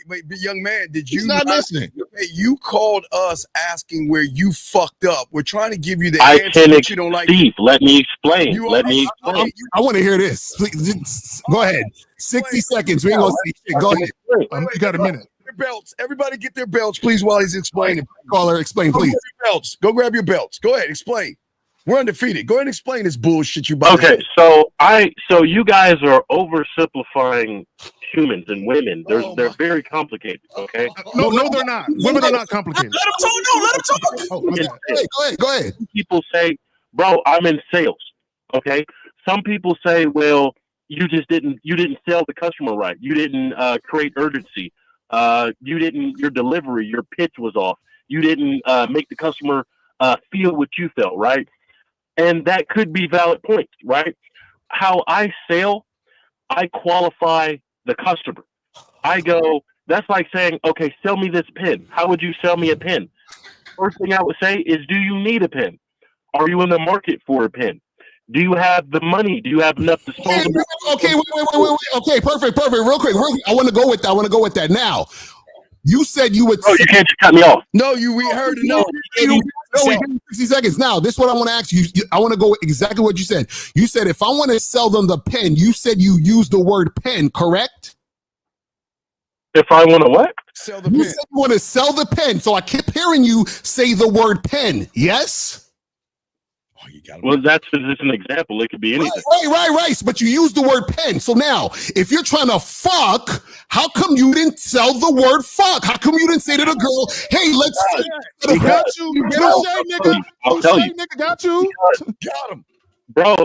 Wait, young man, did you not listening? You called us asking where you fucked up. We're trying to give you the I answer that you don't like. Steve, let me explain. I want to hear this. Please, go ahead. 60 seconds. We ain't gonna see shit. Go ahead. You got a minute. Their belts. Everybody get their belts, please, while he's explaining. Caller, explain, please. Go grab your belts. Go ahead, explain. We're undefeated. Go ahead and explain this bullshit you about. Okay, so you guys are oversimplifying humans and women. They're very complicated. Okay. No, they're not. Women are not complicated. Let him talk. Oh, okay. Go ahead. People say, "Bro, I'm in sales." Okay. Some people say, "Well, you didn't sell the customer right. You didn't create urgency. Your delivery, your pitch was off. You didn't make the customer feel what you felt, right?" And that could be valid points, right? How I sell, I qualify the customer. I go, that's like saying, okay, sell me this pen. How would you sell me a pen? First thing I would say is, do you need a pen? Are you in the market for a pen? Do you have the money? Do you have enough disposable? Okay, wait. Okay, perfect. Real quick. I want to go with that now. You said you would. Oh, you can't just cut me off. No, we heard enough. We 60 seconds. Now, this is what I want to ask you. I want to go with exactly what you said. You said if I want to sell them the pen, you said you use the word pen, correct? If I want to what? Sell the pen. You said you want to sell the pen, so I kept hearing you say the word pen. Yes? Well, that's just an example. It could be anything. Right. But you use the word pen. So now, if you're trying to fuck, how come you didn't sell the word fuck? How come you didn't say to the girl, hey, let's... Got you. Nigga. I'll tell you. Nigga, got you. Got him. Bro,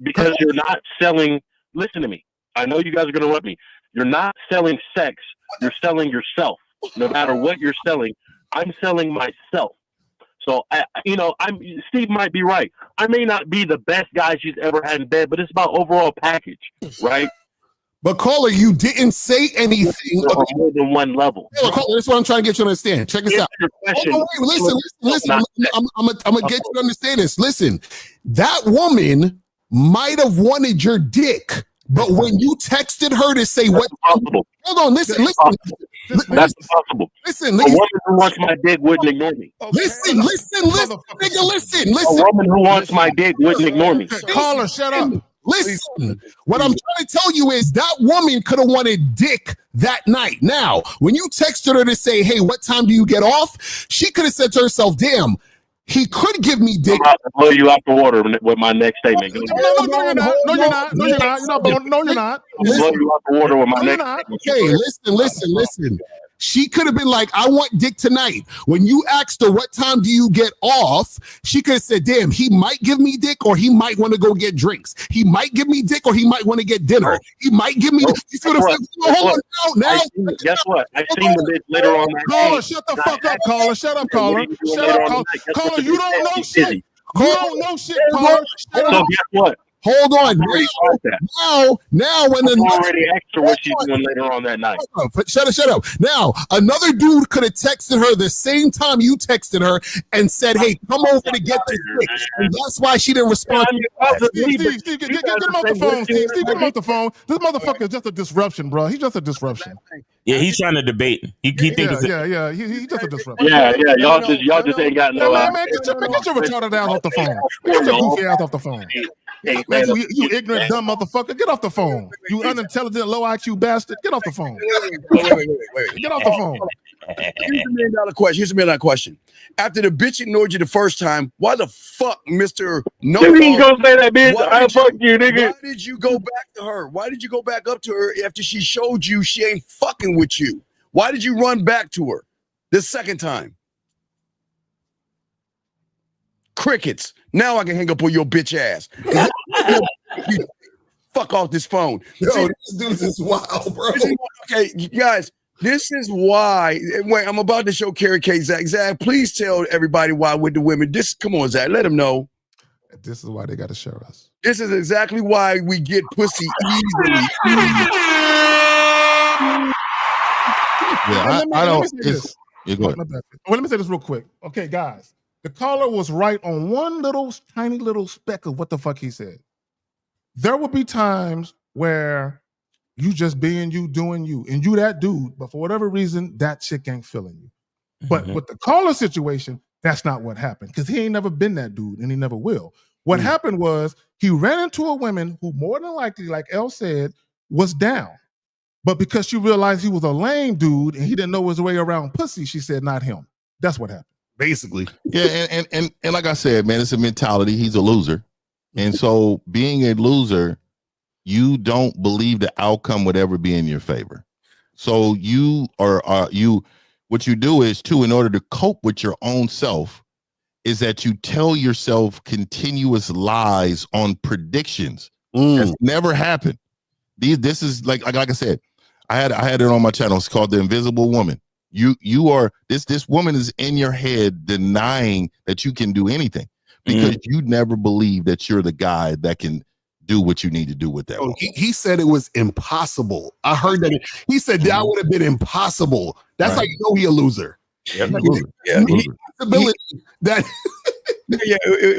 because you're not selling... Listen to me. I know you guys are going to love me. You're not selling sex. You're selling yourself. No matter what you're selling, I'm selling myself. So, Steve might be right. I may not be the best guy she's ever had in bed, but it's about overall package, right? But caller, you didn't say anything. On more than one level. Caller, this is what I'm trying to get you to understand. Check this out. Hold on, wait, listen. I'm gonna get you to understand this. Listen, that woman might have wanted your dick, but when you texted her to say what? Possible. Hold on, listen. That's possible. Listen, a woman who wants my dick wouldn't ignore me. Listen, nigga, listen. A woman who wants my dick wouldn't ignore me. Caller, shut up. Listen, what I'm trying to tell you is that woman could have wanted dick that night. Now, when you texted her to say, hey, what time do you get off? She could have said to herself, damn, he could give me dick. I'm about to blow you out the water with my next statement. No, you're not. You're not. I'm blow you out the water with my next statement. Okay, listen. She could have been like, I want dick tonight. When you asked her, what time do you get off? She could have said, damn, he might give me dick or he might want to go get drinks. He might give me dick or he might want to get dinner. He might give me you see what I'm saying? Hold on now. Guess what? I've seen the bitch later on that Caller, shut the fuck up, caller. Shut up, caller. Shut up, caller. Caller, you don't know shit. You don't know shit, caller. So guess what? Hold on. Now, when I'm already asked her what she's doing later on that night. Shut up. Now, another dude could have texted her the same time you texted her and said, hey, come over to get this dick. And that's why she didn't respond. Steve, get him off the phone, Steve. Get him off the phone. This motherfucker is just a disruption, bro. He's just a disruption. Yeah, he's trying to debate. He thinks yeah. He's just a disruption. Yeah. Y'all just ain't got no. Man, get your retarded ass off the phone. Get your goofy ass off the phone. Man, you ignorant, dumb motherfucker. Get off the phone. You unintelligent, low IQ bastard. Get off the phone. Wait. Get off the phone. Here's a $1 million question. After the bitch ignored you the first time, why the fuck, Mr. No? You ain't gonna say that, bitch. I fuck you, nigga. Why did you go back to her? Why did you go back up to her after she showed you she ain't fucking with you? Why did you run back to her the second time? Crickets. Now I can hang up on your bitch ass. You fuck off this phone. Yo, this dude is wild, bro. Okay, guys, this is why. Wait, I'm about to show Carrie K. Zach, please tell everybody why with the women. Come on, Zach, let them know. This is why they got to share us. This is exactly why we get pussy easily. Yeah, I don't. Well, let me say this real quick. Okay, guys. The caller was right on one tiny little speck of what the fuck he said. There will be times where you just being you, doing you, and you that dude, but for whatever reason, that chick ain't feeling you. But with the caller situation, that's not what happened because he ain't never been that dude and he never will. What happened was he ran into a woman who more than likely, like Elle said, was down. But because she realized he was a lame dude and he didn't know his way around pussy, she said, not him. That's what happened. Basically. Yeah, and like I said, man, it's a mentality. He's a loser. And so being a loser, you don't believe the outcome would ever be in your favor. So what you do is in order to cope with your own self, is that you tell yourself continuous lies on predictions. That's never happened. This is like I said, I had it on my channel. It's called The Invisible Woman. You are this woman is in your head denying that you can do anything because you never believe that you're the guy that can do what you need to do with that. He said it was impossible. I heard that he said that would have been impossible. That's how you know he a loser. It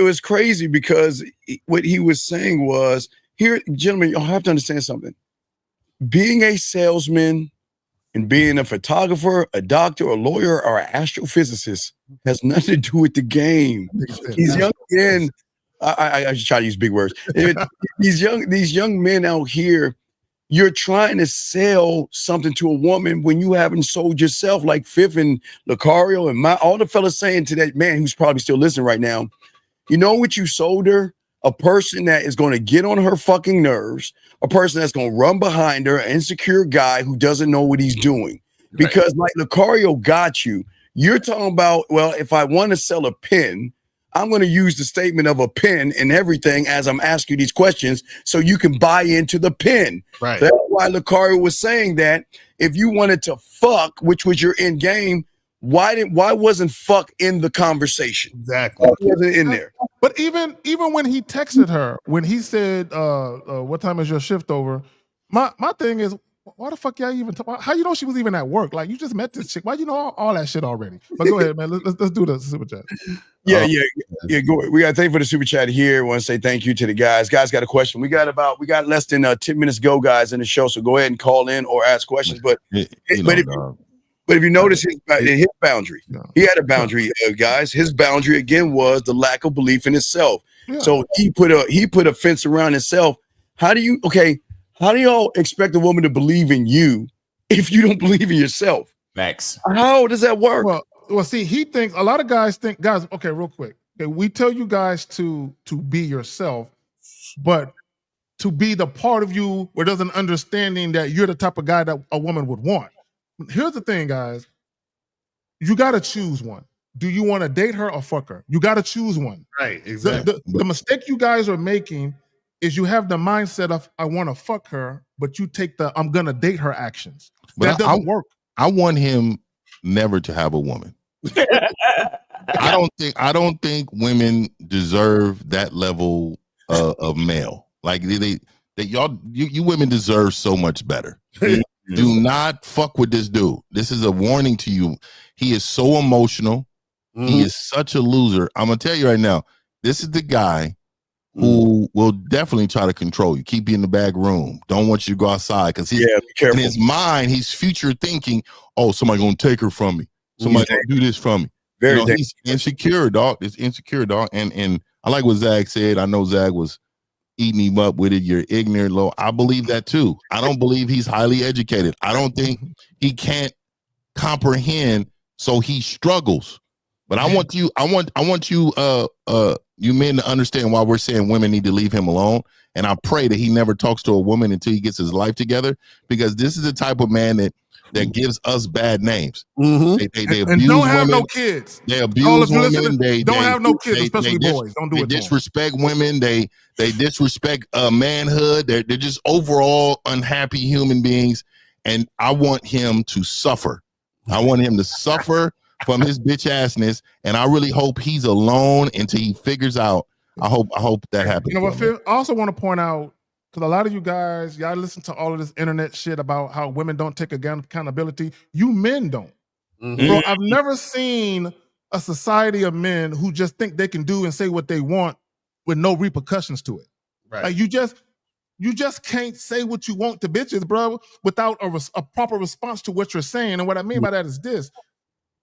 was crazy because what he was saying was, here, gentlemen, you'll have to understand something. Being a salesman and being a photographer, a doctor, a lawyer, or an astrophysicist has nothing to do with the game. These young men, I just try to use big words. These young men out here, you're trying to sell something to a woman when you haven't sold yourself, like Fifth and Lucario and all the fellas saying to that man who's probably still listening right now, you know what you sold her? A person that is going to get on her fucking nerves, a person that's going to run behind her, an insecure guy who doesn't know what he's doing. Because like Lucario got you, you're talking about, well, if I want to sell a pen, I'm going to use the statement of a pen and everything as I'm asking you these questions so you can buy into the pen. Right. That's why Lucario was saying that if you wanted to fuck, which was your end game, why wasn't fuck in the conversation? Exactly. Why wasn't in there? But even when he texted her, when he said, what time is your shift over? My thing is, why the fuck y'all even talk? How you know she was even at work? Like, you just met this chick. Why you know all that shit already? But go ahead, man. Let's do the super chat. Yeah. Go. We got to thank you for the super chat here. Want to say thank you to the guys. Guys got a question. We got less than 10 minutes to go, guys, in the show. So go ahead and call in or ask questions. But if you notice his boundary, he had a boundary, guys. His boundary again was the lack of belief in himself. Yeah. So he put a fence around himself. How do y'all expect a woman to believe in you if you don't believe in yourself? Max. How does that work? Well, see, he thinks a lot of guys think, guys, okay, real quick. Okay, we tell you guys to be yourself, but to be the part of you where there's an understanding that you're the type of guy that a woman would want. Here's the thing, guys. You got to choose one. Do you want to date her or fuck her? You got to choose one. Right, exactly. The mistake you guys are making is you have the mindset of, I want to fuck her, but you take the I'm going to date her actions. That doesn't work. I want him never to have a woman. I don't think women deserve that level of male. Like you women deserve so much better. Do not fuck with this dude. This is a warning to you. He is so emotional. He is such a loser. I'm gonna tell you right now, this is the guy who will definitely try to control you, keep you in the back room, don't want you to go outside, because in his mind, he's future thinking, oh, somebody gonna take her from me. Somebody gonna do this from me. He's insecure, dog. It's insecure, dog. And I like what Zach said. I know Zach was eating him up with it. You're ignorant, low. I believe that too. I don't believe he's highly educated. I don't think he can't comprehend, so he struggles. But I want you, you men to understand why we're saying women need to leave him alone. And I pray that he never talks to a woman until he gets his life together, because this is the type of man that gives us bad names. They abuse and don't have women. No kids. They abuse women. They don't have no kids, especially boys. Don't do it. They disrespect women. They disrespect manhood. They're just overall unhappy human beings. And I want him to suffer. I want him to suffer from his bitch assness. And I really hope he's alone until he figures out. I hope that happens. You know what, Phil? I also want to point out, because a lot of you guys, y'all listen to all of this internet shit about how women don't take accountability. You men don't. Bro, I've never seen a society of men who just think they can do and say what they want with no repercussions to it. Right. Like you just can't say what you want to bitches, bro, without a proper response to what you're saying. And what I mean by that is this.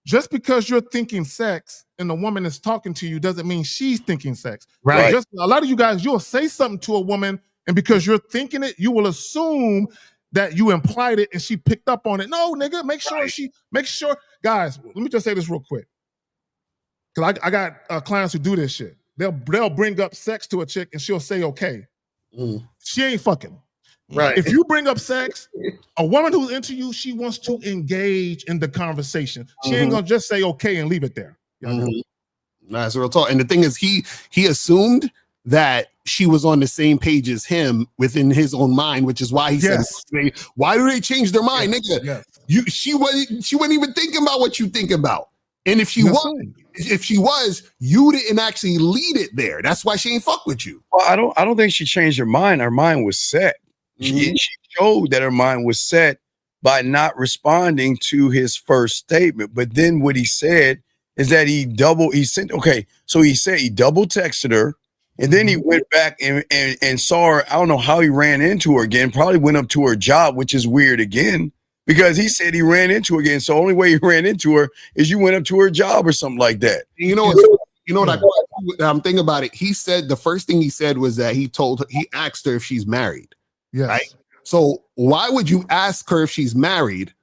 Just because you're thinking sex and the woman is talking to you doesn't mean she's thinking sex. Right. Just a lot of you guys, you'll say something to a woman, and because you're thinking it, you will assume that you implied it and she picked up on it. No, nigga, make sure. Guys, let me just say this real quick. Because I got clients who do this shit. They'll bring up sex to a chick and she'll say, okay. She ain't fucking. Right. If you bring up sex, a woman who's into you, she wants to engage in the conversation. She ain't gonna just say okay and leave it there. That's real talk. And the thing is, he assumed that she was on the same page as him within his own mind, which is why he said, why do they change their mind, nigga? She wasn't even thinking about what you think about. And if she was, you didn't actually lead it there. That's why she ain't fuck with you. Well, I don't think she changed her mind. Her mind was set. She showed that her mind was set by not responding to his first statement. But then what he said is that he double texted her, and then he went back and saw her. I don't know how he ran into her again. Probably went up to her job, which is weird again, because he said he ran into her again. So the only way he ran into her is you went up to her job or something like that. You know what I'm thinking about it. He said the first thing he said was that he asked her if she's married. Yes. Right? So why would you ask her if she's married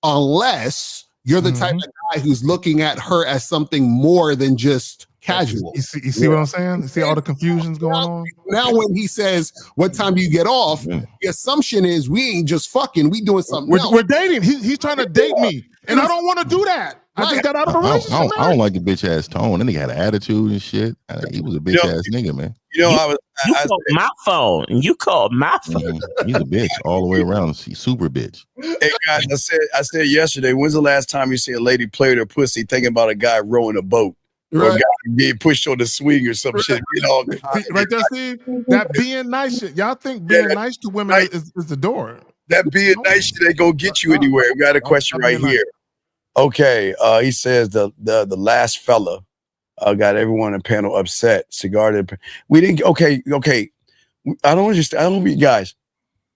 unless you're the type of guy who's looking at her as something more than just casual? You see what I'm saying? You see all the confusions going on? Now when he says, what time do you get off? The assumption is we ain't just fucking, we doing something else. We're dating. He's trying to date me. And I don't want to do that. I just got out of a relationship. I don't like the bitch ass tone. That nigga had an attitude and shit. He was a bitch ass nigga, man. You called my phone. You called my phone. He's a bitch all the way around. She's super bitch. Hey guys, I said yesterday, when's the last time you see a lady play with her pussy thinking about a guy rowing a boat? Or a guy get pushed on the swing or some shit. You know, right there, Steve. That being nice shit. Y'all think being nice to women is the door. That being nice shit ain't gonna get you anywhere. We got a question right here. Okay, he says the last fella got everyone in the panel upset. Cigar. We didn't. Okay. I don't understand. I don't mean guys.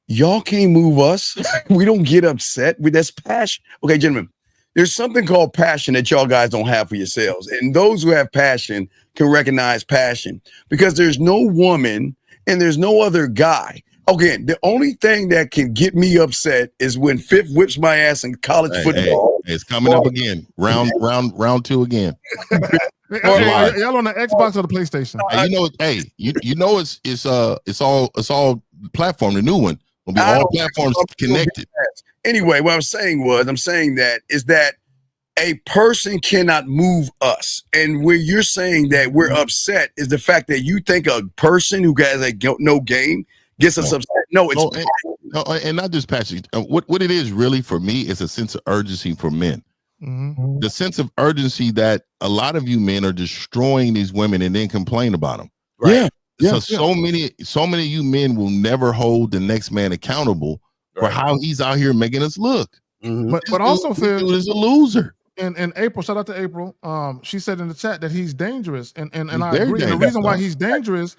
Y'all can't move us. We don't get upset. That's passion. Okay, gentlemen. There's something called passion that y'all guys don't have for yourselves. And those who have passion can recognize passion because there's no woman and there's no other guy. Again, the only thing that can get me upset is when Fifth whips my ass in college football. It's coming up again. Round 2 again. Y'all on the Xbox or the PlayStation? You know it's all platform, the new one. Will be all platforms connected. Anyway, what I'm saying that a person cannot move us. And where you're saying that we're upset is the fact that you think a person who has no game gets us upset. No, it's and not just passion. What it is really for me is a sense of urgency for men. Mm-hmm. The sense of urgency that a lot of you men are destroying these women and then complain about them. Right. So many of you men will never hold the next man accountable for how he's out here making us look. Mm-hmm. But also, Phil is a loser. And April, shout out to April. She said in the chat that he's dangerous, and I very agree. And the dangerous, reason why he's dangerous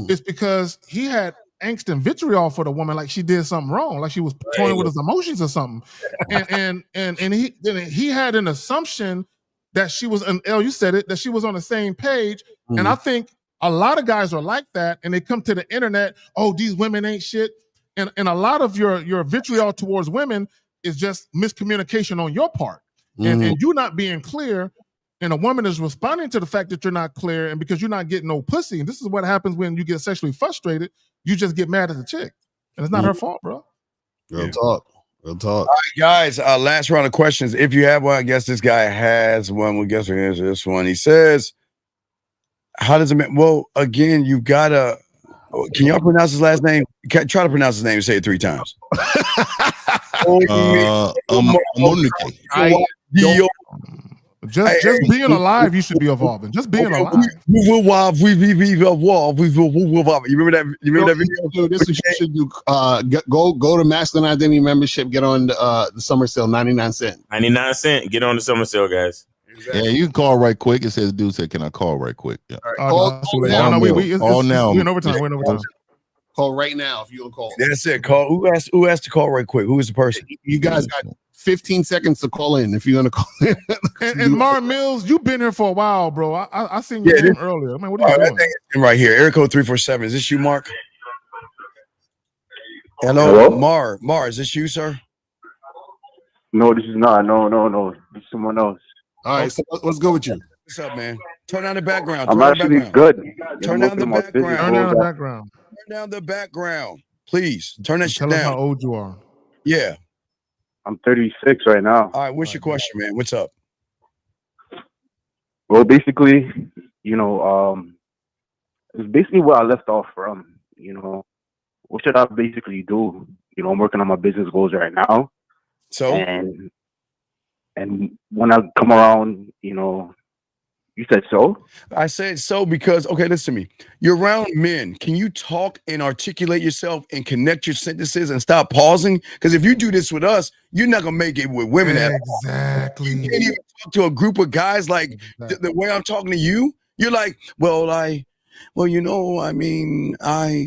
is because he had angst and vitriol for the woman, like she did something wrong, like she was toying with his emotions or something. And he had an assumption that she was you said it, that she was on the same page. And I think a lot of guys are like that, and they come to the internet, oh, these women ain't shit. And a lot of your vitriol towards women is just miscommunication on your part. And you not being clear, and a woman is responding to the fact that you're not clear, and because you're not getting no pussy. And this is what happens when you get sexually frustrated, you just get mad at the chick. And it's not her fault, bro. Real talk. All right, guys, last round of questions. If you have one, I guess this guy has one. We guess we answer this one. He says, how does it mean? Well, again, you gotta. Can y'all pronounce his last name? Try to pronounce his name and say it 3 times. Just being alive, you should be evolving. Just being alive. We will evolve. We evolve. You remember that? You remember that video? This is what you should do. Go to Masculine Identity Membership. Get on the summer sale, 99 cents. 99 cents. Get on the summer sale, guys. Yeah, you can call right quick. It says, dude said, can I call right quick? Yeah. All now. We're in overtime. We're in overtime. Call right now if you want to call. That's it. Call. Who asked to call right quick? Who is the person? You guys got 15 seconds to call in if you're gonna call in. and Martin Mills, you've been here for a while, bro. I seen your name earlier. Man, what are you doing? Right here, Air Code 347. Is this you, Mark? Hello? Mar, is this you, sir? No, this is not. No. This is someone else. All right, so let's go with you. What's up, man? Turn down the background. I'm actually good. Turn down the background. Turn down the background. Turn down the background, please. Turn that shit down. Tell us how old you are. Yeah. I'm 36 right now. All right, what's your question, man? What's up? Well, basically, it's basically where I left off from. What should I basically do? I'm working on my business goals right now. So and when I come around, you said so? I said so because, okay, listen to me. You're around men. Can you talk and articulate yourself and connect your sentences and stop pausing? Because if you do this with us, you're not going to make it with women at all. Exactly. You can't even talk to a group of guys like the way I'm talking to you. You're like, I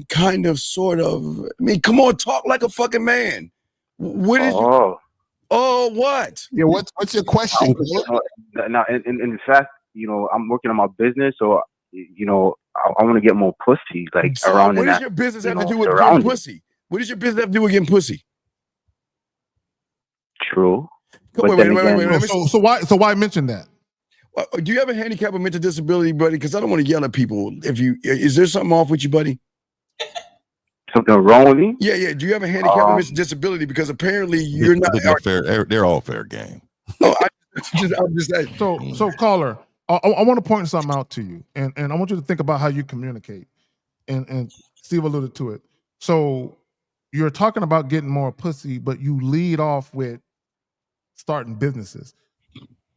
kind of, sort of. Come on, talk like a fucking man. What is what? Yeah, what's your question? Now, in fact, I'm working on my business, so I want to get more pussy. Like so around. What does your business have to do with getting pussy? What does your business have to do with getting pussy? True. Wait. So why mention that? Do you have a handicap or mental disability, buddy? Because I don't want to yell at people. Is there something off with you, buddy? Something wrong with me? Yeah. Do you have a handicap or mental disability? Because apparently you're not. They're all fair game. No, I'm just saying. So caller, I want to point something out to you, and I want you to think about how you communicate. And Steve alluded to it. So you're talking about getting more pussy, but you lead off with starting businesses.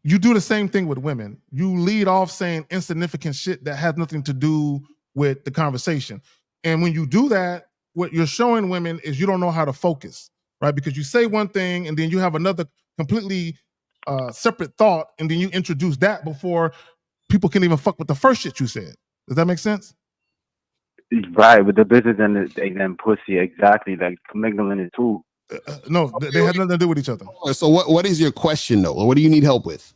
you do the same thing with women. You lead off saying insignificant shit that has nothing to do with the conversation. And when you do that, what you're showing women is you don't know how to focus, right? Because you say one thing and then you have another completely separate thought, and then you introduce that before people can even fuck with the first shit you said. Does that make sense? Right, with the business and then pussy, exactly, like mingling it too. No, they have nothing to do with each other. So what is your question though? What do you need help with?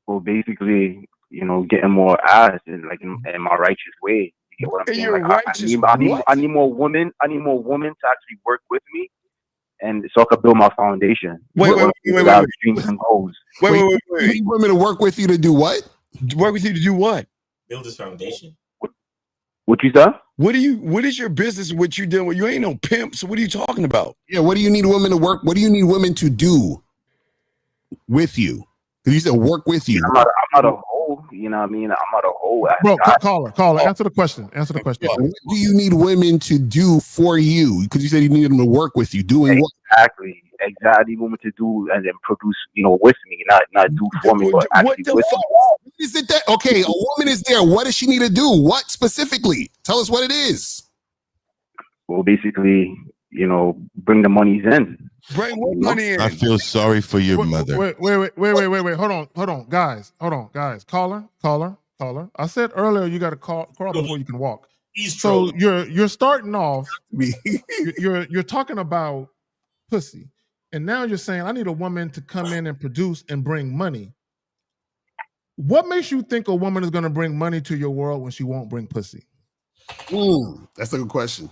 Well, basically, getting more ass in my righteous way. You get what I'm saying? Like, I need more women. I need more women to actually work with me, and so I can build my foundation. Wait. Dreams and goals. Wait. You need women to work with you to do what? Work with you to do what? Build his foundation. What you said? What is your business? What you doing? You ain't no pimp. So what are you talking about? Yeah. What do you need women to work? What do you need women to do with you? Because you said work with you. I'm not a hoe. You know what I mean? I'm not a hoe. Bro, caller. Answer the question. Answer the question. What do you need women to do for you? Because you said you need them to work with you. Doing what? Exactly. I need women to do and then produce, with me, not do for me, but actually with me. What is it that? Okay, a woman is there. What does she need to do? What specifically? Tell us what it is. Well, basically, bring the monies in. Bring what money in? I feel sorry for your mother. Wait. Hold on, guys. Caller. I said earlier you got to crawl before you can walk. So you're starting off. you're talking about pussy, and now you're saying I need a woman to come in and produce and bring money. What makes you think a woman is going to bring money to your world when she won't bring pussy? That's a good question.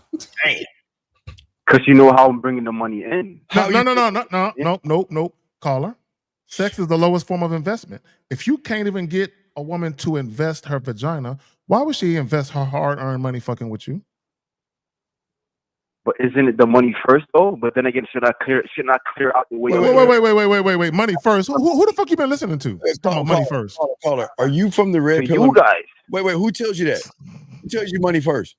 Because you know how I'm bringing the money in. No. Caller. Sex is the lowest form of investment. If you can't even get a woman to invest her vagina, why would she invest her hard-earned money fucking with you? But isn't it the money first though? But then again, should not clear out the way. Wait. Money first. Who the fuck you been listening to? Money first. Caller, are you from the red pill? You guys. Wait. Who tells you that? Who tells you money first?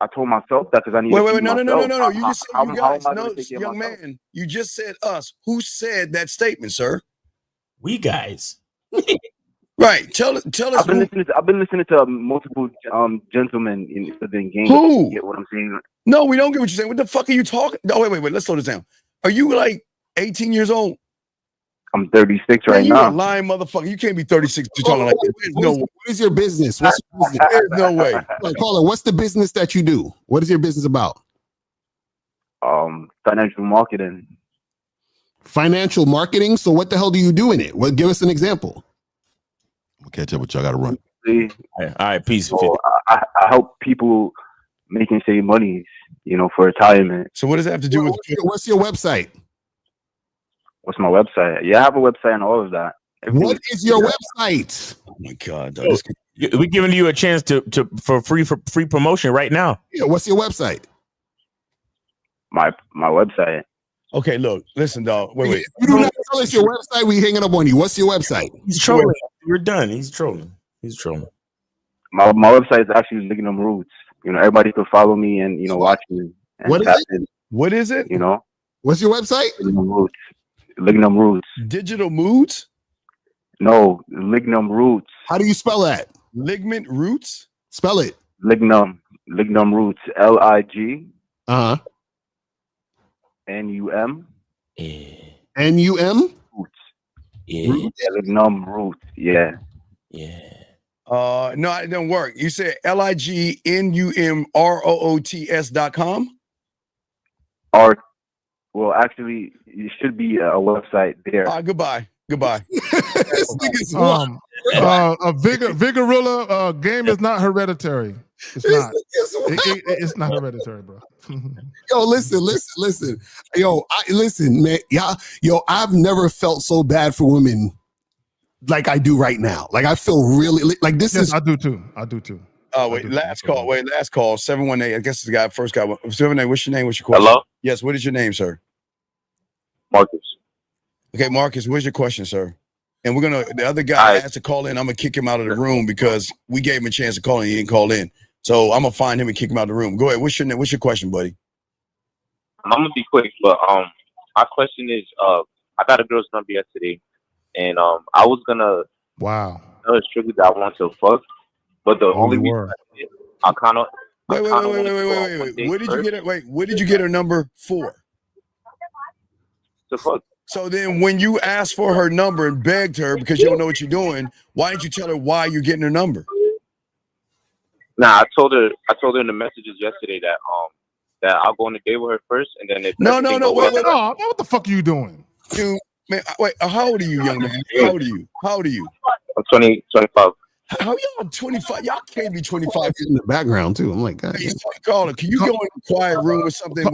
I told myself that because I need. Wait. No. You just said you guys. No, young man. You just said us. Who said that statement, sir? We guys. Right. Tell us. I've been listening to multiple gentlemen in the game. Who? You get what I'm saying? No, we don't get what you're saying. What the fuck are you talking? No, wait. Let's slow this down. Are you like 18 years old? I'm 36 right now. now. You're a lying motherfucker. You can't be 36. You're talking like this. What is your business? What's your business? There's no way. Caller, what's the business that you do? What is your business about? Financial marketing. Financial marketing. So what the hell do you do in it? Well, give us an example. We'll catch up with y'all. Got to run. All right, peace. So I help people make and save money, for retirement. So what does that have to do with? What's your website? What's my website? Yeah, I have a website and all of that. What is your website? Oh my God! We're giving you a chance for free promotion right now. Yeah, what's your website? My website. Okay, look, listen, dog. Wait. If you do not tell us your website, we hanging up on you. What's your website? He's trolling. We're done. He's trolling. My website is actually Lignum Roots. Everybody can follow me and watch me. And what is it? In, what is it? What's your website? Lignum Roots. Digital Moods? No, Lignum Roots. How do you spell that? Ligment Roots? Spell it. Lignum Roots. LIG. NUM. NUM? Roots. Yeah. Lignum Roots. Yeah. No, it don't work. You said LIGNUMROOTS.com? Well, actually, it should be a website there. Goodbye. Vigorilla game is not hereditary. It's not. It's not hereditary, bro. Yo, listen. Listen, man. Yo, I've never felt so bad for women like I do right now. Like I feel really like this is. I do too. Oh wait, last call. 718. I guess the guy first guy. 718. What's your name? What's your question? Hello. Yes. What is your name, sir? Marcus. Okay, Marcus. What's your question, sir? And the other guy has to call in. I'm gonna kick him out of the room because we gave him a chance to call in. He didn't call in. So I'm gonna find him and kick him out of the room. Go ahead. What's your question, buddy? I'm gonna be quick, but my question is, I got a girl's number yesterday, and I was gonna wow tell her strictly that I want to fuck, but the only reason I kind of Wait. What did you get it? Wait, what did you get her number for? To fuck. So then, when you asked for her number and begged her because you don't know what you're doing, why didn't you tell her why you're getting her number? Nah, I told her in the messages yesterday that I'll go on a date with her first, and then if No, wait, what the fuck are you doing? Dude, man, wait, how old are you, young man? How old are you? I'm 25. How y'all 25? Y'all can't be 25 in the background too. I'm like, God. Caller, can you go in a quiet room or something?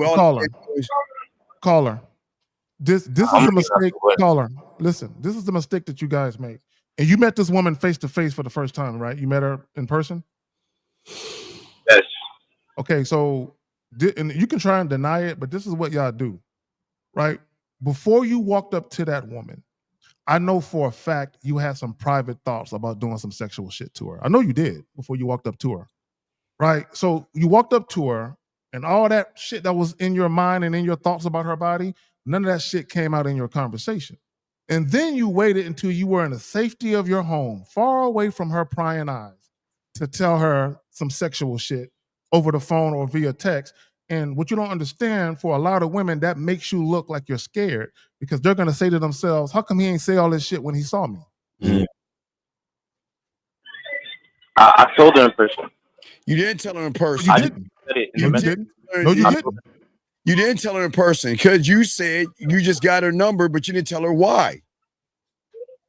Caller. This is a mistake, caller. Listen, this is the mistake that you guys make. And you met this woman face to face for the first time, right? You met her in person? Yes. Okay, so and you can try and deny it, but this is what y'all do, right? Before you walked up to that woman, I know for a fact you had some private thoughts about doing some sexual shit to her. I know you did before you walked up to her, right? So you walked up to her, and all that shit that was in your mind and in your thoughts about her body, none of that shit came out in your conversation. And then you waited until you were in the safety of your home, far away from her prying eyes, to tell her some sexual shit over the phone or via text. And what you don't understand, for a lot of women, that makes you look like you're scared, because they're going to say to themselves, how come he ain't say all this shit when he saw me? Mm-hmm. I told her in person. You didn't tell her in person. You didn't. No, you didn't. You didn't tell her in person because you said you just got her number, but you didn't tell her why.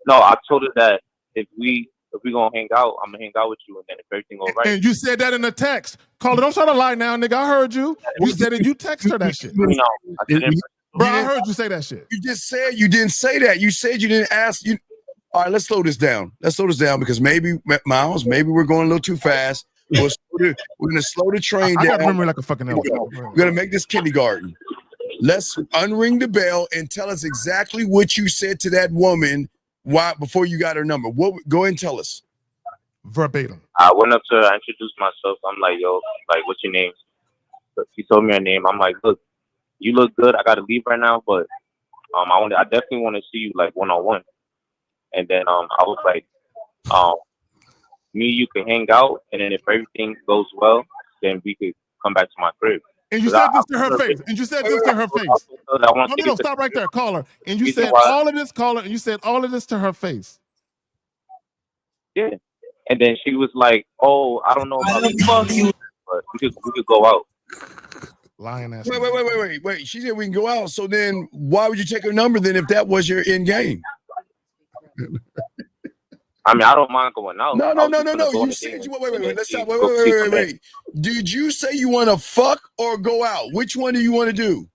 No, I told her that if we gonna hang out, I'm gonna hang out with you, and then if everything goes right. And you said that in the text. Caller, don't try to lie now, nigga. I heard you. You said it. You text her that shit. No, I didn't. Bro, I heard you say that shit. You just said you didn't say that. You said you didn't ask. You. All right, let's slow this down. Because maybe, Miles, maybe we're going a little too fast. We're going to slow the train down. I got memory like a fucking elephant. We're going to make this kindergarten. Let's unring the bell and tell us exactly what you said to that woman before you got her number. Go ahead and tell us. Verbatim. I went up to her, I introduced myself. I'm like, yo, like, what's your name? She told me her name. I'm like, look, you look good. I got to leave right now, but I definitely want to see you like one-on-one. And then I was like, me, you can hang out, and then if everything goes well, then we could come back to my crib. And you said this to her face. And you said this to her face. No, stop right there, caller. And you said all of this, caller, and you said all of this to her face. Yeah. And then she was like, oh, I don't know about you, but we could go out. Lying ass. Wait. She said we can go out. So then why would you take her number then if that was your end game? I mean, I don't mind going out. No. You said wait. Let's stop. Wait. Did you say you want to fuck or go out? Which one do you want to do?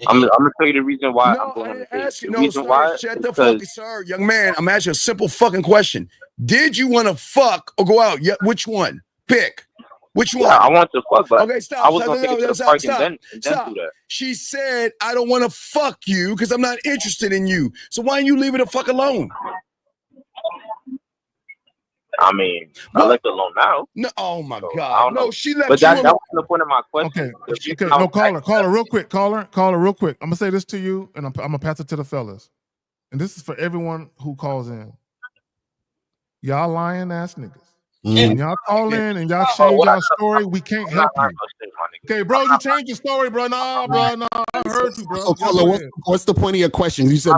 I'm gonna tell you the reason why. No, I didn't ask you. No, sir, shut the fuck, sir, young man. I'm asking a simple fucking question. Did you want to fuck or go out? Yeah, which one? Pick. Which one? Yeah, I want to fuck, but okay, stop. I was gonna take it to the park and then do that. She said, "I don't want to fuck you because I'm not interested in you." So why don't you leave it the fuck alone? I mean, I left it alone now. No, oh my God. No, she left but you that alone. was the point of my question. Okay. No, caller, real quick. Caller, real quick. I'm gonna say this to you, and I'm gonna pass it to the fellas. And this is for everyone who calls in. Y'all lying ass niggas. When y'all call in and y'all change y'all story, we can't help you. Okay, bro, you changed your story, bro. Nah, I heard you, bro. So, caller, what's the point of your question? You said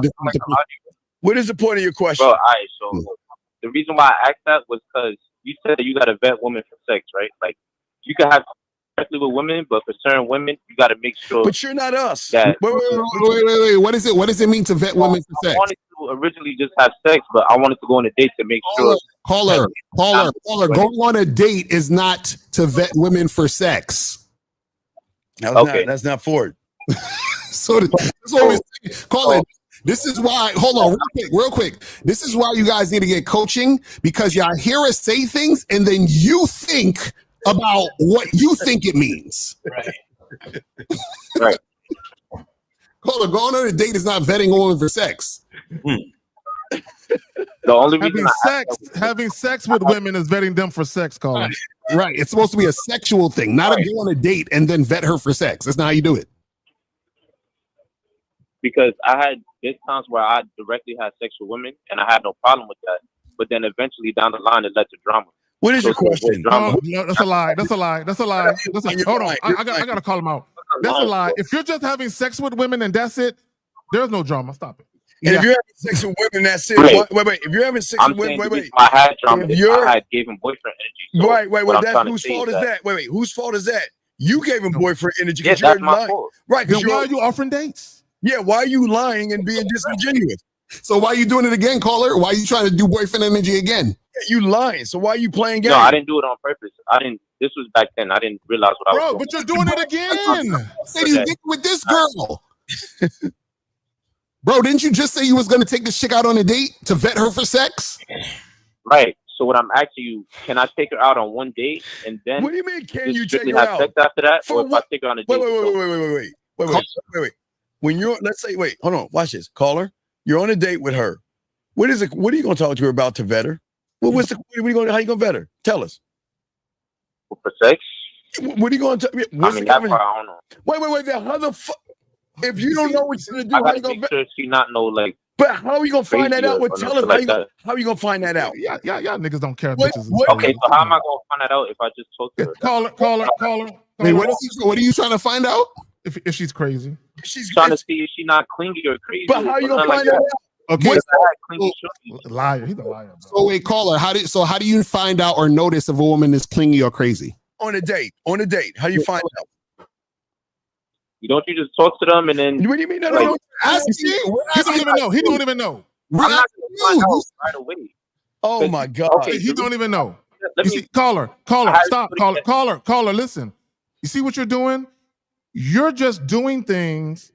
what is the point of your question? Bro, all right, so the reason why I asked that was because you said that you got to vet women for sex, right? Like, you can have directly with women, but for certain women, you got to make sure. But you're not us. Wait. What is it? What does it mean to vet women for sex? I wanted to originally just have sex, but I wanted to go on a date to make sure. Caller. Going on a date is not to vet women for sex. That's not for it. So that's what we're saying. Caller. This is why, hold on, real quick. This is why you guys need to get coaching, because y'all hear us say things and then you think about what you think it means. Right. Caller, going on a date is not vetting a woman for sex. The only reason having sex with women is vetting them for sex, caller. Right. It's supposed to be a sexual thing, not a go on a date and then vet her for sex. That's not how you do it. because there's times where I directly had sex with women and I had no problem with that. But then eventually down the line, it led to drama. What is your question? No, that's a lie. That's a lie. That's a lie. Hold on. I gotta call him out. That's a lie. If you're just having sex with women and that's it, there's no drama. Stop it. And if you're having sex with women, that's it. Wait. If you're having sex with women, wait. I had drama. I had gave him boyfriend energy. So wait. That's whose fault is that? Wait. Whose fault is that? You gave him boyfriend energy. Yeah, that's my fault. Right. Then why are you offering dates? Yeah. Why are you lying and being disingenuous? So why are you doing it again, caller? Why are you trying to do boyfriend energy again? Yeah, you lying. So why are you playing games? No, I didn't do it on purpose. This was back then. I didn't realize what I was doing. But you're doing it again. Said you did with this girl. Bro, didn't you just say you was going to take this chick out on a date to vet her for sex? Right. So what I'm asking you, can I take her out on one date and then what do you mean can you take her have out? Sex after that? For or if I take her on a date? Wait. When you're, let's say, wait, hold on, watch this. Caller, you're on a date with her. What are you going to talk to her about to vet her? How are you going to vet her? Tell us. For sex? What are you going to? I mean, that part I don't know. Wait. How the fuck? If you don't know what you're going to do, how you going to vet? She not know like. But how are you going to find that out? Tell us how are you going to find that out? Yeah, niggas don't care. Okay, so how am I going to find that out if I just talk to her? Caller. Wait, what are you trying to find out? If she's crazy. She's trying to see if she's not clingy or crazy. But how you gonna find that out? Okay, liar. He's a liar. Bro. So wait, caller, how do you find out or notice if a woman is clingy or crazy? On a date. How do you find out? You don't just talk to them and then. What do you mean? No. He don't even know. He don't even know. I'm not gonna find out right away. Oh my God. Okay, he don't even know. You see, caller, stop. Caller, listen. You see what you're doing? You're just doing things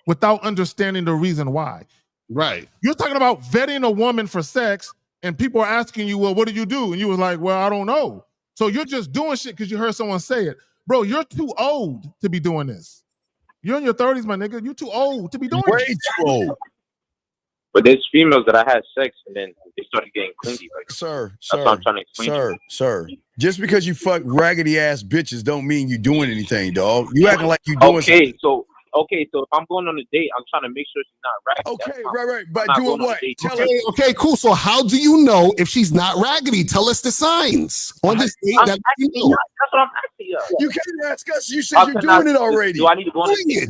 without understanding the reason why. Right. You're talking about vetting a woman for sex, and people are asking you, well, what did you do? And you was like, well, I don't know. So you're just doing shit because you heard someone say it. Bro, you're too old to be doing this. You're in your 30s, my nigga. You're too old to be doing Way this. too old. But there's females that I had sex and then they started getting clingy. Like, sir, that's what I'm trying to explain. Sir. Just because you fuck raggedy ass bitches don't mean you doing anything, dog. You acting like you doing something. So if I'm going on a date, I'm trying to make sure she's not raggedy. Okay, right. But doing what? Tell us. Okay, cool. So how do you know if she's not raggedy? Tell us the signs on this date. That's what I'm asking you. You can't ask us. You said you're doing it already. Do I need to go on a date?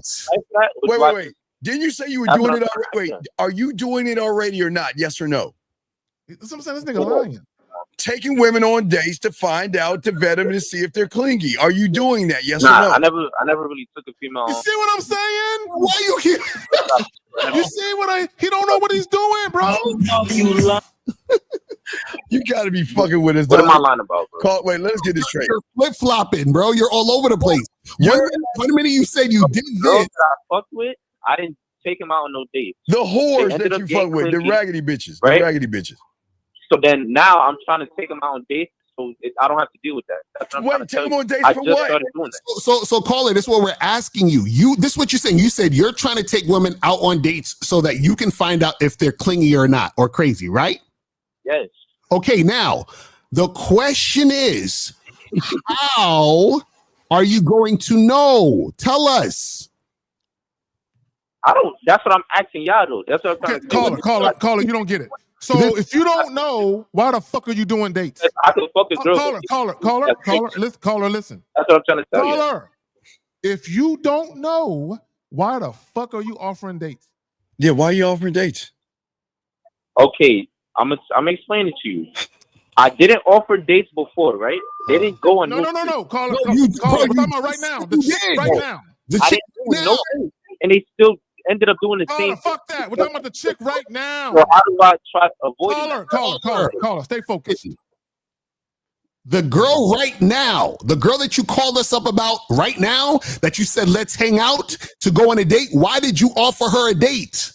Wait. Didn't you say you were doing it already? Wait, are you doing it already or not? Yes or no? That's what I'm saying. This nigga lying. Taking women on dates to find out, to vet them and to see if they're clingy. Are you doing that? Yes or no? I never really took a female. You see what I'm saying? Why you here? You see he don't know what he's doing, bro. You gotta be fucking with us. What am I lying about, bro? Wait, let's get this straight. You're flip-flopping, bro. You're all over the place. One minute you said you did this. That I fucked with, I didn't take him out on no dates. The whores that you fuck with, the raggedy bitches, right? The raggedy bitches. So then now I'm trying to take him out on dates, so I don't have to deal with that. That's what I'm trying to take him on dates I for just what? started doing that. So caller, this is what we're asking you. This is what you're saying. You said you're trying to take women out on dates so that you can find out if they're clingy or not, or crazy, right? Yes. Okay, now the question is, how are you going to know? Tell us. I don't. That's what I'm asking y'all though. That's what I'm trying to caller. You don't get it. So if you don't know, why the fuck are you doing dates? I can fuck a girl. Caller, listen. That's what I'm trying to tell you. Caller, if you don't know, why the fuck are you offering dates? Yeah, why are you offering dates? Okay, I'm explaining to you. I didn't offer dates before, right? They didn't go on. No. Caller, we're talking about right now. Right now. I didn't do no dates, and they still ended up doing the same. Fuck that. We're talking about the chick right now. So how do I try to avoid Caller, stay focused. The girl right now, the girl that you called us up about right now, that you said, let's hang out to go on a date. Why did you offer her a date?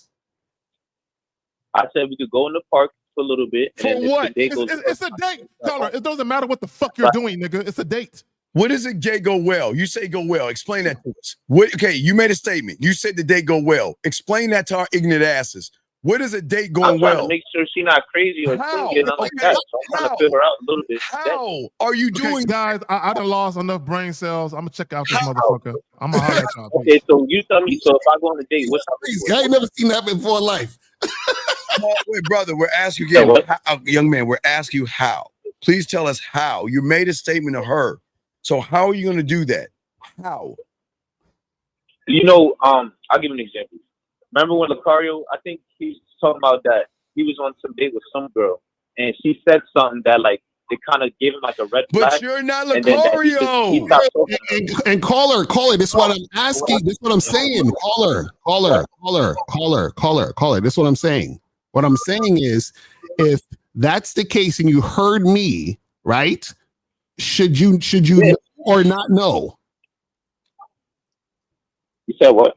I said we could go in the park for a little bit. For what? It's a date. Caller, it doesn't matter what the fuck you're doing, nigga. It's a date. What does a date go well? You say go well. Explain that to us. Okay, you made a statement. You said the date go well. Explain that to our ignorant asses. What is a date I'm going trying well? to make sure she's not crazy or How? stingy or nothing like that. So I'm trying to figure out a little bit. How are you doing? Guys, I done lost enough brain cells. I'm gonna check out this motherfucker. I'm gonna holler at y'all. Okay, so you tell me. So if I go on a date, what's I ain't never seen that before in life. Wait, brother, we're asking you again, young man. We're asking you how. Please tell us how. You made a statement to her. So how are you going to do that? How? You know, I'll give you an example. Remember when Lucario, I think he's talking about that he was on some date with some girl, and she said something that like it kind of gave him like a red flag. But you're not and then that he Lucario. stopped talking. And caller, this is what I'm asking. This is what I'm saying. Caller. This is what I'm saying. What I'm saying is, if that's the case and you heard me, right? Should you know or not know? You said what?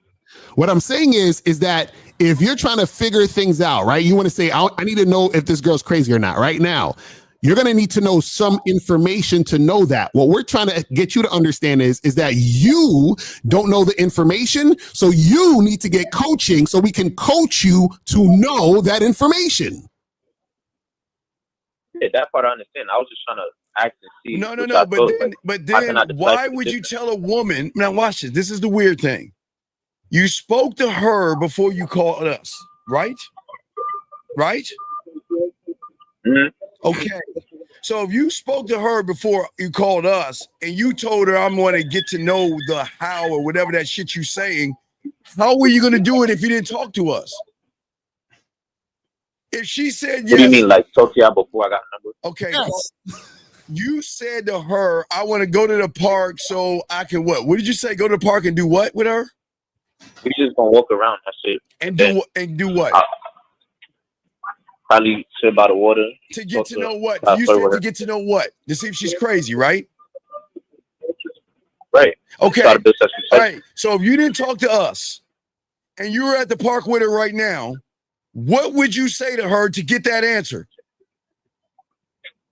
What I'm saying is that if you're trying to figure things out, right? You want to say, I need to know if this girl's crazy or not. Right now, you're going to need to know some information to know that. What we're trying to get you to understand is that you don't know the information, so you need to get coaching so we can coach you to know that information. Yeah, that part I understand. I was just trying to act and see. No. But then why would you tell a woman? Now watch this. This is the weird thing. You spoke to her before you called us, right? Right? Mm-hmm. Okay. So if you spoke to her before you called us and you told her I'm going to get to know the how or whatever that shit you saying, how were you going to do it if you didn't talk to us? If she said yes. What do you mean, like talk to y'all before I got a number? Okay. Yes. You said to her, I want to go to the park so I can what? What did you say? Go to the park and do what with her? We just gonna walk around. That's it. And do what? Probably sit by the water. To get to know what? You said to get to know what? To see if she's crazy, right? Right. Okay. All right. So if you didn't talk to us and you were at the park with her right now, what would you say to her to get that answer?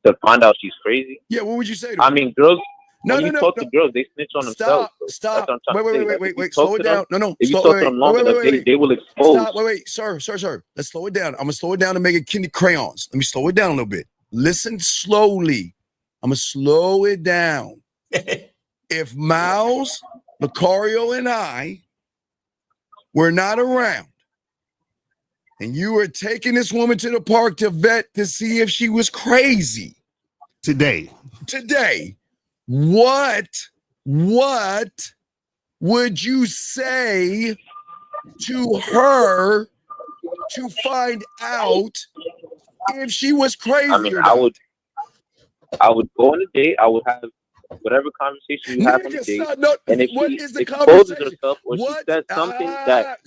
To find out she's crazy? Yeah, what would you say to her? I mean, girls. No. Talk to girls, they snitch on themselves. Stop. Wait. Slow it down. No. If you talk to them long enough, they will expose. Stop. Wait. Sir. Let's slow it down. I'm going to slow it down and make it candy crayons. Let me slow it down a little bit. Listen slowly. I'm going to slow it down. If Miles, Lucario, and I were not around, and you were taking this woman to the park to vet to see if she was crazy today, what would you say to her to find out if she was crazy? I mean, or not? I would go on a date. I would have whatever conversation you have on the date. And if what she is the exposes conversation? herself or she says something that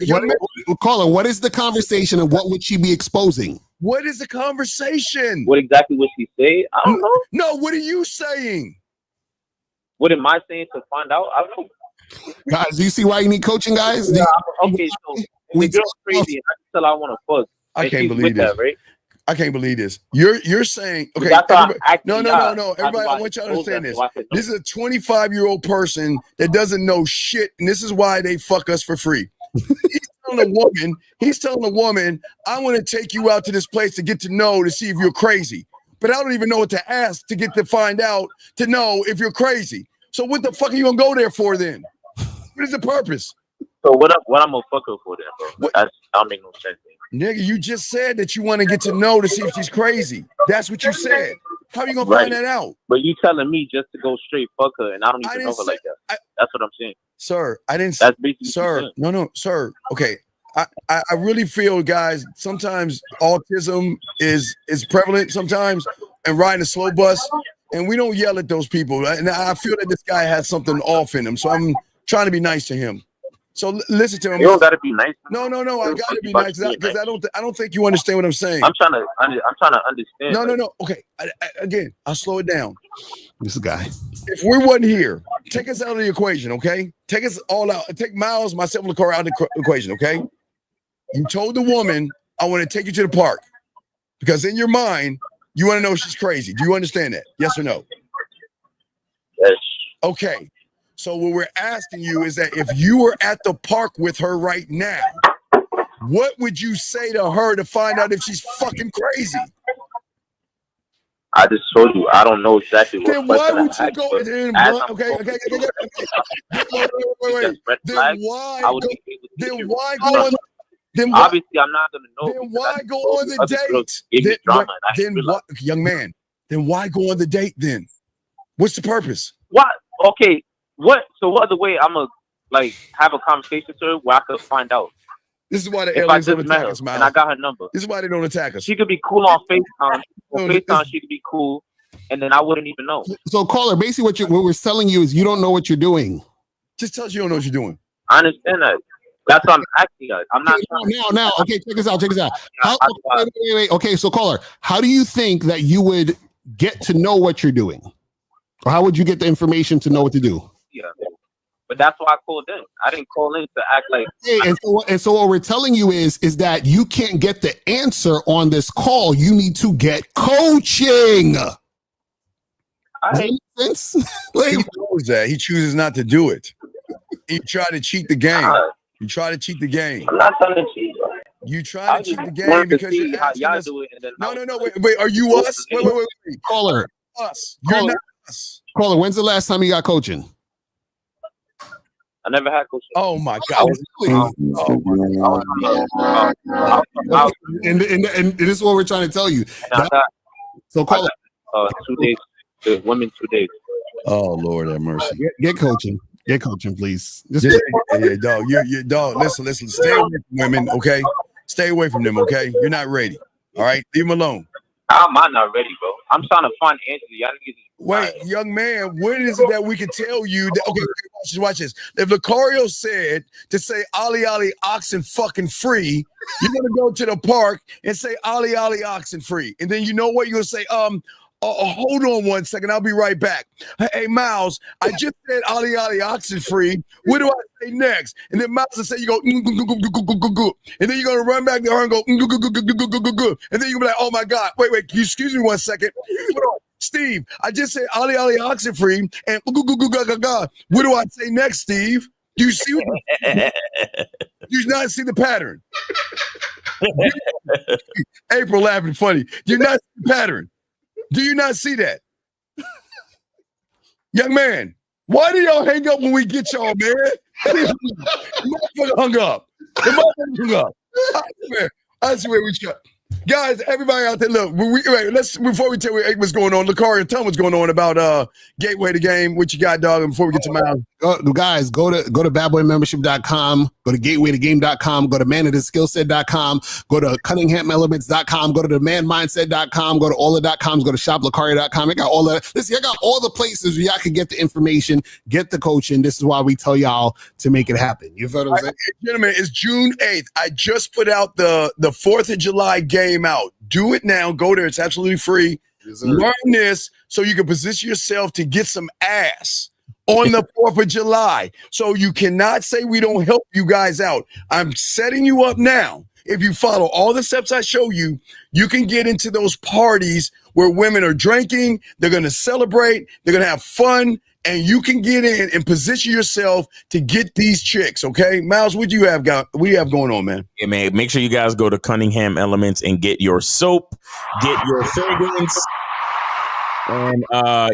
Colin, what is the conversation and what would she be exposing? What is the conversation? What exactly would she say? I don't know. No, what are you saying? What am I saying to find out? I don't know. Guys, do you see why you need coaching, guys? Yeah, okay, so the girl's crazy and I can tell I want to fuck. I can't believe this. That, right? I can't believe this. You're saying, okay, no. Everybody, I want you to understand this. This is a 25-year-old person that doesn't know shit, and this is why they fuck us for free. He's telling a woman, I want to take you out to this place to get to know, to see if you're crazy. But I don't even know what to ask to get to find out, to know if you're crazy. So what the fuck are you gonna go there for then? What is the purpose? So what I'm gonna fuck her for then, bro? That don't make no sense. Nigga, you just said that you want to get to know to see if she's crazy. That's what you said. How are you gonna find that out? But you telling me just to go straight fuck her, and I don't even know her like that. That's what I'm saying. Sir, I didn't. That's basically. Sir, no, sir. Okay, I really feel, guys. Sometimes autism is prevalent. Sometimes, and riding a slow bus, and we don't yell at those people. And I feel that this guy has something off in him, so I'm trying to be nice to him. So listen to him. You don't gotta be nice. No. I gotta be nice because I don't think you understand what I'm saying. I'm trying to understand. No. Okay. Again, I'll slow it down. This guy. If we wasn't here, take us out of the equation, okay? Take us all out. Take Miles, myself, and Lucario out of the equation, okay? You told the woman, I want to take you to the park because in your mind, you want to know if she's crazy. Do you understand that? Yes or no? Yes. Okay. So what we're asking you is that if you were at the park with her right now, what would you say to her to find out if she's fucking crazy? I just told you I don't know exactly what Then why question would to you ask, go? but Then as why, I'm okay. going through Wait. red Then flags, why? I would be able to Then give you why a go on? response. Then why? Obviously, I'm not gonna know. Then because why I go told on you the other girls date? gave me drama, and I Then what, young man? Then why go on the date? Then what's the purpose? What? Okay. What? So what other way I'm gonna like have a conversation to her where I could find out? This is why the If I aliens just don't met attack her us, and I Miles. got her number, This is why they don't attack us. she could be cool on FaceTime. On No, FaceTime, she could be cool, and then I wouldn't even know. So, caller, basically what we're telling you is you don't know what you're doing. Just tell us you don't know what you're doing. I understand that. That's what I'm asking you. I'm not Now. Okay, check this out. Wait. Okay, so caller, how do you think that you would get to know what you're doing, or how would you get the information to know what to do? Yeah. But that's why I called in. I didn't call in to act like. Hey, and so what we're telling you is that you can't get the answer on this call. You need to get coaching. Does that make sense? He knows that. He chooses not to do it. He tried to cheat the game. You try to cheat the game. I'm not trying to cheat. You try to cheat the game because you're asking us. Do it, and then No. Wait. Are you us? Wait. Caller. Us. You're not us. Caller, when's the last time you got coaching? I never had coaching. Oh my God. And this is what we're trying to tell you. So caller. 2 days. The women 2 days. Oh Lord have mercy. Get coaching. Get coaching, please. Yeah, dog. You dog. Listen. Stay away from women, okay? Stay away from them, okay? You're not ready. All right, leave them alone. How am I not ready, bro? I'm trying to find answers. Y'all niggas. Wait, young man, when is it that we can tell you that? Okay, watch this. If Lucario said to say "Ollie oxen fucking free," you're gonna go to the park and say "Ollie oxen free," and then you know what you're gonna say? Hold on 1 second. I'll be right back. Hey, Miles, I just said Ollie oxen free. What do I say next? And then Miles will say, you go, and then you're going to run back to her and go, and then you'll be like, oh my God, wait, can you excuse me 1 second? Steve, I just said Ollie oxen free, and what do I say next, Steve? Do you see? Do you not see the pattern? April laughing funny. Do you not see the pattern? Do you not see that? Young man, why do y'all hang up when we get y'all, man? The motherfucker hung up. I swear we shut. Guys, everybody out there, look, before we tell you what's going on, Lucario, tell me what's going on about Gateway the Game. What you got, dog, before we get to Miles? Guys, go to badboymembership.com, go to gatewaythegame.com, go to manoftheskillset.com, go to cunninghamelements.com, go to demandmindset.com, go to all the .coms, go to shoplucario.com. I got all that. Listen, I got all the places where y'all can get the information, get the coaching. This is why we tell y'all to make it happen. You feel what I'm saying? Gentlemen, it's June 8th. I just put out the 4th of July game out. Do it now. Go there. It's absolutely free. Learn this so you can position yourself to get some ass on the 4th of July. So you cannot say we don't help you guys out. I'm setting you up now. If you follow all the steps I show you, you can get into those parties where women are drinking, they're going to celebrate, they're going to have fun, and you can get in and position yourself to get these chicks, okay? Miles, what do you have going on, man? Yeah, man, make sure you guys go to Cunningham Elements and get your soap, get your fragrance. And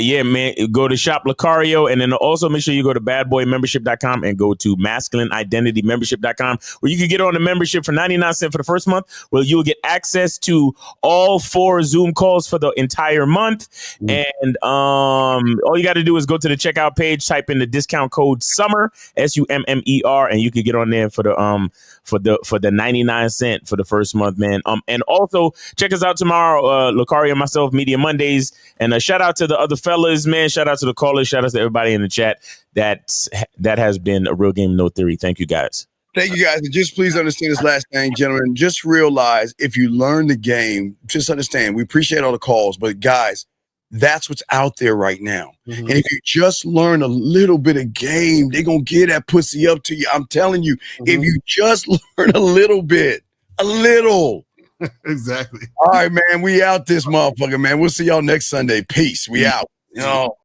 yeah, man, go to Shop Lucario, and then also make sure you go to badboymembership.com and go to masculineidentitymembership.com, where you can get on the membership for 99 cents for the first month, where you'll get access to all 4 Zoom calls for the entire month. And all you got to do is go to the checkout page, type in the discount code SUMMER, SUMMER, and you can get on there for the 99 cent for the first month, man. And also check us out tomorrow, Lucario and myself, Media Mondays. And shout out to the other fellas, man. Shout out to the callers. Shout out to everybody in the chat. That has been a Real Game No Theory. Thank you, guys. Thank you, guys. And just please understand this last thing, gentlemen. Just realize if you learn the game, just understand we appreciate all the calls, but guys, that's what's out there right now. And if you just learn a little bit of game, they're going to get that pussy up to you. I'm telling you, if you just learn a little bit, a little. Exactly. All right, man. We out this motherfucker, man. We'll see y'all next Sunday. Peace. We out. You know.